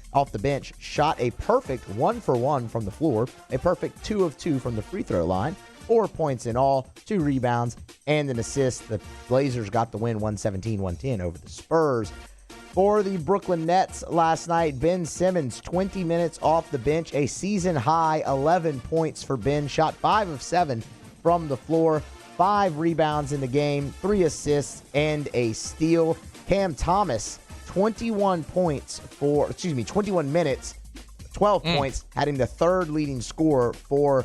shot a perfect 1-for-1 from the floor, a perfect 2 of 2 from the free throw line, 4 points in all, 2 rebounds, and an assist. The Blazers got the win 117-110 over the Spurs. For the Brooklyn Nets last night, Ben Simmons, 20 minutes off the bench, a season-high 11 points for Ben, shot 5 of 7 from the floor, 5 rebounds in the game, 3 assists, and a steal. Cam Thomas, 21 minutes, 12 points, had him the third leading scorer for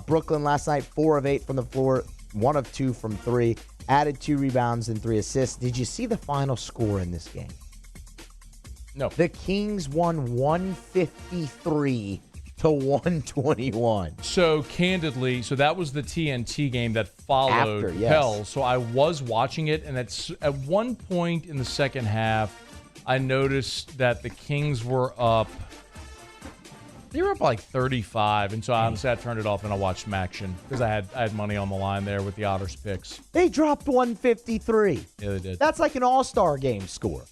Brooklyn last night, 4 of 8 from the floor, 1 of 2 from 3, added 2 rebounds and 3 assists. Did you see the final score in this game? No. The Kings won 153 to 121. So candidly, that was the TNT game that followed After, yes. Pell. So I was watching it, and at one point in the second half, I noticed that the Kings were up. They were up like 35, and so honestly, I turned it off and I watched some action because I had money on the line there with the Otters picks. They dropped 153. Yeah, they did. That's like an all-star game score.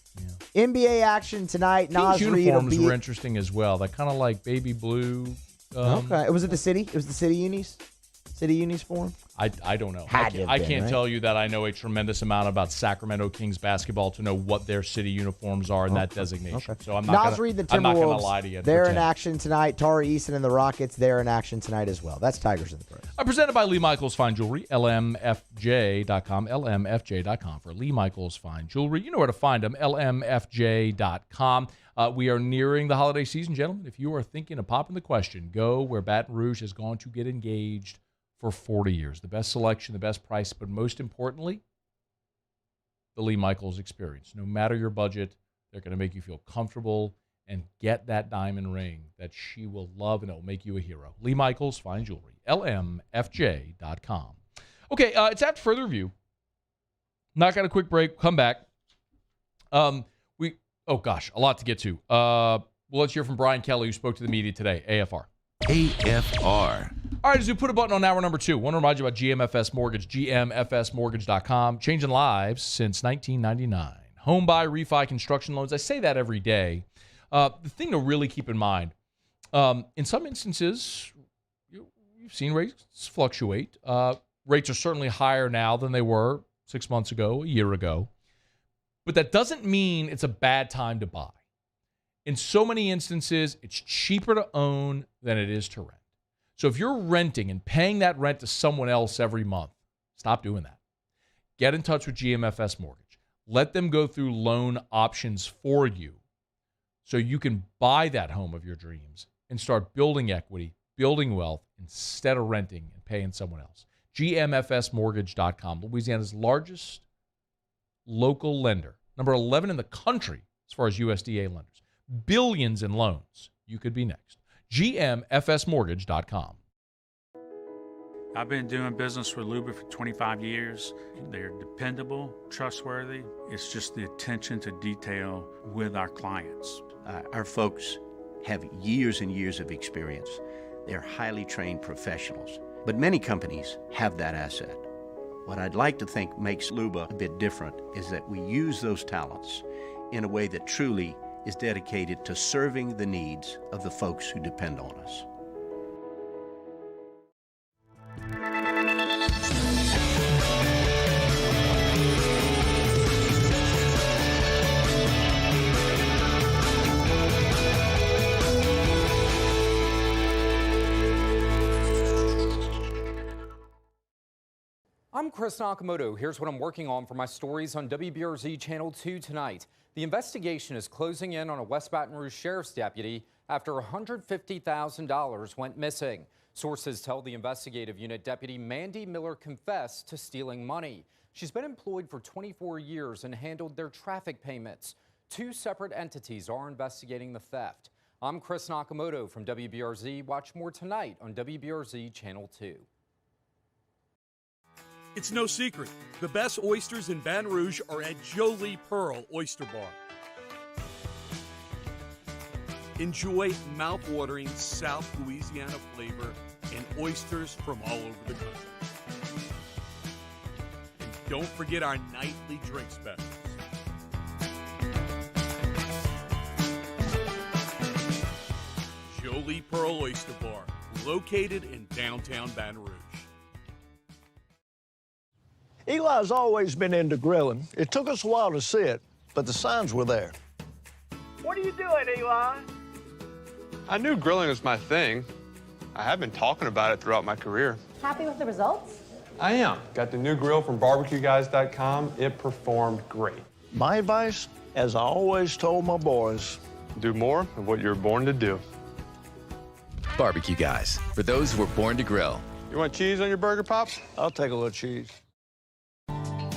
NBA action tonight. Teams' Nas Reed uniforms were interesting as well. That kind of like baby blue. Okay. Was it the city? It was the city unis? City unis form? I don't know. I can't tell you that I know a tremendous amount about Sacramento Kings basketball to know what their city uniforms are in that designation. Okay. So I'm not Nas Reed, the I'm not going to Timberwolves, lie to you. they're in action tonight. Tari Eason and the Rockets, they're in action tonight as well. That's Tigers in the Pros. Presented by Lee Michaels Fine Jewelry, lmfj.com, lmfj.com for Lee Michaels Fine Jewelry. You know where to find them, lmfj.com. We are nearing the holiday season, gentlemen. If you are thinking of popping the question, go where Baton Rouge has gone to get engaged for 40 years. The best selection, the best price, but most importantly, the Lee Michaels experience. No matter your budget, they're going to make you feel comfortable and get that diamond ring that she will love, and it will make you a hero. Lee Michaels Fine Jewelry, lmfj.com. Okay, it's after further review. Knock out a quick break, come back. A lot to get to. Let's hear from Brian Kelly, who spoke to the media today, AFR. AFR. All right, as we put a button on hour number 2, I want to remind you about GMFS Mortgage, gmfsmortgage.com, changing lives since 1999. Home buy, refi, construction loans. I say that every day. The thing to really keep in mind, in some instances, you've seen rates fluctuate. Rates are certainly higher now than they were 6 months ago, a year ago. But that doesn't mean it's a bad time to buy. In so many instances, it's cheaper to own than it is to rent. So if you're renting and paying that rent to someone else every month, stop doing that. Get in touch with GMFS Mortgage. Let them go through loan options for you so you can buy that home of your dreams and start building equity, building wealth, instead of renting and paying someone else. GMFSmortgage.com, Louisiana's largest local lender, number 11 in the country as far as USDA lenders. Billions in loans. You could be next. GMFSmortgage.com. I've been doing business with Luba for 25 years. They're dependable, trustworthy. It's just the attention to detail with our clients. Our folks have years and years of experience. They're highly trained professionals. But many companies have that asset. What I'd like to think makes Luba a bit different is that we use those talents in a way that truly is dedicated to serving the needs of the folks who depend on us. I'm Chris Nakamoto. Here's what I'm working on for my stories on WBRZ Channel 2 tonight. The investigation is closing in on a West Baton Rouge sheriff's deputy after $150,000 went missing. Sources tell the investigative unit deputy Mandy Miller confessed to stealing money. She's been employed for 24 years and handled their traffic payments. 2 separate entities are investigating the theft. I'm Chris Nakamoto from WBRZ. Watch more tonight on WBRZ Channel 2. It's no secret. The best oysters in Baton Rouge are at Jolie Pearl Oyster Bar. Enjoy mouth-watering South Louisiana flavor and oysters from all over the country. And don't forget our nightly drink specials. Jolie Pearl Oyster Bar, located in downtown Baton Rouge. Eli's always been into grilling. It took us a while to see it, but the signs were there. What are you doing, Eli? I knew grilling was my thing. I have been talking about it throughout my career. Happy with the results? I am. Got the new grill from barbecueguys.com. It performed great. My advice, as I always told my boys, do more of what you're born to do. Barbecue Guys, for those who were born to grill. You want cheese on your burger, Pops? I'll take a little cheese.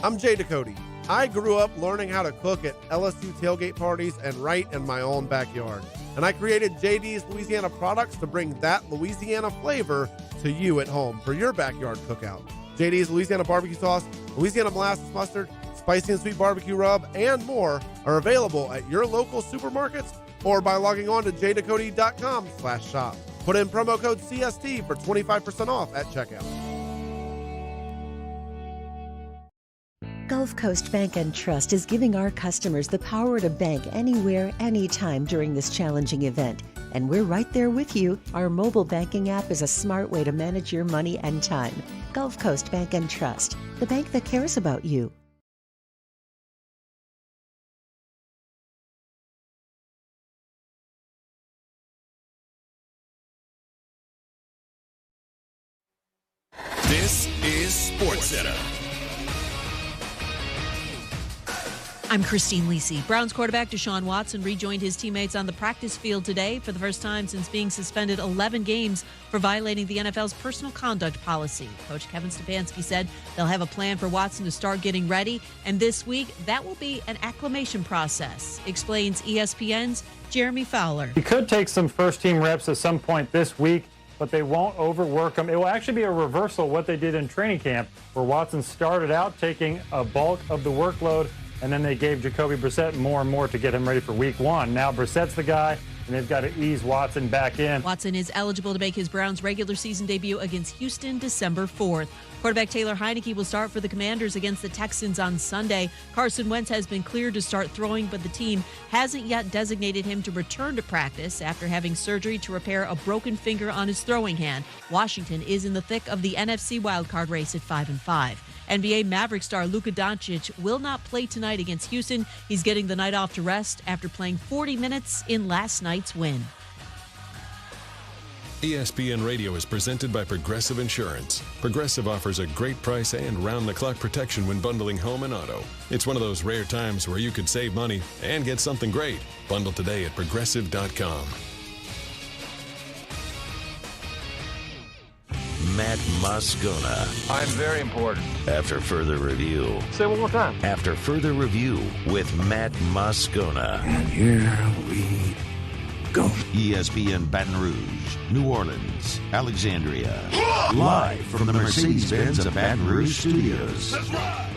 I'm Jay Ducote. I grew up learning how to cook at LSU tailgate parties and right in my own backyard. And I created JD's Louisiana products to bring that Louisiana flavor to you at home for your backyard cookout. JD's Louisiana barbecue sauce, Louisiana molasses mustard, spicy and sweet barbecue rub, and more are available at your local supermarkets or by logging on to jducote.com/shop. Put in promo code CST for 25% off at checkout. Go Gulf Coast Bank and Trust is giving our customers the power to bank anywhere, anytime during this challenging event. And we're right there with you. Our mobile banking app is a smart way to manage your money and time. Gulf Coast Bank and Trust, the bank that cares about you. This is SportsCenter. I'm Christine Lisi. Browns quarterback Deshaun Watson rejoined his teammates on the practice field today for the first time since being suspended 11 games for violating the NFL's personal conduct policy. Coach Kevin Stefanski said they'll have a plan for Watson to start getting ready, and this week that will be an acclimation process, explains ESPN's Jeremy Fowler. He could take some first-team reps at some point this week, but they won't overwork him. It will actually be a reversal of what they did in training camp, where Watson started out taking a bulk of the workload, and then they gave Jacoby Brissett more and more to get him ready for week one. Now Brissett's the guy, and they've got to ease Watson back in. Watson is eligible to make his Browns regular season debut against Houston December 4th. Quarterback Taylor Heineke will start for the Commanders against the Texans on Sunday. Carson Wentz has been cleared to start throwing, but the team hasn't yet designated him to return to practice after having surgery to repair a broken finger on his throwing hand. Washington is in the thick of the NFC wildcard race at 5-5. NBA Maverick star Luka Doncic will not play tonight against Houston. He's getting the night off to rest after playing 40 minutes in last night's win. ESPN Radio is presented by Progressive Insurance. Progressive offers a great price and round-the-clock protection when bundling home and auto. It's one of those rare times where you could save money and get something great. Bundle today at Progressive.com. Matt Moscona. I'm very important. After further review. Say it one more time. After further review with Matt Moscona. And here we go. ESPN Baton Rouge, New Orleans, Alexandria. Live from the Mercedes-Benz of Baton Rouge studios. That's right.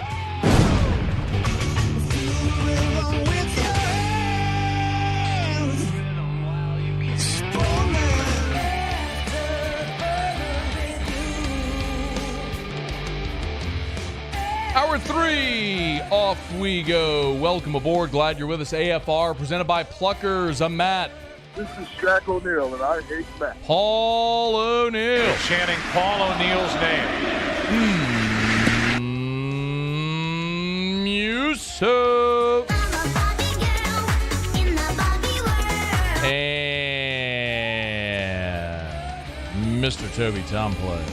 Hour 3, off we go. Welcome aboard. Glad you're with us. AFR presented by Pluckers. I'm Matt. This is Shaq O'Neal, and I hate Matt. Paul O'Neal. Chanting Paul O'Neal's name. Yusuf. And Mr. Toby Tomplay.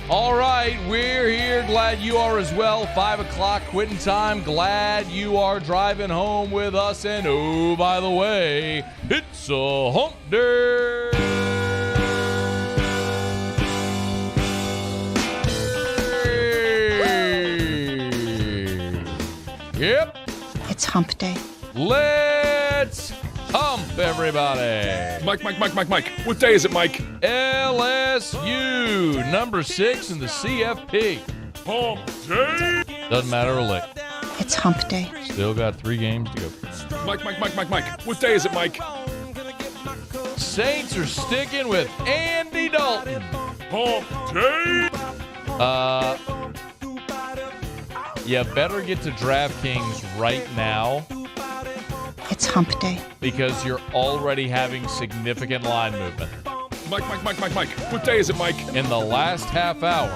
All right, we're here. Glad you are as well. 5 o'clock quitting time. Glad you are driving home with us. And oh, by the way, it's a hump day. Yep. It's hump day. Let's hump, everybody. Mike. What day is it, Mike? LSU, number 6 in the CFP. Hump day. Doesn't matter a lick. It's hump day. Still got 3 games to go. Mike. What day is it, Mike? Saints are sticking with Andy Dalton. Hump day. You better get to DraftKings right now. It's hump day. Because you're already having significant line movement. Mike. What day is it, Mike? In the last half hour,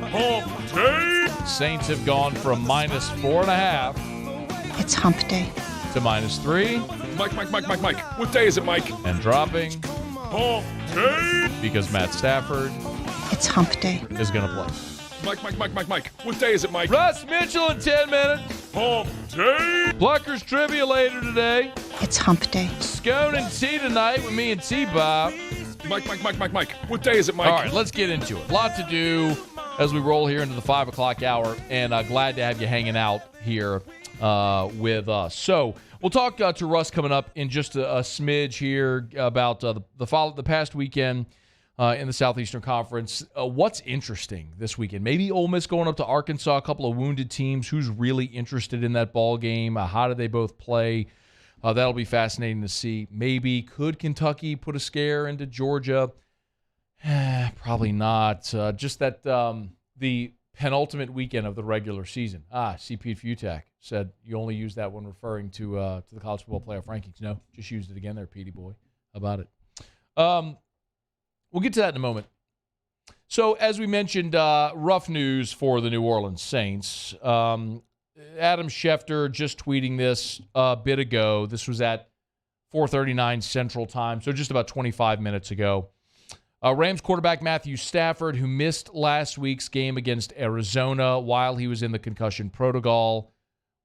hump day. Saints have gone from minus 4.5. It's hump day. To minus 3. Mike. What day is it, Mike? And dropping. Hump day. Because Matt Stafford. It's hump day. Is going to play. Mike. What day is it, Mike? Russ Mitchell in 10 minutes. Hump day. Pluckers trivia later today. It's hump day. Scone and Tea tonight with me and T-Bob. Mike. What day is it, Mike? All right, let's get into it. A lot to do as we roll here into the 5 o'clock hour, and glad to have you hanging out here with us. So we'll talk to Russ coming up in just a smidge here about the past weekend in the Southeastern Conference. What's interesting this weekend? Maybe Ole Miss going up to Arkansas, a couple of wounded teams. Who's really interested in that ball game? How do they both play? That'll be fascinating to see. Maybe could Kentucky put a scare into Georgia? Probably not. Just that the penultimate weekend of the regular season. See, Pete Fiutak said you only use that when referring to the college football playoff rankings. No, just used it again there, Petey boy. How about it? We'll get to that in a moment. So, as we mentioned, rough news for the New Orleans Saints. Adam Schefter just tweeting this a bit ago. This was at 4:39 Central Time, so just about 25 minutes ago. Rams quarterback Matthew Stafford, who missed last week's game against Arizona while he was in the concussion protocol,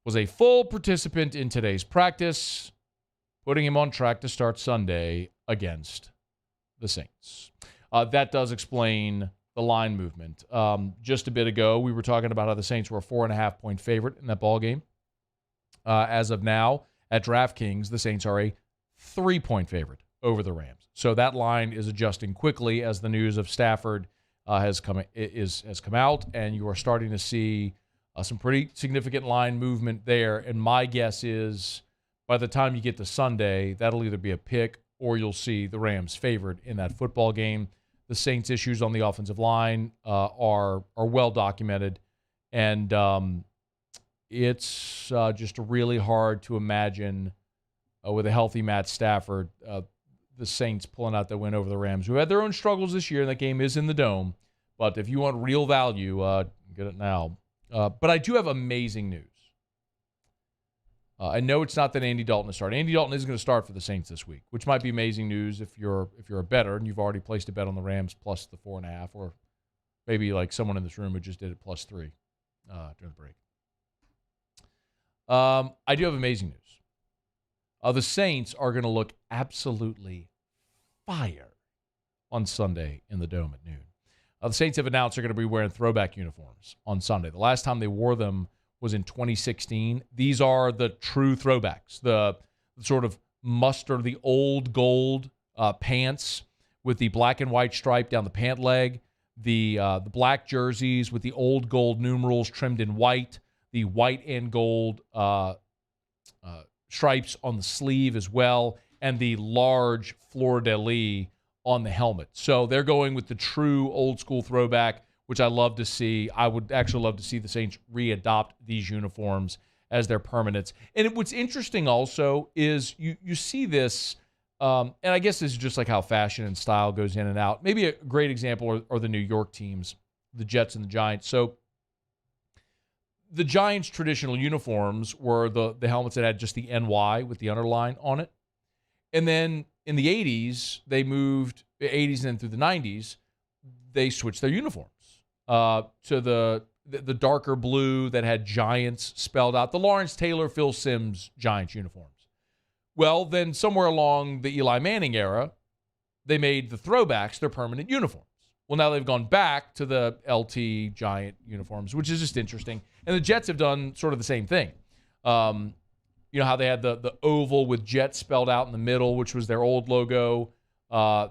was a full participant in today's practice, putting him on track to start Sunday against the Saints. That does explain the line movement. Just a bit ago, we were talking about how the Saints were a 4.5-point favorite in that ball game. As of now, at DraftKings, the Saints are a 3-point favorite over the Rams. So that line is adjusting quickly as the news of Stafford has come out, and you are starting to see some pretty significant line movement there. And my guess is by the time you get to Sunday, that'll either be a pick or you'll see the Rams favored in that football game. The Saints' issues on the offensive line are well documented, and it's just really hard to imagine with a healthy Matt Stafford the Saints pulling out that win over the Rams, who had their own struggles this year, and that game is in the Dome. But if you want real value, get it now. But I do have amazing news. I know it's not that Andy Dalton is starting. Andy Dalton is going to start for the Saints this week, which might be amazing news if you're a bettor and you've already placed a bet on the Rams plus the 4.5, or maybe like someone in this room who just did it plus 3 during the break. I do have amazing news. The Saints are going to look absolutely fire on Sunday in the Dome at noon. The Saints have announced they're going to be wearing throwback uniforms on Sunday. The last time they wore them was in 2016. These are the true throwbacks, the sort of mustard, the old gold pants with the black and white stripe down the pant leg, the black jerseys with the old gold numerals trimmed in white, the white and gold stripes on the sleeve as well, and the large fleur-de-lis on the helmet. So they're going with the true old-school throwback, which I love to see. I would actually love to see the Saints re-adopt these uniforms as their permanents. And what's interesting also is you see this, and I guess this is just like how fashion and style goes in and out. Maybe a great example are the New York teams, the Jets and the Giants. So the Giants' traditional uniforms were the helmets that had just the NY with the underline on it. And then in the 80s, they moved, 80s and then through the 90s, they switched their uniforms to the darker blue that had Giants spelled out, the Lawrence Taylor, Phil Simms Giants uniforms. Well, then somewhere along the Eli Manning era, they made the throwbacks their permanent uniforms. Well, now they've gone back to the LT Giant uniforms, which is just interesting. And the Jets have done sort of the same thing. You know how they had the oval with Jets spelled out in the middle, which was their old logo.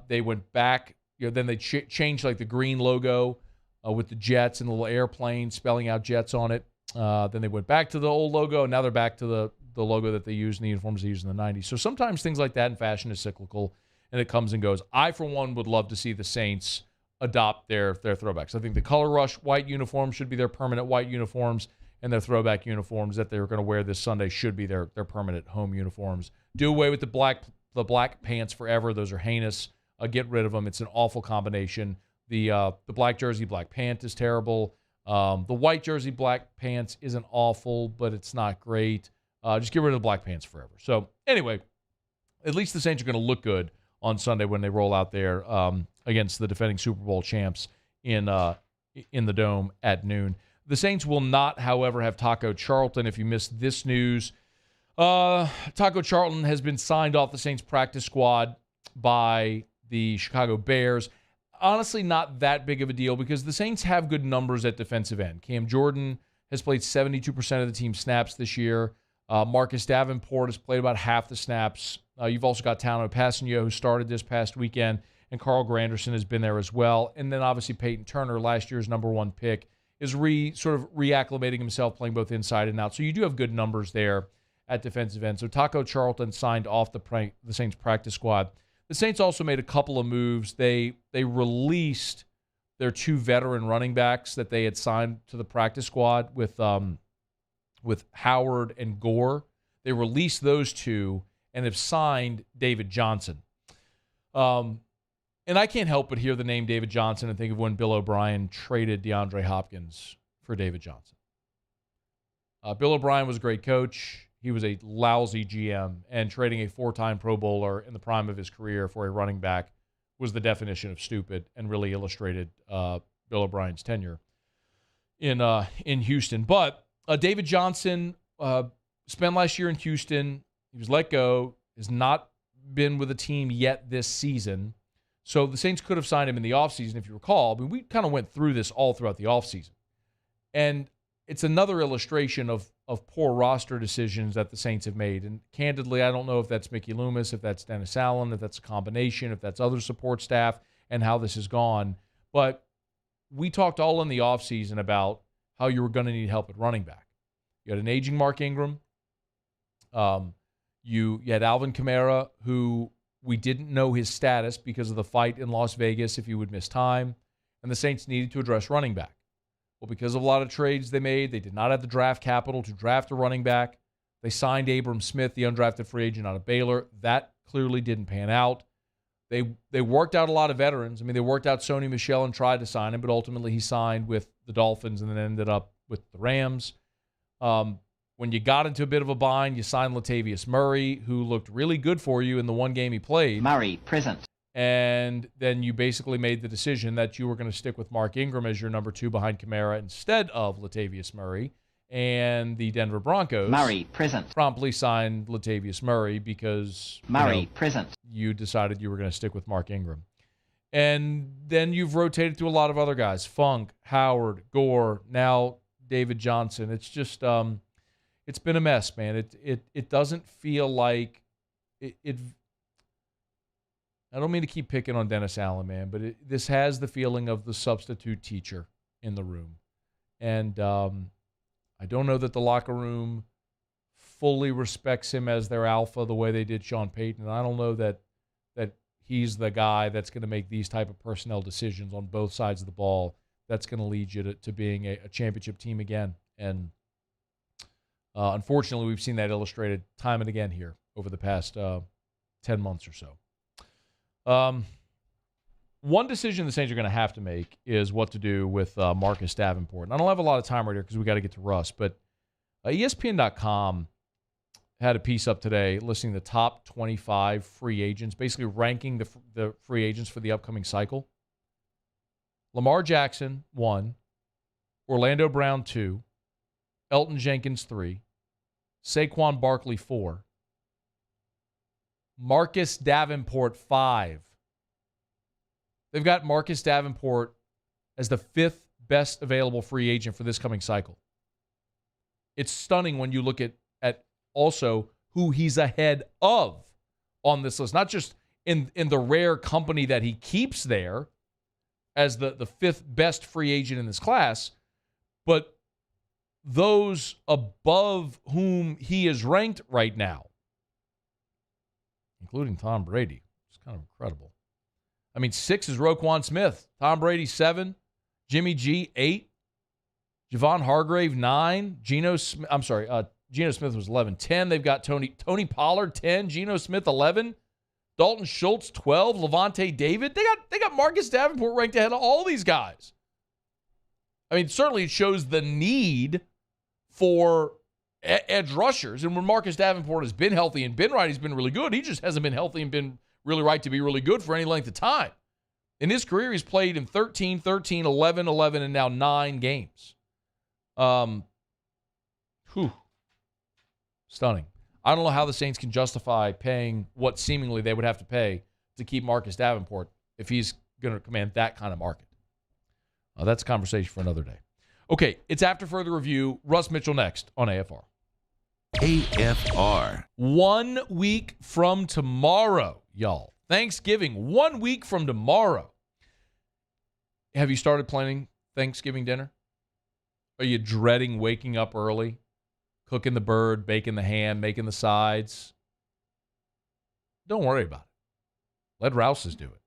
They went back. Then they changed like the green logo with the Jets and the little airplane spelling out Jets on it. Then they went back to the old logo, and now they're back to the logo that they used in the uniforms they used in the 90s. So sometimes things like that in fashion is cyclical, and it comes and goes. I, for one, would love to see the Saints adopt their throwbacks. I think the Color Rush white uniforms should be their permanent white uniforms, and their throwback uniforms that they're going to wear this Sunday should be their permanent home uniforms. Do away with the black pants forever. Those are heinous. Get rid of them. It's an awful combination. The black jersey, black pant is terrible. The white jersey, black pants isn't awful, but it's not great. Just get rid of the black pants forever. So anyway, at least the Saints are going to look good on Sunday when they roll out there against the defending Super Bowl champs in the Dome at noon. The Saints will not, however, have Taco Charlton. If you missed this news, Taco Charlton has been signed off the Saints practice squad by the Chicago Bears. Honestly, not that big of a deal because the Saints have good numbers at defensive end. Cam Jordan has played 72% of the team's snaps this year. Marcus Davenport has played about half the snaps. You've also got Tano Passanio, who started this past weekend, and Carl Granderson has been there as well. And then obviously Peyton Turner, last year's number one pick, is sort of reacclimating himself, playing both inside and out. So you do have good numbers there at defensive end. So Taco Charlton signed off the Saints practice squad. The Saints also made a couple of moves. They released their 2 veteran running backs that they had signed to the practice squad with Howard and Gore. They released those 2 and have signed David Johnson. And I can't help but hear the name David Johnson and think of when Bill O'Brien traded DeAndre Hopkins for David Johnson. Bill O'Brien was a great coach. He was a lousy GM, and trading a 4-time Pro Bowler in the prime of his career for a running back was the definition of stupid and really illustrated Bill O'Brien's tenure in Houston. But David Johnson spent last year in Houston. He was let go, has not been with a team yet this season. So the Saints could have signed him in the offseason, if you recall. I mean, we kind of went through this all throughout the offseason. And it's another illustration of poor roster decisions that the Saints have made. And candidly, I don't know if that's Mickey Loomis, if that's Dennis Allen, if that's a combination, if that's other support staff, and how this has gone. But we talked all in the offseason about how you were going to need help at running back. You had an aging Mark Ingram. You had Alvin Kamara, who we didn't know his status because of the fight in Las Vegas if he would miss time. And the Saints needed to address running back. Well, because of a lot of trades they made, they did not have the draft capital to draft a running back. They signed Abram Smith, the undrafted free agent out of Baylor. That clearly didn't pan out. They worked out a lot of veterans. I mean, they worked out Sony Michel and tried to sign him, but ultimately he signed with the Dolphins and then ended up with the Rams. When you got into a bit of a bind, you signed Latavius Murray, who looked really good for you in the one game he played. Murray, present. And then you basically made the decision that you were going to stick with Mark Ingram as your number 2 behind Kamara instead of Latavius Murray. And the Denver Broncos Murray, present. promptly signed Latavius Murray because Murray, present. You decided you were going to stick with Mark Ingram. And then you've rotated through a lot of other guys. Funk, Howard, Gore, now David Johnson. It's just it's been a mess, man. It doesn't feel like it I don't mean to keep picking on Dennis Allen, man, but this has the feeling of the substitute teacher in the room. And I don't know that the locker room fully respects him as their alpha the way they did Sean Payton. And I don't know that he's the guy that's going to make these type of personnel decisions on both sides of the ball that's going to lead you to being a championship team again. And unfortunately, we've seen that illustrated time and again here over the past 10 months or so. One decision the Saints are going to have to make is what to do with Marcus Davenport. And I don't have a lot of time right here because we got to get to Russ, but ESPN.com had a piece up today listing the top 25 free agents, basically ranking the free agents for the upcoming cycle. Lamar Jackson, 1. Orlando Brown, 2. Elton Jenkins, 3. Saquon Barkley, 4. Marcus Davenport, 5. They've got Marcus Davenport as the 5th best available free agent for this coming cycle. It's stunning when you look at also who he's ahead of on this list, not just in the rare company that he keeps there as the 5th best free agent in this class, but those above whom he is ranked right now, including Tom Brady. It's kind of incredible. I mean, 6 is Roquan Smith. Tom Brady, 7. Jimmy G, 8. Javon Hargrave, 9. Geno Smith was 11. 10, they've got Tony Pollard, 10. Geno Smith, 11. Dalton Schultz, 12. Levante David. They got Marcus Davenport ranked ahead of all these guys. I mean, certainly it shows the need for edge rushers. And when Marcus Davenport has been healthy and been right, he's been really good. He just hasn't been healthy and been really right to be really good for any length of time. In his career, he's played in 13, 11, and now 9 games. Stunning. I don't know how the Saints can justify paying what seemingly they would have to pay to keep Marcus Davenport if he's going to command that kind of market. That's a conversation for another day. Okay, it's after further review. Russ Mitchell next on AFR. AFR. 1 week from tomorrow, y'all. Thanksgiving, 1 week from tomorrow. Have you started planning Thanksgiving dinner? Are you dreading waking up early cooking the bird, baking the ham, making the sides. Don't worry about it. Let Rouse's do it.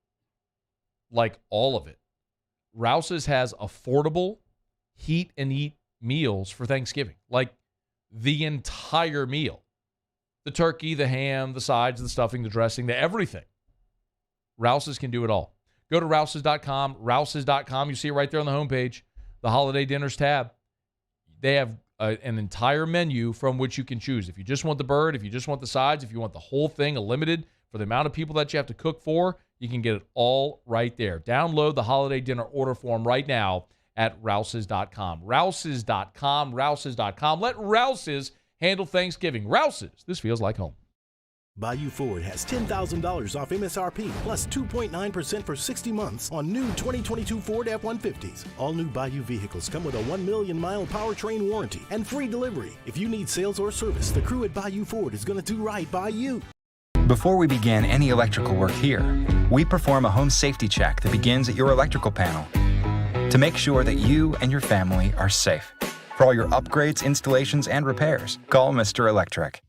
Like all of it. Rouse's has affordable heat and eat meals for Thanksgiving. Like the entire meal. The turkey, the ham, the sides, the stuffing, the dressing, the everything. Rouse's can do it all. Go to Rouse's.com. Rouse's.com. You see it right there on the homepage. The holiday dinners tab. They have an entire menu from which you can choose. If you just want the bird, if you just want the sides, if you want the whole thing, limited for the amount of people that you have to cook for, you can get it all right there. Download the holiday dinner order form right now at Rouse's.com. Rouse's.com. Rouse's.com. Let Rouse's handle Thanksgiving. Rouse's. This feels like home. Bayou Ford has $10,000 off MSRP plus 2.9% for 60 months on new 2022 Ford F-150s. All new Bayou vehicles come with a 1 million-mile powertrain warranty and free delivery. If you need sales or service, the crew at Bayou Ford is going to do right by you. Before we begin any electrical work here, we perform a home safety check that begins at your electrical panel to make sure that you and your family are safe. For all your upgrades, installations, and repairs, call Mr. Electric.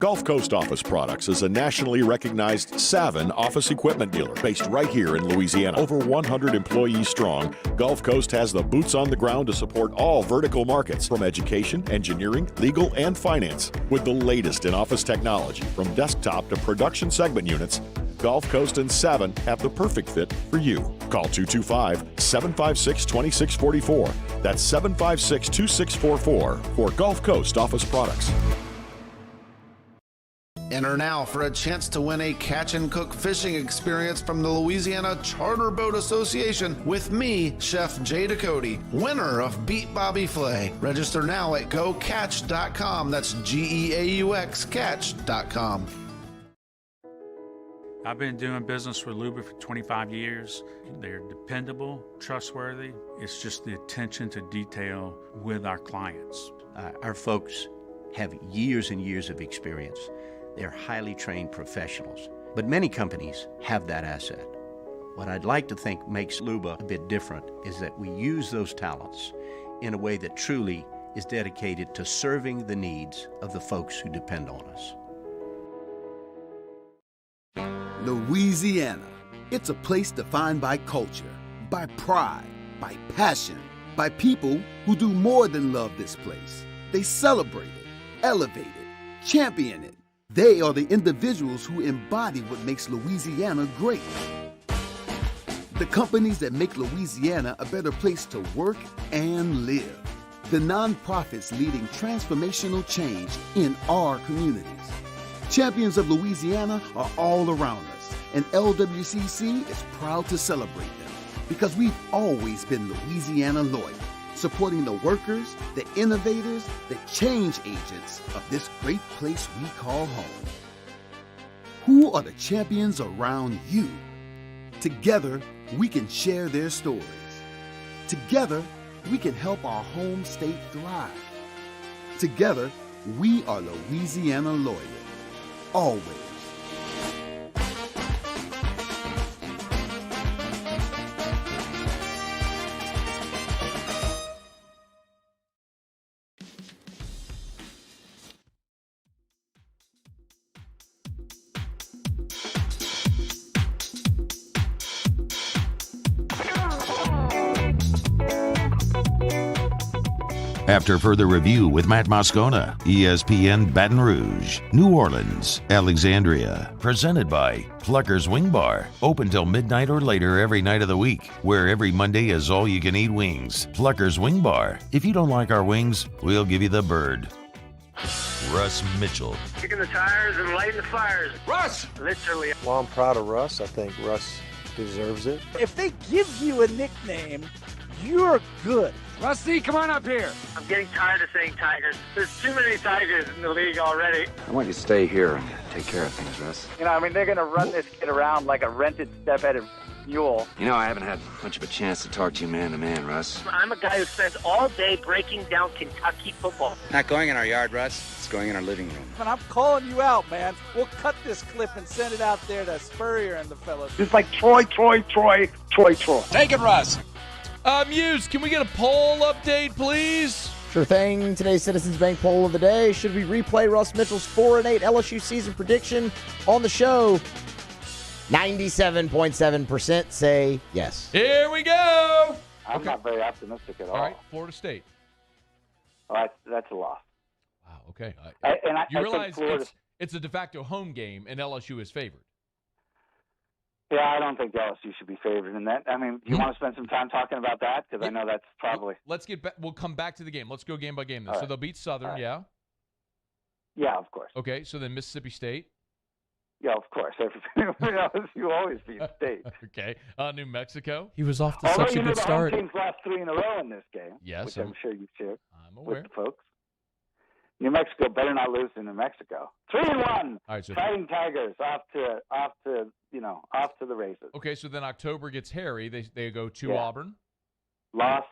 Gulf Coast Office Products is a nationally recognized Savin office equipment dealer based right here in Louisiana. Over 100 employees strong, Gulf Coast has the boots on the ground to support all vertical markets from education, engineering, legal, and finance. With the latest in office technology from desktop to production segment units, Gulf Coast and Savin have the perfect fit for you. Call 225-756-2644. That's 756-2644 for Gulf Coast Office Products. Enter now for a chance to win a catch and cook fishing experience from the Louisiana Charter Boat Association with me, Chef Jay Ducote, winner of Beat Bobby Flay. Register now at gocatch.com. That's GEAUX catch.com. I've been doing business with Luba for 25 years. They're dependable, trustworthy. It's just the attention to detail with our clients. Our folks have years and years of experience. They're highly trained professionals, but many companies have that asset. What I'd like to think makes Luba a bit different is that we use those talents in a way that truly is dedicated to serving the needs of the folks who depend on us. Louisiana. It's a place defined by culture, by pride, by passion, by people who do more than love this place. They celebrate it, elevate it, champion it. They are the individuals who embody what makes Louisiana great. The companies that make Louisiana a better place to work and live. The nonprofits leading transformational change in our communities. Champions of Louisiana are all around us, and LWCC is proud to celebrate them because we've always been Louisiana loyal, supporting the workers, the innovators, the change agents of this great place we call home. Who are the champions around you? Together, we can share their stories. Together, we can help our home state thrive. Together, we are Louisiana loyal. Always. After further review with Matt Moscona, ESPN Baton Rouge, New Orleans, Alexandria. Presented by Plucker's Wing Bar. Open till midnight or later every night of the week, where every Monday is all-you-can-eat wings. Plucker's Wing Bar. If you don't like our wings, we'll give you the bird. Russ Mitchell. Kicking the tires and lighting the fires. Russ! Literally. Well, I'm proud of Russ. I think Russ deserves it. If they give you a nickname, you're good. Rusty, come on up here. I'm getting tired of saying Tigers. There's too many Tigers in the league already. I want you to stay here and take care of things, Russ. You know, I mean, they're going to run this kid around like a rented step-headed mule. You know, I haven't had much of a chance to talk to you man to man, Russ. I'm a guy who spends all day breaking down Kentucky football. Not going in our yard, Russ. It's going in our living room. And I'm calling you out, man. We'll cut this clip and send it out there to Spurrier and the fellas. It's like Troy. Take it, Russ. Muse, can we get a poll update, please? Sure thing. Today's Citizens Bank poll of the day. Should we replay Russ Mitchell's 4-8 LSU season prediction on the show? 97.7% say yes. Here we go. I'm not very optimistic at all. All right, Florida State. Oh, that's a loss. Wow, okay. You realize it's a de facto home game, and LSU is favored. Yeah, I don't think LSU should be favored in that. I mean, do you want to spend some time talking about that? Because I know that's probably. Let's get back. We'll come back to the game. Let's go game by game then. All So right. they'll beat Southern, All right. yeah? Yeah, of course. Okay, so then Mississippi State. Yeah, of course. LSU always beat State. Okay. New Mexico. He was off to Although such a good the start. home team's lost 3 in a row in this game. Yes, which I'm sure you share. I'm aware. With the folks. New Mexico better not lose to New Mexico. 3-1. All right, so Fighting Tigers off to the races. Okay, so then October gets hairy. They go to Auburn. Loss.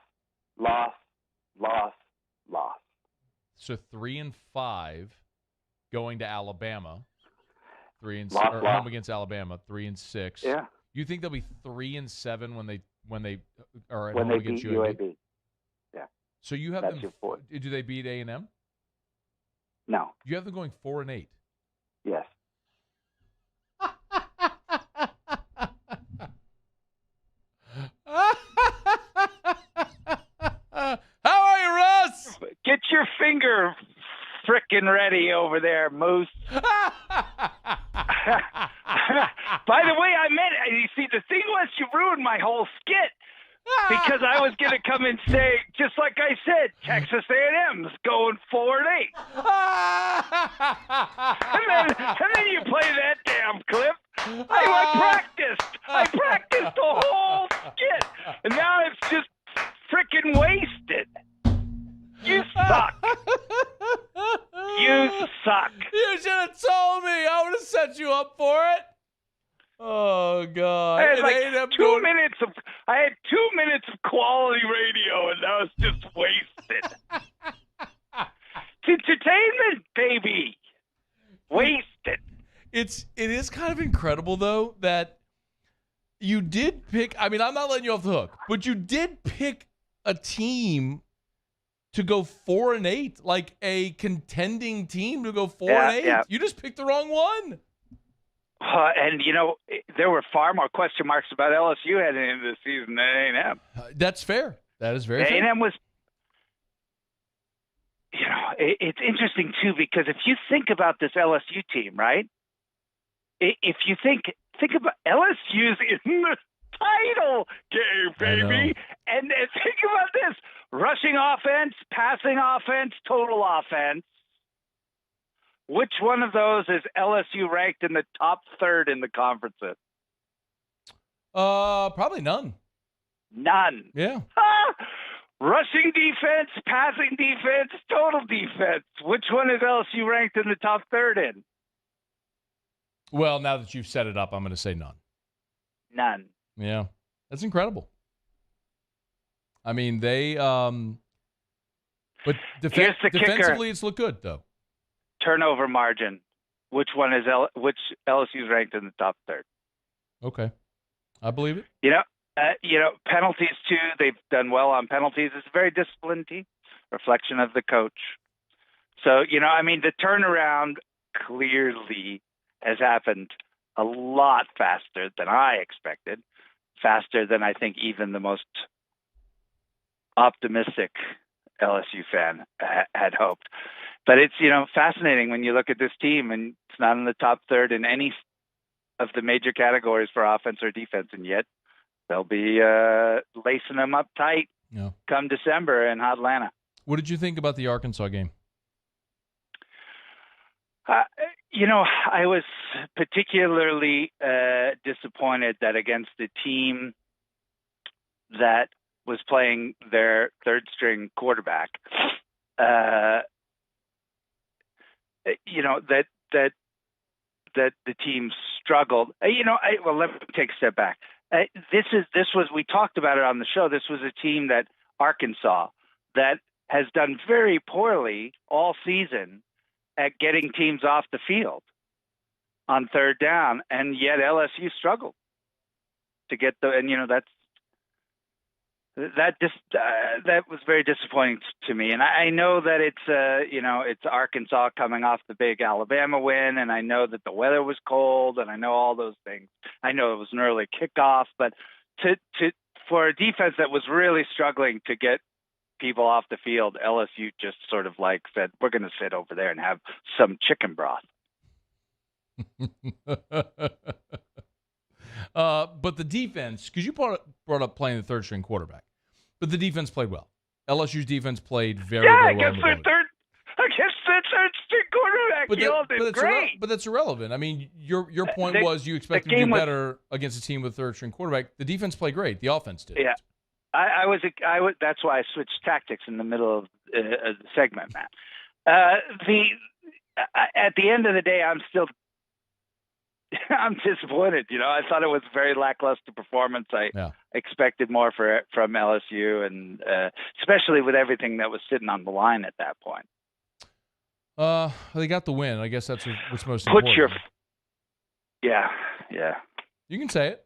So 3-5 going to Alabama. 3-6 Loss. home against Alabama. 3-6. Yeah. You think they'll be 3-7 when they are at When home they against beat UAB? UAB. Yeah. So you have That's them. your fourth. Do they beat A&M? No. You have them going 4-8. Yes. How are you, Russ? Get your finger frickin' ready over there, Moose. By the way, you see, the thing was you ruined my whole skit because I was going to come and say, just like I said, Texas A&M's going 4-8. and then you play that damn clip. I practiced the whole skit, and now it's just frickin' wasted. You suck. You suck. You should have told me. I would have set you up for it. Oh God! I had like 2 minutes of. I had 2 minutes of quality radio, and that was just wasted. It's entertainment, baby. Wasted. It is kind of incredible though that you did pick. I mean, I'm not letting you off the hook, but you did pick a team to go 4-8, like a contending team to go 4-8. Yeah. You just picked the wrong one. And, there were far more question marks about LSU heading into the season than A&M. That's fair. That is very fair. A&M was, it's interesting, too, because if you think about this LSU team, right? If you think about LSU's in the title game, baby. And think about this. Rushing offense, passing offense, total offense. Which one of those is LSU ranked in the top third in the conferences? Probably none. None. Yeah. Rushing defense, passing defense, total defense. Which one is LSU ranked in the top third in? Well, now that you've set it up, I'm going to say none. None. Yeah. That's incredible. I mean, they but Here's the defensively kicker. it's looked good though. Turnover margin. Which one is which LSU's ranked in the top third? Okay. I believe it. Penalties too. They've done well on penalties. It's a very disciplined team, reflection of the coach. So, the turnaround clearly has happened a lot faster than I expected, faster than I think even the most optimistic LSU fan had hoped. But it's, fascinating when you look at this team and it's not in the top third in any of the major categories for offense or defense, and yet they'll be lacing them up tight come December in Atlanta. What did you think about the Arkansas game? I was particularly disappointed that against the team that was playing their third-string quarterback, that the team struggled. Let me take a step back. We talked about it on the show. This was a team that Arkansas that has done very poorly all season at getting teams off the field on third down, and yet LSU struggled to get that's that was very disappointing to me. And I know that it's Arkansas coming off the big Alabama win, and I know that the weather was cold, and I know all those things. I know it was an early kickoff, but for a defense that was really struggling to get people off the field, LSU just sort of like said, we're going to sit over there and have some chicken broth. But the defense, because you brought up playing the third string quarterback, but the defense played well. LSU's defense played very well. Against the third string quarterback, did great. But that's irrelevant. I mean, your point was you expect them to do better against a team with a third string quarterback. The defense played great. The offense did. Yeah, I was. That's why I switched tactics in the middle of the segment, Matt. At the end of the day, I'm disappointed. I thought it was a very lackluster performance. I expected more from LSU, and especially with everything that was sitting on the line at that point. They got the win. I guess that's what's most important. Yeah. You can say it.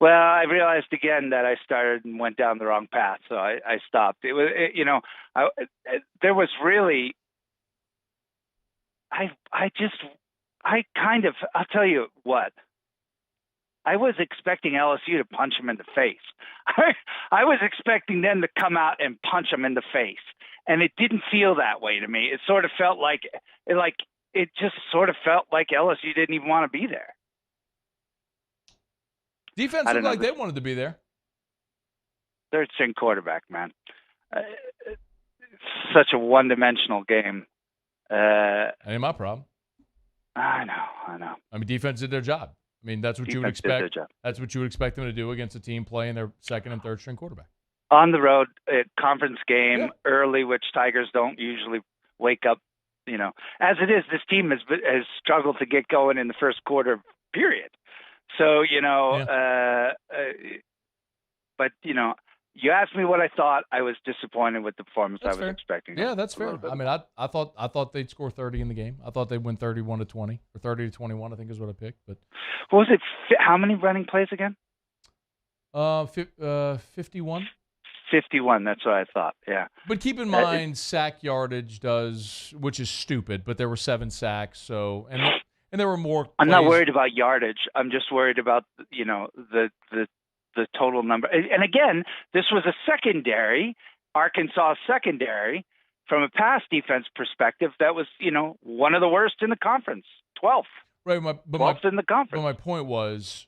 Well, I realized again that I started and went down the wrong path, so I stopped. It was, there was really, I'll tell you what, I was expecting LSU to punch him in the face. I was expecting them to come out and punch him in the face, and it didn't feel that way to me. It sort of felt like LSU didn't even want to be there. Defense looked like they wanted to be there. Third string quarterback, man. Such a one-dimensional game. Ain't my problem. I know. I mean, defense did their job. I mean, that's what you would expect. That's what you would expect them to do against a team playing their second and third string quarterback. On the road, conference game, early, which Tigers don't usually wake up. As it is, this team has struggled to get going in the first quarter, period. So, but you asked me what I thought. I was disappointed with the performance I was expecting. Yeah, that's fair. I mean, I thought they'd score 30 in the game. I thought they'd win 31-20 or 30-21. I think is what I picked. But what was it? How many running plays again? 51. 51. That's what I thought. Yeah. But keep in mind, sack yardage which is stupid. But there were 7 sacks. So and there were more. I'm not worried about yardage. I'm just worried about the total number. And again, this was a secondary, Arkansas secondary, from a pass defense perspective. That was one of the worst in the conference, 12th. Right, 12th in the conference. But my point was,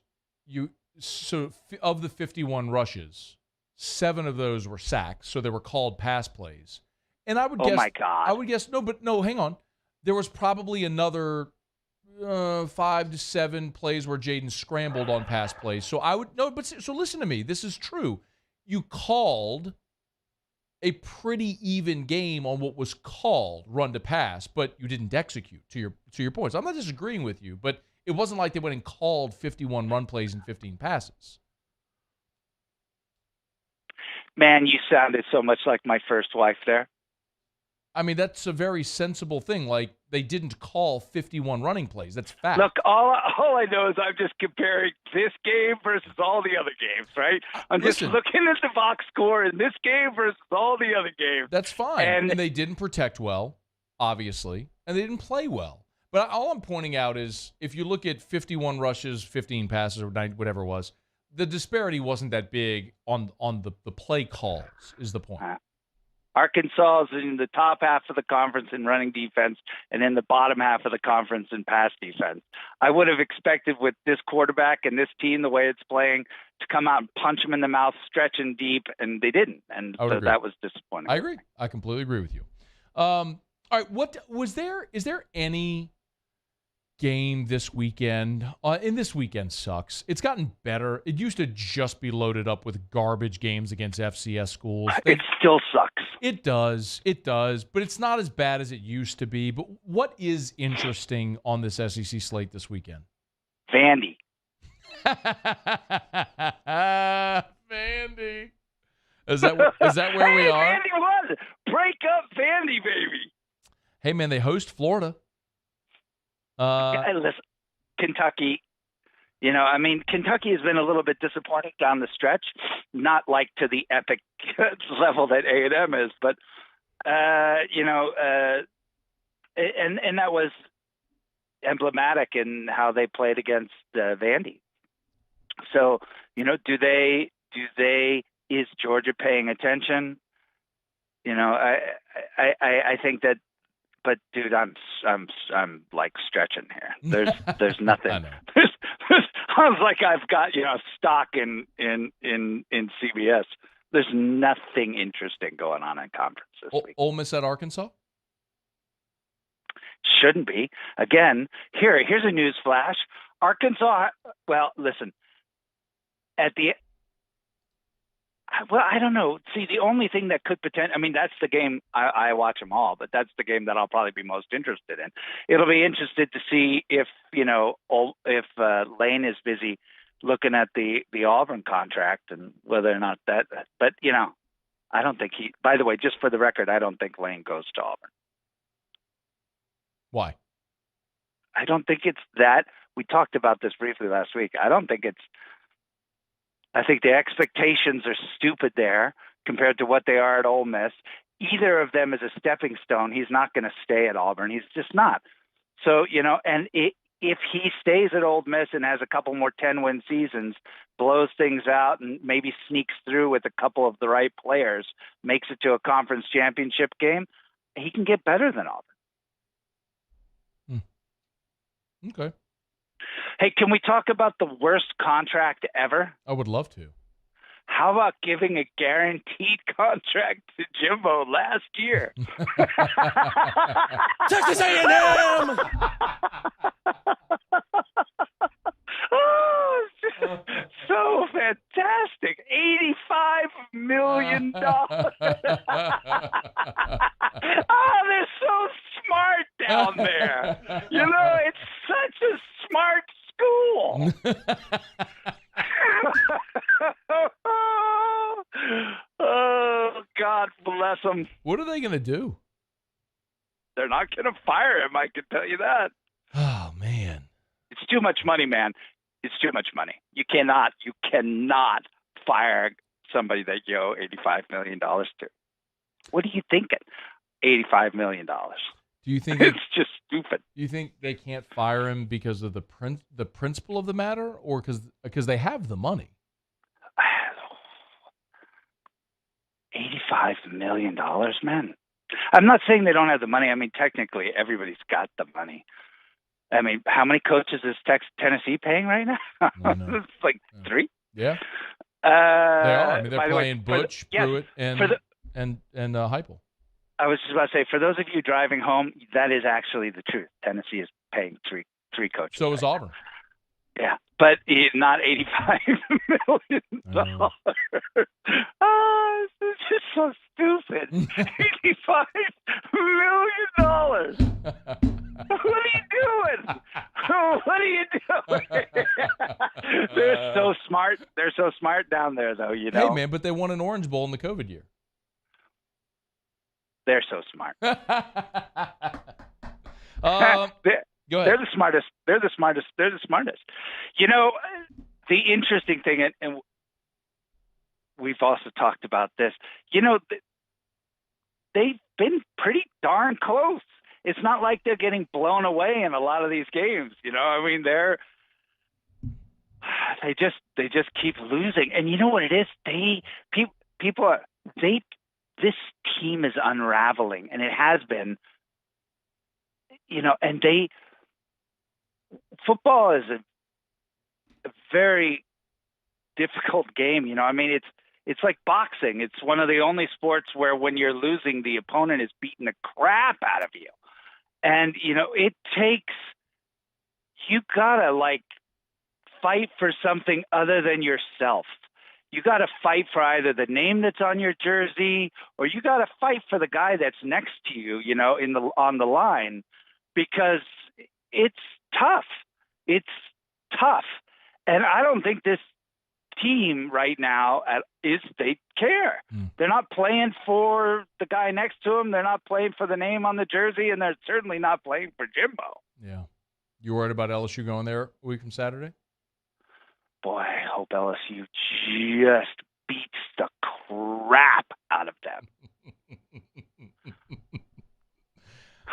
of the 51 rushes, 7 of those were sacks, so they were called pass plays. And I would guess. Oh my God! I would guess no. Hang on. There was probably another 5 to 7 plays where Jaden scrambled on pass plays. So so listen to me. This is true. You called a pretty even game on what was called run to pass, but you didn't execute to your points. I'm not disagreeing with you, but it wasn't like they went and called 51 run plays and 15 passes. Man, you sounded so much like my first wife there. I mean, that's a very sensible thing. Like, they didn't call 51 running plays. That's fact. Look, all I know is I'm just comparing this game versus all the other games, right? I'm just looking at the box score in this game versus all the other games. That's fine. And they didn't protect well, obviously, and they didn't play well. But all I'm pointing out is if you look at 51 rushes, 15 passes, or whatever it was, the disparity wasn't that big on the play calls is the point. Arkansas is in the top half of the conference in running defense and in the bottom half of the conference in pass defense. I would have expected with this quarterback and this team, the way it's playing, to come out and punch them in the mouth, stretching deep, and they didn't. And so that was disappointing. I agree. I completely agree with you. All right, is there any game this weekend? And this weekend sucks. It's gotten better. It used to just be loaded up with garbage games against FCS schools. It still sucks. It does, but it's not as bad as it used to be. But what is interesting on this SEC slate this weekend? Vandy. Vandy. Is that where we are? Vandy was. Break up Vandy, baby. Hey, man, they host Florida. Listen, Kentucky, I mean, Kentucky has been a little bit disappointing down the stretch, not like to the epic level that A&M is, but and that was emblematic in how they played against Vandy. So, is Georgia paying attention? I think that, but dude, I'm like stretching here. There's nothing. I was like, I've got stock in CBS. There's nothing interesting going on in conference this week. Ole Miss at Arkansas? Shouldn't be. Again, here's a news flash. Arkansas. Well, listen. I don't know. See, the only thing that could potentially, I mean, that's the game, I watch them all, but that's the game that I'll probably be most interested in. It'll be interested to see if Lane is busy looking at the Auburn contract and whether or not that, but I don't think by the way, just for the record, I don't think Lane goes to Auburn. Why? I don't think it's that. We talked about this briefly last week. I think the expectations are stupid there compared to what they are at Ole Miss. Either of them is a stepping stone. He's not going to stay at Auburn. He's just not. So, and if he stays at Ole Miss and has a couple more 10-win seasons, blows things out and maybe sneaks through with a couple of the right players, makes it to a conference championship game, he can get better than Auburn. Okay. Hey, can we talk about the worst contract ever? I would love to. How about giving a guaranteed contract to Jimbo last year? Texas A&M! Oh, so fantastic. $85 million. Oh, they're so smart down there. It's such a smart school. Oh, God bless them. What are they going to do? They're not going to fire him, I can tell you that. Oh, man. It's too much money, man. It's too much money. You cannot fire somebody that you owe $85 million to. What are you thinking? $85 million. Do you think it's just stupid? Do you think they can't fire him because of the principle of the matter, or because they have the money? $85 million, man. I'm not saying they don't have the money. I mean, technically, everybody's got the money. I mean, how many coaches is Tennessee paying right now? It's like 3. Yeah, they are. I mean, they're playing Butch, Pruitt, and Heupel. I was just about to say, for those of you driving home, that is actually the truth. Tennessee is paying three coaches. So is Auburn. Yeah, but not $85 million. Oh, this is just so stupid. $85 million. What are you doing? What are you doing? They're so smart. They're so smart down there, though. Hey, man, but they won an Orange Bowl in the COVID year. They're so smart. Go ahead. They're the smartest. They're the smartest. The interesting thing, and we've also talked about this, they've been pretty darn close. It's not like they're getting blown away in a lot of these games. I mean, they just keep losing. And you know what it is? This team is unraveling, and it has been, and football is a very difficult game. I mean, it's like boxing. It's one of the only sports where when you're losing, the opponent is beating the crap out of you. And, it takes, you gotta fight for something other than yourself. You got to fight for either the name that's on your jersey, or you got to fight for the guy that's next to you, on the line, because it's tough. It's tough. And I don't think this team right now they care. They're not playing for the guy next to them. They're not playing for the name on the jersey, and they're certainly not playing for Jimbo. Yeah. You worried about LSU going there a week from Saturday? boy, I hope LSU just beats the crap out of them.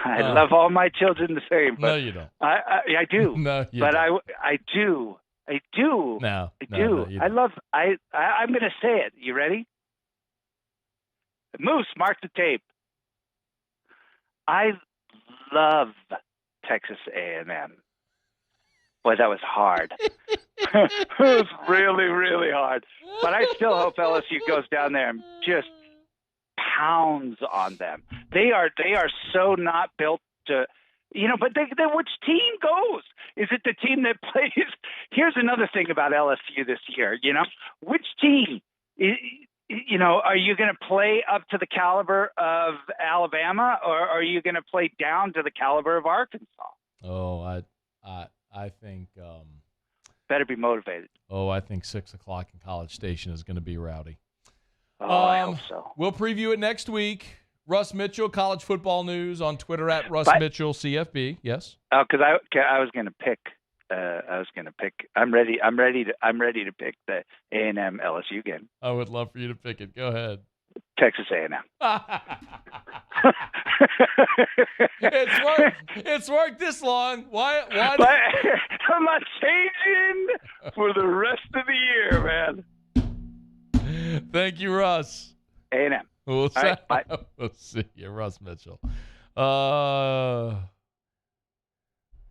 I love all my children the same. But no, you don't. I do. No, you but don't. I do. I do. No, I do. I'm going to say it. You ready? Moose, mark the tape. I love Texas A&M. Boy, that was hard. It was really, really hard. But I still hope LSU goes down there and just pounds on them. They are so not built to, but which team goes? Is it the team that plays? Here's another thing about LSU this year, which team, are you going to play up to the caliber of Alabama, or are you going to play down to the caliber of Arkansas? Oh, I think better be motivated. Oh, I think 6 o'clock in College Station is going to be rowdy. Oh, I hope so. We'll preview it next week. Russ Mitchell, college football news on Twitter at Russ Mitchell CFB. Yes. Oh, because I was going to pick. I'm ready to pick the A&M LSU game. I would love for you to pick it. Go ahead. Texas A&M. It's worked this long. Why? I'm not changing for the rest of the year, man. Thank you, Russ. A&M. We'll see you, Russ Mitchell.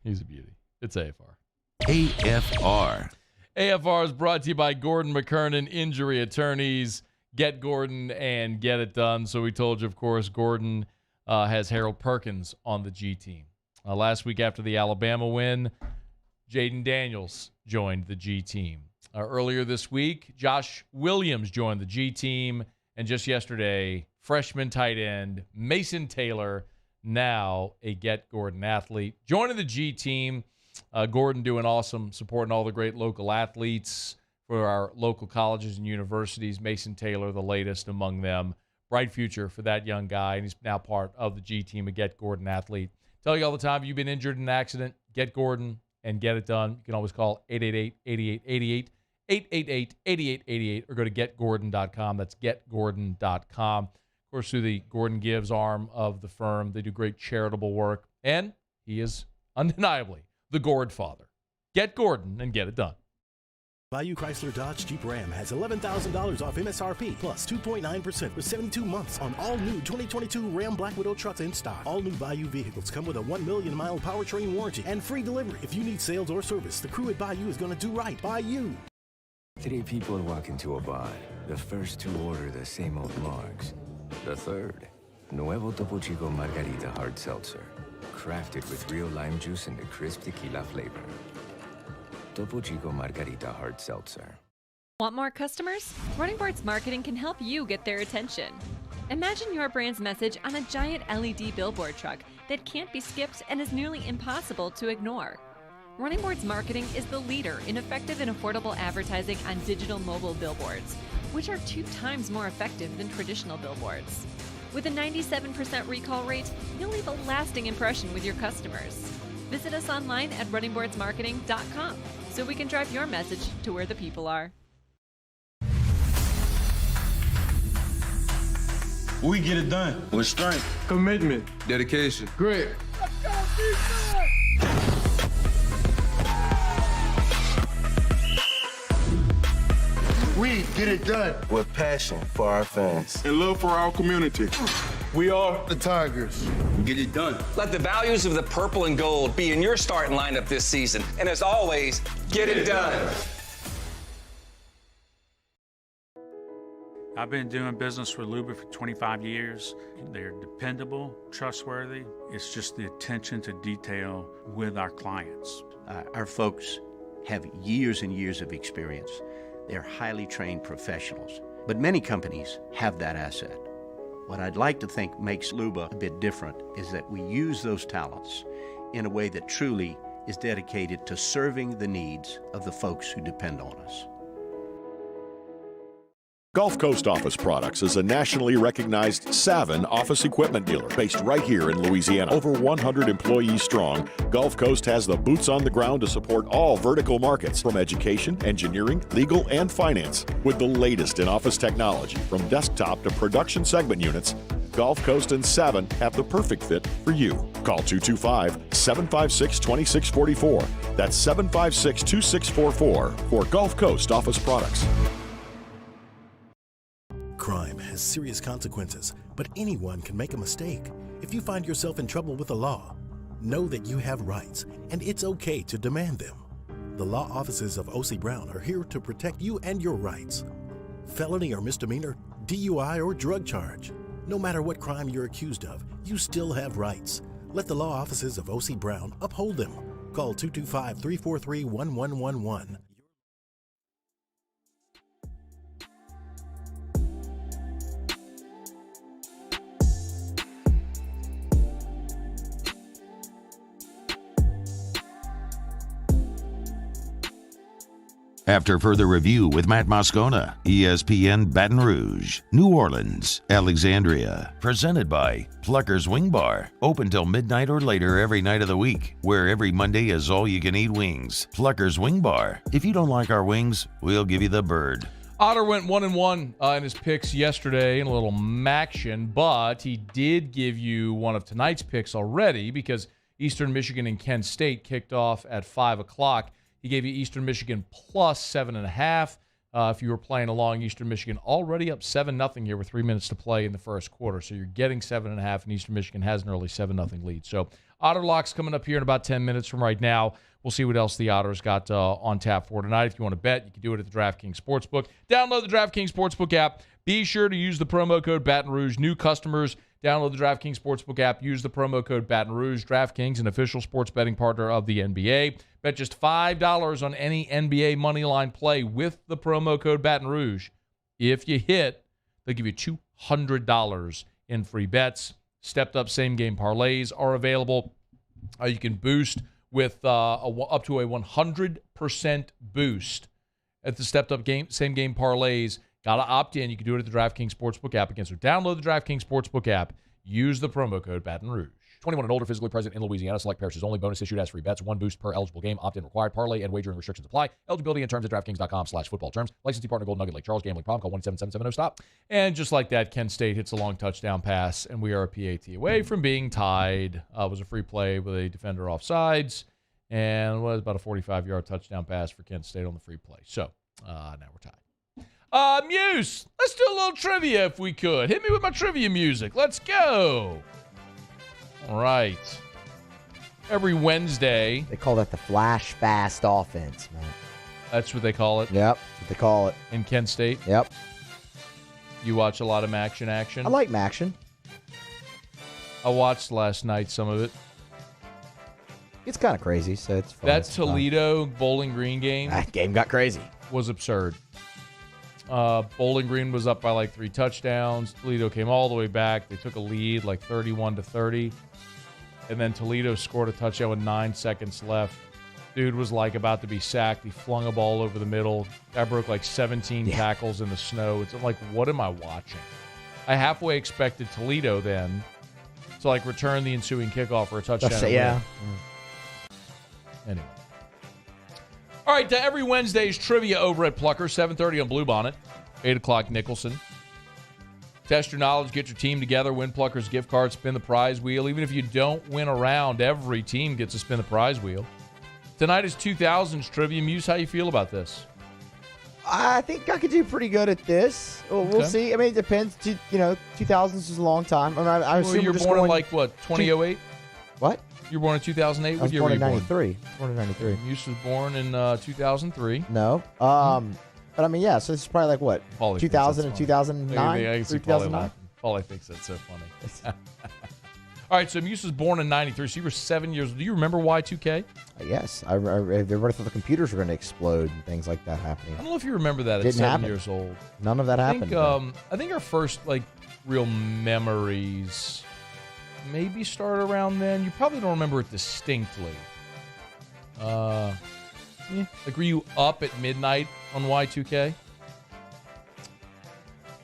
He's a beauty. It's AFR. AFR. AFR is brought to you by Gordon McKernan Injury Attorneys. Get Gordon and get it done. So we told you, of course, Gordon has Harold Perkins on the G team. Last week after the Alabama win, Jaden Daniels joined the G team. Earlier this week, Josh Williams joined the G team. And just yesterday, freshman tight end Mason Taylor, now a Get Gordon athlete, joining the G team. Gordon doing awesome, supporting all the great local athletes for our local colleges and universities. Mason Taylor, the latest among them. Bright future for that young guy, and he's now part of the G team, a Get Gordon athlete. Tell you all the time, if you've been injured in an accident, get Gordon and get it done. You can always call 888-8888, 888-8888, or go to getgordon.com. That's getgordon.com. Of course, through the Gordon Gives arm of the firm, they do great charitable work, and he is undeniably the Gord father. Get Gordon and get it done. Bayou Chrysler Dodge Jeep Ram has $11,000 off MSRP plus 2.9% for 72 months on all new 2022 Ram Black Widow trucks in stock. All new Bayou vehicles come with a 1 million mile powertrain warranty and free delivery. If you need sales or service, the crew at Bayou is going to do right by you. 3 people walk into a bar. The first 2 order the same old margs. The third, Nuevo Topo Chico Margarita Hard Seltzer. Crafted with real lime juice and a crisp tequila flavor. Topo Chico Margarita Hard Seltzer. Want more customers? Running Boards Marketing can help you get their attention. Imagine your brand's message on a giant LED billboard truck that can't be skipped and is nearly impossible to ignore. Running Boards Marketing is the leader in effective and affordable advertising on digital mobile billboards, which are 2 times more effective than traditional billboards. With a 97% recall rate, you'll leave a lasting impression with your customers. Visit us online at runningboardsmarketing.com so we can drive your message to where the people are. We get it done with strength, commitment, dedication, grit. We get it done with passion for our fans and love for our community. We are the Tigers. Get it done. Let the values of the purple and gold be in your starting lineup this season. And as always, get it done. I've been doing business with Luba for 25 years. They're dependable, trustworthy. It's just the attention to detail with our clients. Our folks have years and years of experience. They're highly trained professionals, but many companies have that asset. What I'd like to think makes Luba a bit different is that we use those talents in a way that truly is dedicated to serving the needs of the folks who depend on us. Gulf Coast Office Products is a nationally recognized Savin office equipment dealer based right here in Louisiana. Over 100 employees strong, Gulf Coast has the boots on the ground to support all vertical markets from education, engineering, legal, and finance. With the latest in office technology from desktop to production segment units, Gulf Coast and Savin have the perfect fit for you. Call 225-756-2644. That's 756-2644 for Gulf Coast Office Products. Crime has serious consequences, but anyone can make a mistake. If you find yourself in trouble with the law, know that you have rights, and it's okay to demand them. The law offices of O.C. Brown are here to protect you and your rights. Felony or misdemeanor, DUI or drug charge. No matter what crime you're accused of, you still have rights. Let the law offices of O.C. Brown uphold them. Call 225-343-1111. After further review with Matt Moscona, ESPN Baton Rouge, New Orleans, Alexandria. Presented by Plucker's Wing Bar. Open till midnight or later every night of the week, where every Monday is all-you-can-eat wings. Plucker's Wing Bar. If you don't like our wings, we'll give you the bird. Otter went 1-1 in his picks yesterday in a little maction, but he did give you one of tonight's picks already because Eastern Michigan and Kent State kicked off at 5 o'clock. He gave you Eastern Michigan plus 7.5. If you were playing along, Eastern Michigan already up 7-0 here with 3 minutes to play in the first quarter. So you're getting 7.5, and Eastern Michigan has an early 7-0 lead. So Otter Locks coming up here in about 10 minutes from right now. We'll see what else the Otters got on tap for tonight. If you want to bet, you can do it at the DraftKings Sportsbook. Download the DraftKings Sportsbook app. Be sure to use the promo code Baton Rouge. New customers, download the DraftKings Sportsbook app. Use the promo code Baton Rouge. DraftKings, an official sports betting partner of the NBA. Bet just $5 on any NBA moneyline play with the promo code Baton Rouge. If you hit, they'll give you $200 in free bets. Stepped up same-game parlays are available. You can boost with up to a 100% boost at the stepped-up same-game parlays. Got to opt in. You can do it at the DraftKings Sportsbook app again. So download the DraftKings Sportsbook app. Use the promo code Baton Rouge. 21 and older, physically present in Louisiana. Select parishes only. Bonus issued as free bets. One boost per eligible game. Opt-in required. Parlay and wagering restrictions apply. Eligibility and terms at DraftKings.com/football terms. Licensee partner Golden Nugget Lake Charles. Gambling problem. Call 1-877-770-STOP. And just like that, Kent State hits a long touchdown pass, and we are a PAT away from being tied. It was a free play with a defender offsides, and was about a 45-yard touchdown pass for Kent State on the free play. So now we're tied. Muse, let's do a little trivia if we could. Hit me with my trivia music. Let's go. All right. Every Wednesday. They call that the flash fast offense, man. That's what they call it? Yep, that's what they call it. In Kent State? Yep. You watch a lot of action? I like action. I watched last night some of it. It's kind of crazy, so it's fun. That Toledo Bowling Green game. That game got crazy. Was absurd. Bowling Green was up by like 3 touchdowns. Toledo came all the way back. They took a lead like 31-30. And then Toledo scored a touchdown with 9 seconds left. Dude was like about to be sacked. He flung a ball over the middle. Guy broke like 17 tackles in the snow. It's like, what am I watching? I halfway expected Toledo then to like return the ensuing kickoff for a touchdown. Yeah. Anyway. All right, every Wednesday's trivia over at Plucker, 7:30 on Bluebonnet, 8 o'clock Nicholson. Test your knowledge, get your team together, win Plucker's gift card, spin the prize wheel. Even if you don't win a round, every team gets to spin the prize wheel. Tonight is 2000s trivia. Muse, how you feel about this? I think I could do pretty good at this. We'll see. I mean, it depends. 2000s is a long time. I mean, I assume you're born in like, what, 2008? What? You were born in 2008? I was born in 93. Born in 93. Muse was born in 2003. No. But I mean, yeah, so this is probably like what? 2000 and 2009? Paulie thinks that's so funny. All right, so Muse was born in 93, so you were 7 years old. Do you remember Y2K? Yes. Everybody thought the computers were going to explode and things like that happening. I don't know if you remember that at 7 years old. None of that happened. I think our first, like, real memories maybe start around then. You probably don't remember it distinctly. Like, were you up at midnight on Y2K?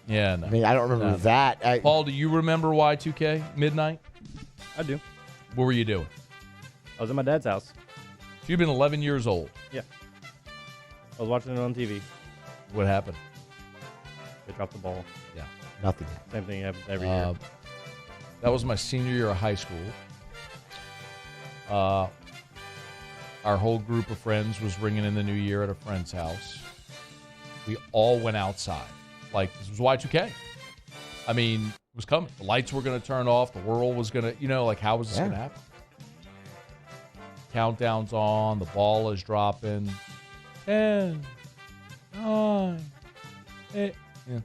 Yeah, no. I mean, I don't remember that. Paul, do you remember Y2K midnight? I do. What were you doing? I was at my dad's house. You've been 11 years old. Yeah. I was watching it on TV. What happened? They dropped the ball. Yeah. Nothing. Same thing happens every year. That was my senior year of high school. Our whole group of friends was ringing in the new year at a friend's house. We all went outside. Like, this was Y2K. I mean, it was coming. The lights were going to turn off. The world was going to, like, how was this going to happen? Countdown's on. The ball is dropping. 10, 9, 8. Yeah.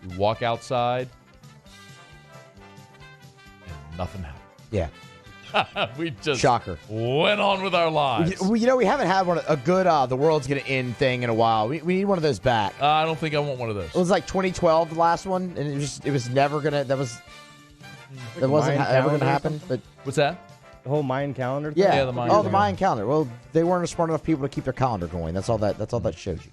We walk outside, and nothing happened. Yeah. We just Shocker. Went on with our lives. We haven't had a good the world's going to end thing in a while. We need one of those back. I don't think I want one of those. It was like 2012, the last one, and it was never going to, that wasn't ever going to happen. But what's that? The whole Mayan calendar thing? Yeah. The Mayan the Mayan calendar. Well, they weren't smart enough people to keep their calendar going. That's all that shows you.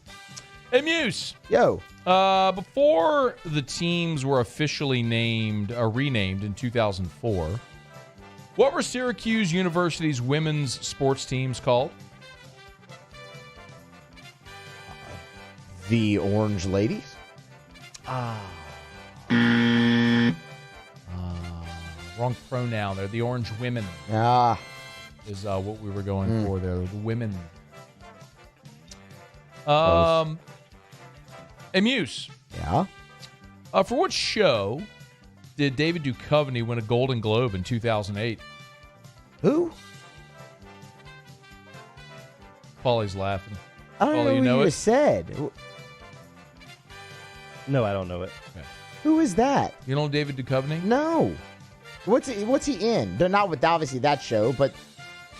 Hey, Muse. Yo. Before the teams were officially renamed in 2004, what were Syracuse University's women's sports teams called? The Orange Ladies. Wrong pronoun there. The Orange Women. Is what we were going for there. The women. Hey, Muse. Yeah? For what show did David Duchovny win a Golden Globe in 2008? Who? Paulie's laughing. I don't Paulie, know you who you said. No, I don't know it. Okay. Who is that? You know David Duchovny? No. What's he in? They're not with obviously that show, but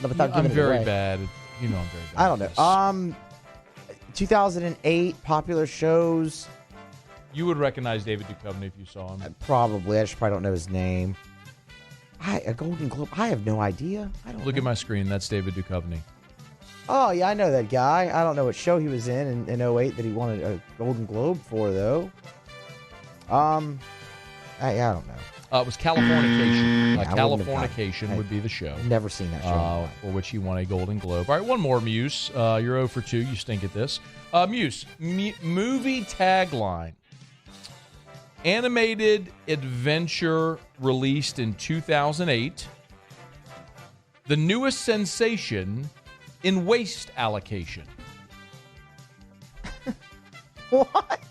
without I'm giving it very away. bad. I'm very bad. I don't know. 2008 popular shows. You would recognize David Duchovny if you saw him. Probably. I just probably don't know his name. A Golden Globe. I have no idea. I don't Look know. at my screen. That's David Duchovny. Oh, yeah, I know that guy. I don't know what show he was in 08 that he won a Golden Globe for, though. I don't know. It was Californication. I wouldn't have Californication would be the show. Never seen that show. For which he won a Golden Globe. All right, one more, Muse. You're 0 for 2. You stink at this. Muse, movie tagline. Animated adventure released in 2008. The newest sensation in waste allocation. What?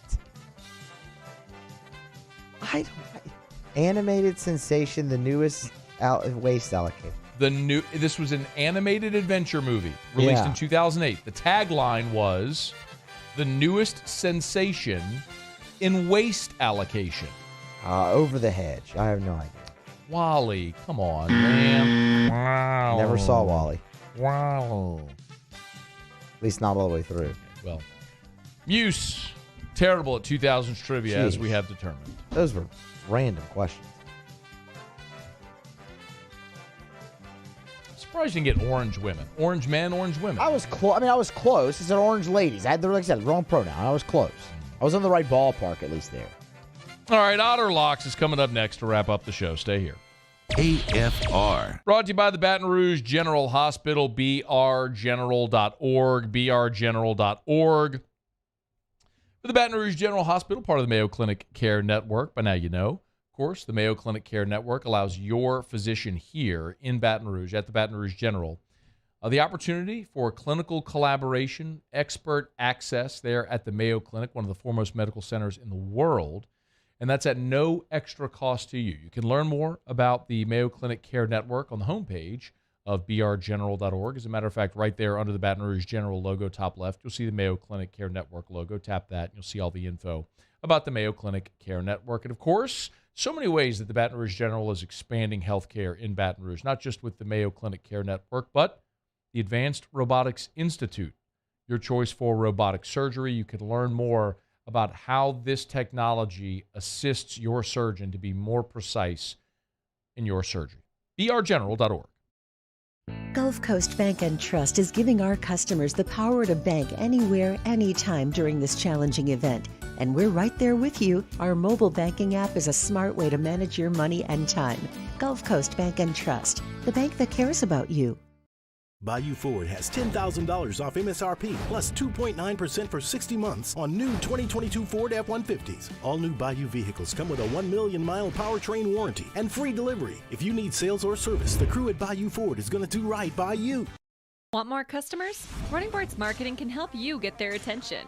Animated sensation, the newest waste allocation. This was an animated adventure movie released in 2008. The tagline was the newest sensation in waste allocation. Over the Hedge. I have no idea. Wally, come on, man. Wow. Never saw Wally. Wow. At least not all the way through. Okay, well, Muse, terrible at 2000s trivia, as we have determined. Those were random questions. Surprised you didn't get orange women. Orange men, orange women. I was close. I was close. It said orange ladies. Like I said, wrong pronoun. I was close. I was in the right ballpark, at least there. All right, Otter Locks is coming up next to wrap up the show. Stay here. AFR. Brought to you by the Baton Rouge General Hospital, brgeneral.org, brgeneral.org. For the Baton Rouge General Hospital, part of the Mayo Clinic Care Network. By now you know. Of course, the Mayo Clinic Care Network allows your physician here in Baton Rouge, at the Baton Rouge General, the opportunity for clinical collaboration, expert access there at the Mayo Clinic, one of the foremost medical centers in the world. And that's at no extra cost to you. You can learn more about the Mayo Clinic Care Network on the homepage of brgeneral.org. As a matter of fact, right there under the Baton Rouge General logo, top left, you'll see the Mayo Clinic Care Network logo. Tap that, and you'll see all the info about the Mayo Clinic Care Network. And, of course, so many ways that the Baton Rouge General is expanding healthcare in Baton Rouge, not just with the Mayo Clinic Care Network, but the Advanced Robotics Institute, your choice for robotic surgery. You can learn more about how this technology assists your surgeon to be more precise in your surgery. brgeneral.org. Gulf Coast Bank and Trust is giving our customers the power to bank anywhere, anytime during this challenging event. and we're right there with you. Our mobile banking app is a smart way to manage your money and time. Gulf Coast Bank and Trust, the bank that cares about you. Bayou Ford has $10,000 off MSRP plus 2.9% for 60 months on new 2022 Ford F-150s. All new Bayou vehicles come with a 1 million mile powertrain warranty and free delivery. If you need sales or service, the crew at Bayou Ford is going to do right by you. Want more customers? Running Boards Marketing can help you get their attention.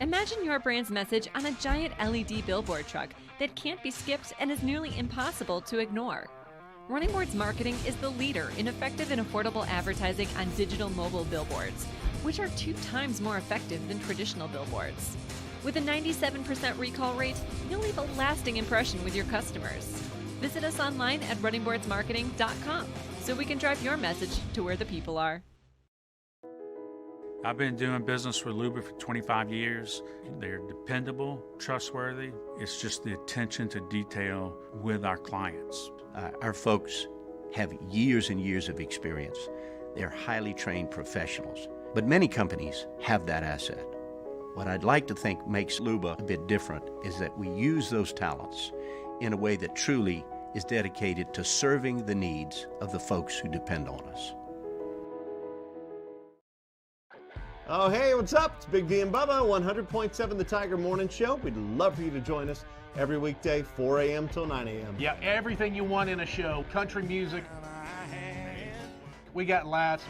Imagine your brand's message on a giant LED billboard truck that can't be skipped and is nearly impossible to ignore. Running Boards Marketing is the leader in effective and affordable advertising on digital mobile billboards, which are 2 times more effective than traditional billboards. With a 97% recall rate, you'll leave a lasting impression with your customers. Visit us online at runningboardsmarketing.com so we can drive your message to where the people are. I've been doing business with Luba for 25 years. They're dependable, trustworthy. It's just the attention to detail with our clients. Our folks have years and years of experience. They're highly trained professionals. But many companies have that asset. What I'd like to think makes Luba a bit different is that we use those talents in a way that truly is dedicated to serving the needs of the folks who depend on us. Oh, hey, what's up? It's Big V and Bubba, 100.7 The Tiger Morning Show. We'd love for you to join us every weekday, 4 a.m. till 9 a.m. Yeah, everything you want in a show. Country music. We got laughs.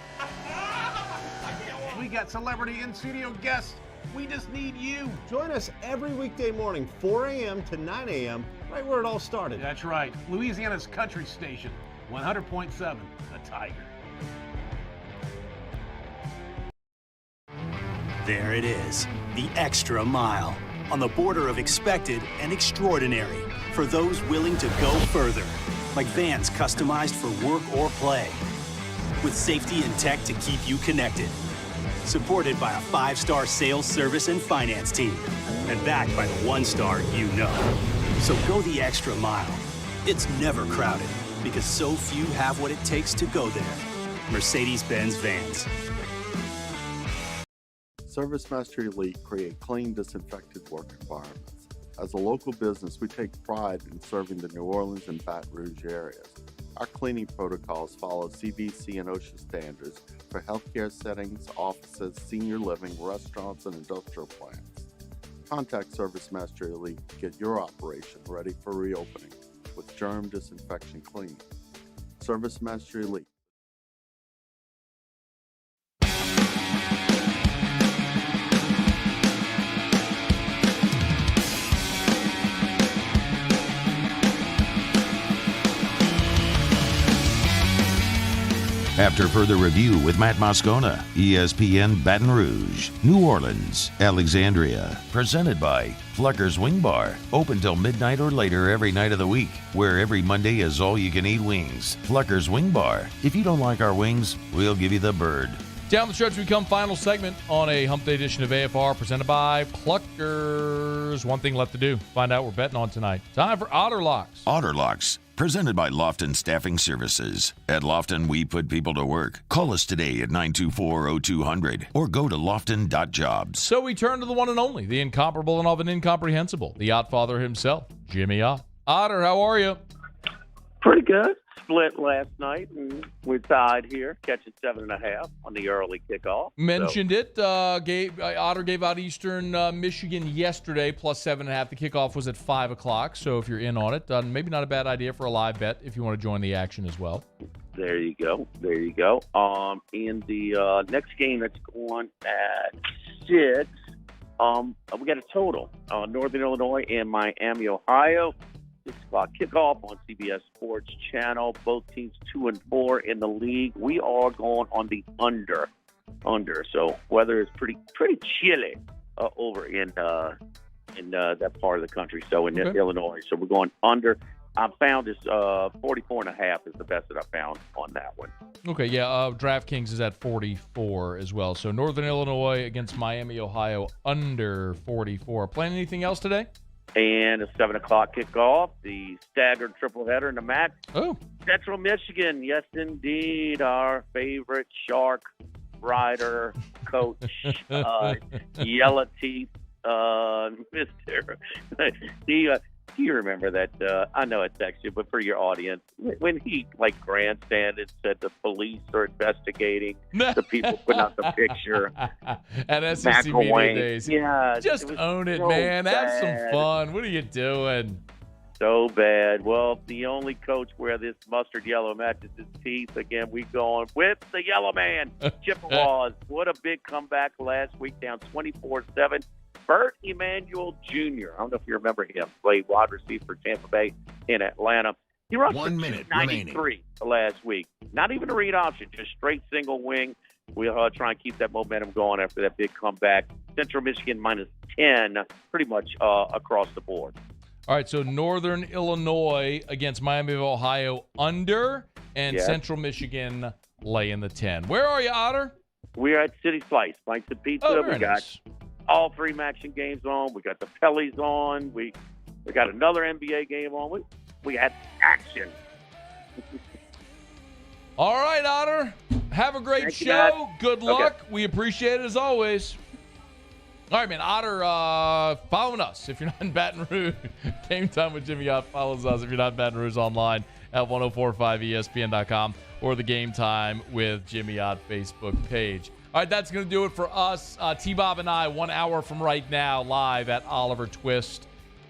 We got celebrity in-studio guests. We just need you. Join us every weekday morning, 4 a.m. to 9 a.m., right where it all started. That's right. Louisiana's country station, 100.7 The Tiger. There it is, the extra mile, on the border of expected and extraordinary for those willing to go further, like vans customized for work or play, with safety and tech to keep you connected, supported by a 5-star sales, service, and finance team, and backed by the 1-star you know. So go the extra mile. It's never crowded, because so few have what it takes to go there. Mercedes-Benz Vans. ServiceMaster Elite create clean, disinfected work environments. As a local business, we take pride in serving the New Orleans and Baton Rouge areas. Our cleaning protocols follow CDC and OSHA standards for healthcare settings, offices, senior living, restaurants, and industrial plants. Contact ServiceMaster Elite to get your operation ready for reopening with germ disinfection cleaning. ServiceMaster Elite. After further review with Matt Moscona, ESPN Baton Rouge, New Orleans, Alexandria. Presented by Plucker's Wing Bar. Open till midnight or later every night of the week, where every Monday is all-you-can-eat wings. Plucker's Wing Bar. If you don't like our wings, we'll give you the bird. Down the stretch, we come final segment on a Hump Day edition of AFR presented by Pluckers. One thing left to do. Find out what we're betting on tonight. Time for Otter Locks. Otter Locks. Presented by Lofton Staffing Services. At Lofton, we put people to work. Call us today at 924-0200 or go to lofton.jobs. So we turn to the one and only, the incomparable and often incomprehensible, the Yacht Father himself, Jimmy Ott. Otter, how are you? Pretty good. Split last night, and we're tied here, catching 7.5 on the early kickoff. Mentioned it. Otter gave out Eastern Michigan yesterday, plus 7.5. The kickoff was at 5 o'clock, so if you're in on it, maybe not a bad idea for a live bet if you want to join the action as well. There you go. There you go. In the next game that's going at 6, we got a total. Northern Illinois and Miami, Ohio. 6 o'clock kickoff on CBS Sports Channel. Both teams 2-4 in the league. We are going on the under. So weather is pretty chilly over in that part of the country. So in Illinois. So we're going under. I found this 44.5 is the best that I found on that one. Okay, yeah. DraftKings is at 44 as well. So Northern Illinois against Miami, Ohio, under 44. Playing anything else today? And a 7 o'clock kickoff, the staggered triple header in the MAC. Oh. Central Michigan, yes, indeed. Our favorite shark rider coach, Yellow Teeth, Mister. Do you remember that? I know it's actually, but for your audience, when he grandstanded, said the police are investigating the people putting out the picture at SEC Media Days. Yeah, just own it, so man. Bad. Have some fun. What are you doing? So bad. Well, the only coach where this mustard yellow matches his teeth. Again, we going with the yellow man, Chippewas. What a big comeback last week, down 24-7. Bert Emanuel Jr., I don't know if you remember him, played wide receiver for Tampa Bay in Atlanta. He rushed 1 minute 93 last week. Not even a read option, just straight single wing. We'll try and keep that momentum going after that big comeback. Central Michigan -10, pretty much across the board. All right, so Northern Illinois against Miami of Ohio under, and Central Michigan laying the 10. Where are you, Otter? We're at City Slice, Bites and Pizza. Oh, we got all 3 action games on. We got the Pellies on. We got another NBA game on. We got action. All right, Otter. Have a great show. Good luck. We appreciate it as always. All right, man. Otter, following us if you're not in Baton Rouge. Game Time with Jimmy Ott follows us if you're not in Baton Rouge online at 1045ESPN.com or the Game Time with Jimmy Ott Facebook page. All right, that's going to do it for us. T-Bob and I, 1 hour from right now, live at Oliver Twist.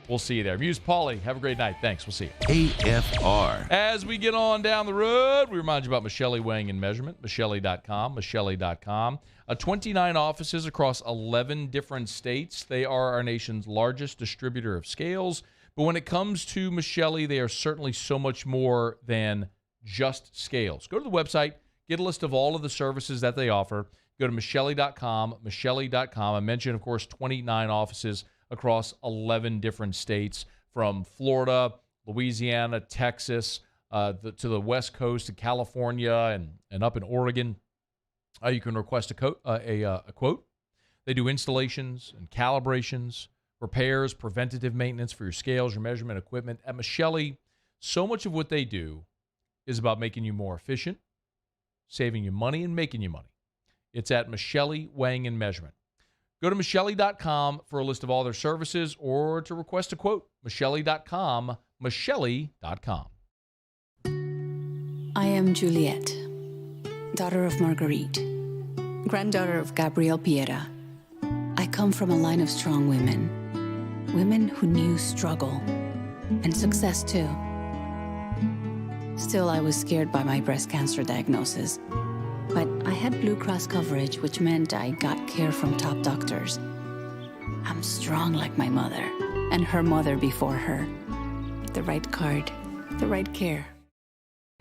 We'll see you there. Muse Pauly, have a great night. Thanks. We'll see you. AFR. As we get on down the road, we remind you about Michelli Weighing and Measurement, Michelli.com, Michelli.com. 29 offices across 11 different states. They are our nation's largest distributor of scales. But when it comes to Michelli, they are certainly so much more than just scales. Go to the website, get a list of all of the services that they offer. Go to Michelli.com, Michelli.com. I mentioned, of course, 29 offices across 11 different states, from Florida, Louisiana, Texas, to the West Coast, to California, and up in Oregon. You can request a quote. They do installations and calibrations, repairs, preventative maintenance for your scales, your measurement equipment. At Michelli, so much of what they do is about making you more efficient, saving you money, and making you money. It's at Michelli Weighing and Measurement. Go to Michelli.com for a list of all their services or to request a quote. Michelli.com, Michelli.com. I am Juliet, daughter of Marguerite, granddaughter of Gabriel Piera. I come from a line of strong women who knew struggle and success too. Still, I was scared by my breast cancer diagnosis. But I had Blue Cross coverage, which meant I got care from top doctors. I'm strong like my mother, and her mother before her. The right card, the right care.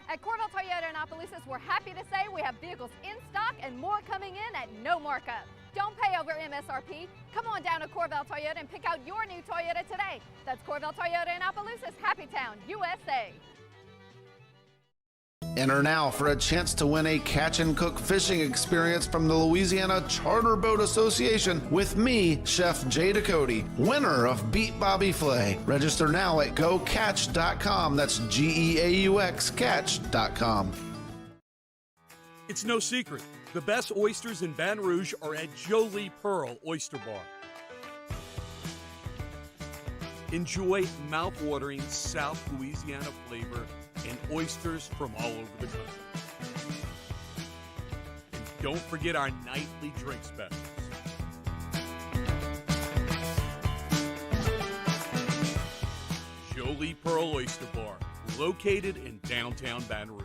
At Corvette Toyota in Opelousas, we're happy to say we have vehicles in stock and more coming in at no markup. Don't pay over MSRP. Come on down to Corvette Toyota and pick out your new Toyota today. That's Corvette Toyota in Opelousas, Happy Town, USA. Enter now for a chance to win a catch and cook fishing experience from the Louisiana Charter Boat Association with me, Chef Jay Ducote, winner of Beat Bobby Flay. Register now at GoCatch.com. That's GEAUX Catch.com. It's no secret. The best oysters in Baton Rouge are at Jolie Pearl Oyster Bar. Enjoy mouth-watering South Louisiana flavor and oysters from all over the country. And don't forget our nightly drink specials. Jolie Pearl Oyster Bar, located in downtown Baton Rouge.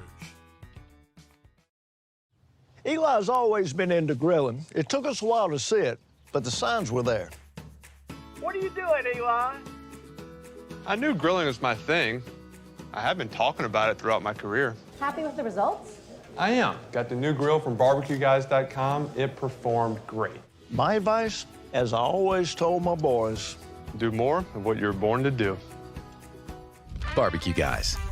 Eli's always been into grilling. It took us a while to see it, but the signs were there. What are you doing, Eli? I knew grilling was my thing. I have been talking about it throughout my career. Happy with the results? I am. Got the new grill from barbecueguys.com. It performed great. My advice, as I always told my boys, do more of what you're born to do. Barbecue Guys.